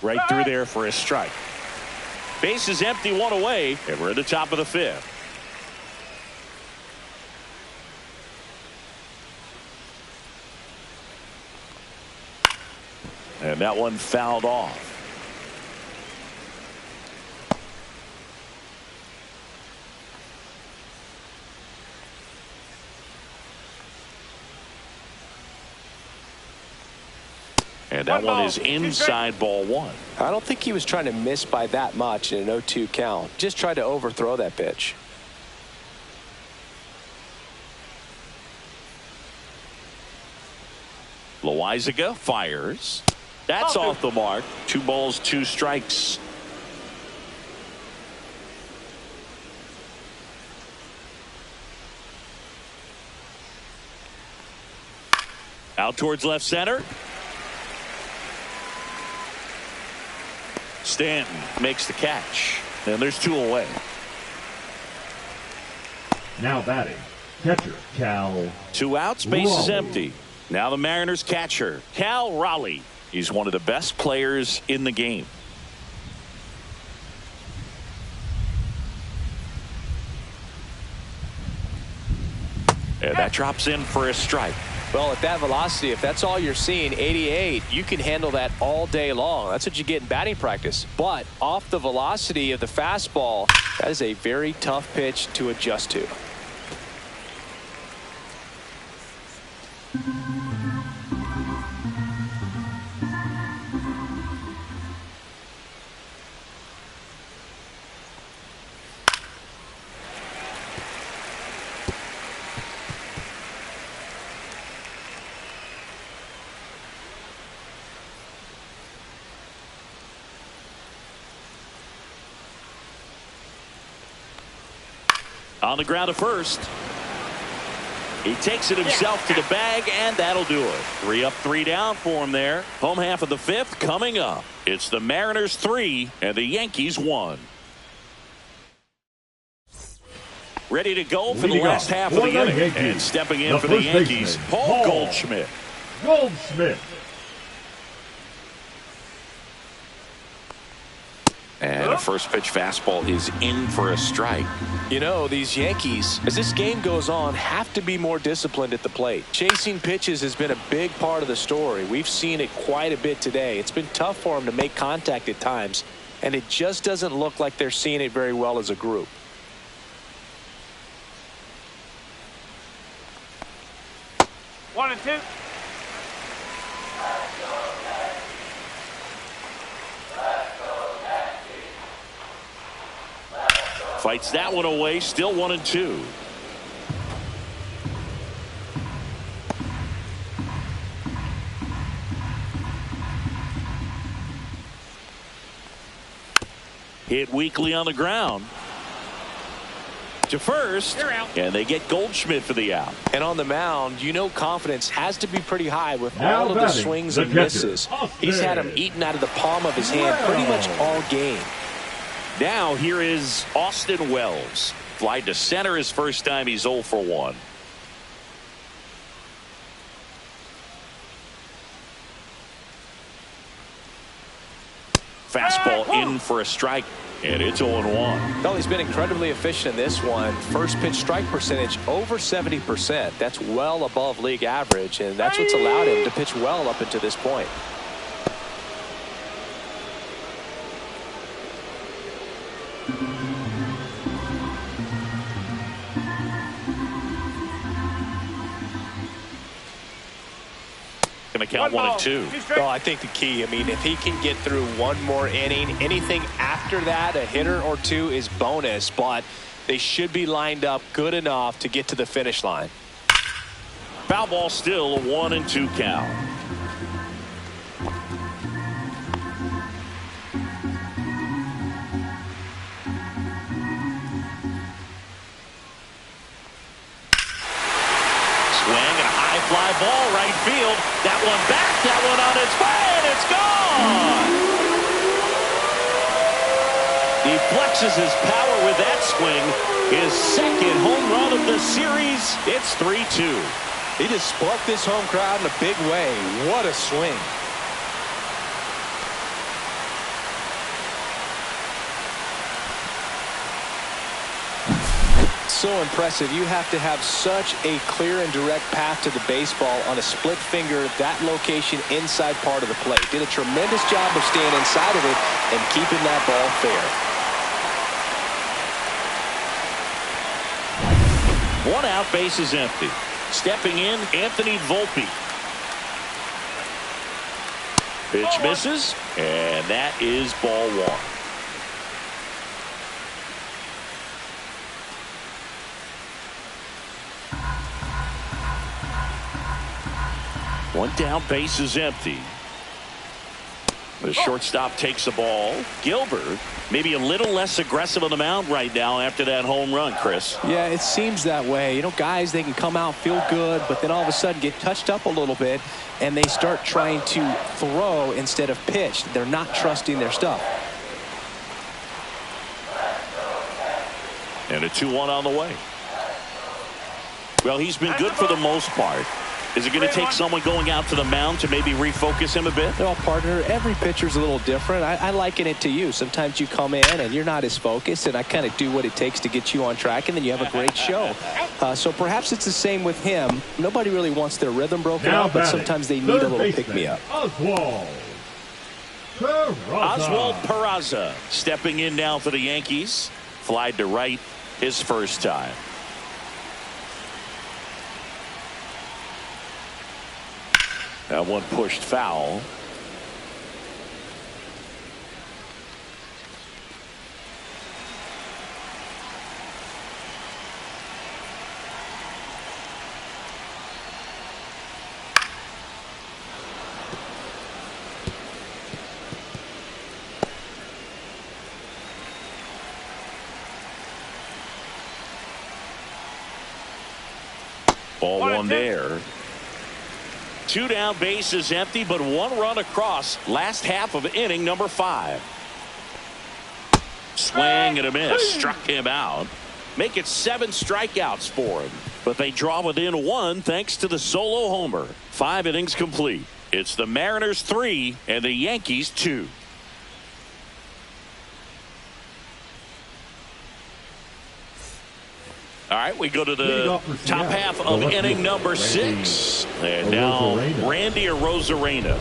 Right through there for a strike. Base is empty, 1 away, and we're at the top of the 5th. And that one fouled off. And that one is inside ball 1. I don't think he was trying to miss by that much in an 0-2 count. Just tried to overthrow that pitch. Loaisiga fires. That's off the mark. 2 balls, 2 strikes. Out towards left center. Stanton makes the catch. And there's 2 away. Now batting, catcher Cal. 2 outs, base is Raleigh. empty. Now the Mariners catcher, Cal Raleigh. He's one of the best players in the game. And that drops in for a strike. Well, at that velocity, if that's all you're seeing, 88, you can handle that all day long. That's what you get in batting practice. But off the velocity of the fastball, that is a very tough pitch to adjust to. On the ground to first. He takes it himself to the bag, and that'll do it. 3 up, 3 down for him there. Home half of the 5th coming up. It's the Mariners 3 and the Yankees 1. Ready to go for the last half of the inning. And stepping in for the Yankees, Paul Goldschmidt. And a first pitch fastball is in for a strike. You know, these Yankees, as this game goes on, have to be more disciplined at the plate. Chasing pitches has been a big part of the story. We've seen it quite a bit today. It's been tough for them to make contact at times, and it just doesn't look like they're seeing it very well as a group. One and two. Fights that one away, still 1 and 2. Hit weakly on the ground. To first, and they get Goldschmidt for the out. And on the mound, you know confidence has to be pretty high with all of the swings and misses. He's had them eaten out of the palm of his hand pretty much all game. Now here is Austin Wells. Fly to center his first time. He's 0 for 1. Fastball in for a strike, and it's 0-1. Well, he's been incredibly efficient in this one. First pitch strike percentage over 70%. That's well above league average, and that's what's allowed him to pitch well up until this point. Going to count 1 and 2. Well, I think the key, I mean, if he can get through one more inning, anything after that, a hitter or two is bonus, but they should be lined up good enough to get to the finish line. Foul ball, still a 1 and 2 count. Fly ball right field. That one back, that one on its way, and it's gone. He flexes his power with that swing. His second home run of the series. It's 3-2. He just sparked this home crowd in a big way. What a swing. So impressive. You have to have such a clear and direct path to the baseball on a split finger, that location inside part of the plate. Did a tremendous job of staying inside of it and keeping that ball fair. 1 out, base is empty. Stepping in, Anthony Volpe. Pitch misses, and that is ball 1. One down, base is empty. The shortstop takes the ball. Gilbert maybe a little less aggressive on the mound right now after that home run, Chris. Yeah, it seems that way. You know, guys, they can come out, feel good, but then all of a sudden get touched up a little bit, and they start trying to throw instead of pitch. They're not trusting their stuff. And a 2-1 on the way. Well, he's been good for the most part. Is it going to take someone going out to the mound to maybe refocus him a bit? Well, partner, every pitcher's a little different. I liken it to you. Sometimes you come in and you're not as focused, and I kind of do what it takes to get you on track, and then you have a great show. So perhaps it's the same with him. Nobody really wants their rhythm broken up, but sometimes they need a little pick-me-up. Oswald Peraza stepping in now for the Yankees. Flied to right his first time. That one pushed foul. Ball one there. 2 down, bases empty, but 1 run across. Last half of inning number 5. Swing and a miss. Struck him out. Make it 7 strikeouts for him. But they draw within 1 thanks to the solo homer. 5 innings complete. It's the Mariners 3 and the Yankees 2. All right, we go to the top half of inning number 6. And now Randy Arozarena.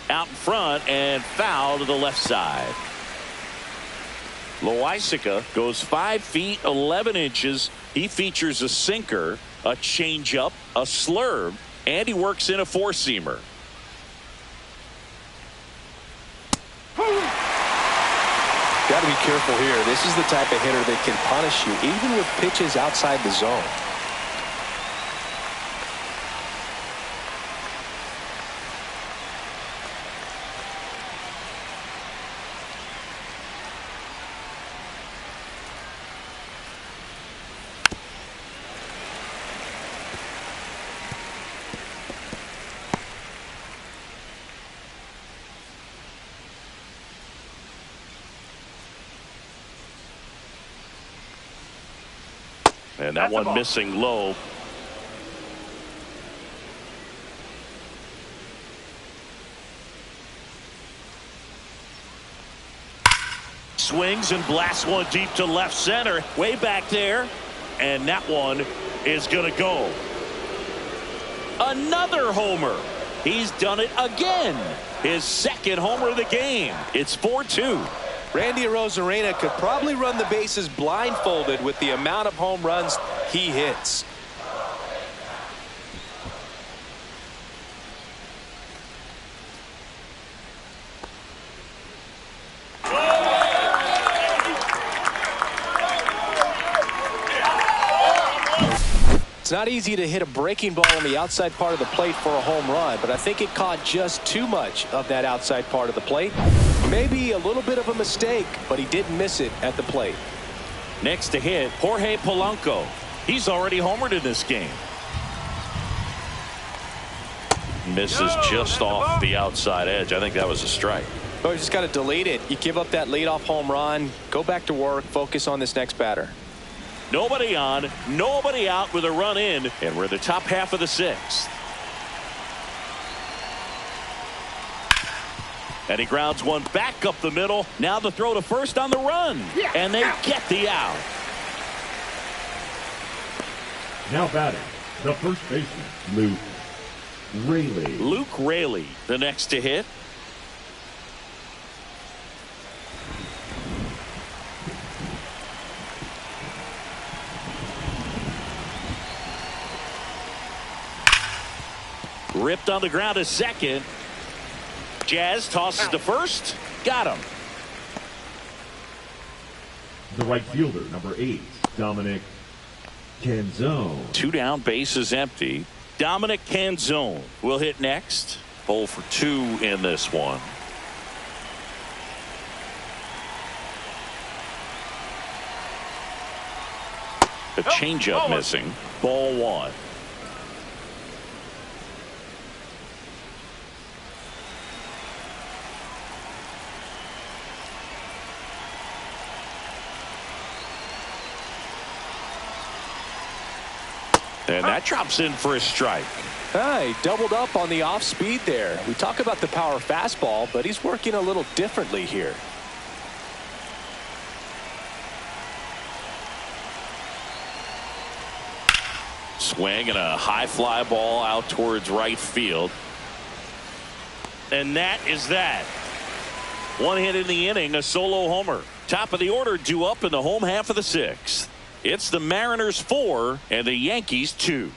Out in front and foul to the left side. Loaisiga goes 5 feet 11 inches. He features a sinker, a changeup, a slurve, and he works in a 4-seamer. Got to be careful here. This is the type of hitter that can punish you even with pitches outside the zone. And that one missing low. Swings and blasts one deep to left center. Way back there. And that one is going to go. Another homer. He's done it again. His 2nd homer of the game. It's 4-2. Randy Arozarena could probably run the bases blindfolded with the amount of home runs he hits. It's not easy to hit a breaking ball on the outside part of the plate for a home run, but I think it caught just too much of that outside part of the plate. Maybe a little bit of a mistake, but he didn't miss it at the plate. Next to hit, Jorge Polanco. He's already homered in this game. Misses just off the outside edge. I think that was a strike. Oh, you just got to delete it. You give up that leadoff home run, go back to work, focus on this next batter. Nobody on, nobody out with a run in, and we're the top half of the 6th. And he grounds one back up the middle. Now the throw to first on the run. And they get the out. Now batting, the first baseman, Luke Raley. Luke Raley, the next to hit. Ripped on the ground to second. Jazz tosses to first. Got him. The right fielder, number 8, Dominic Canzone. 2 down, bases empty. Dominic Canzone will hit next. 0 for 2 in this one. A changeup missing. Ball 1. And that drops in for a strike. He doubled up on the off speed there. We talk about the power fastball, but he's working a little differently here. Swing and a high fly ball out towards right field. And that is that. One hit in the inning, a solo homer. Top of the order due up in the home half of the sixth. It's the Mariners 4 and the Yankees 2.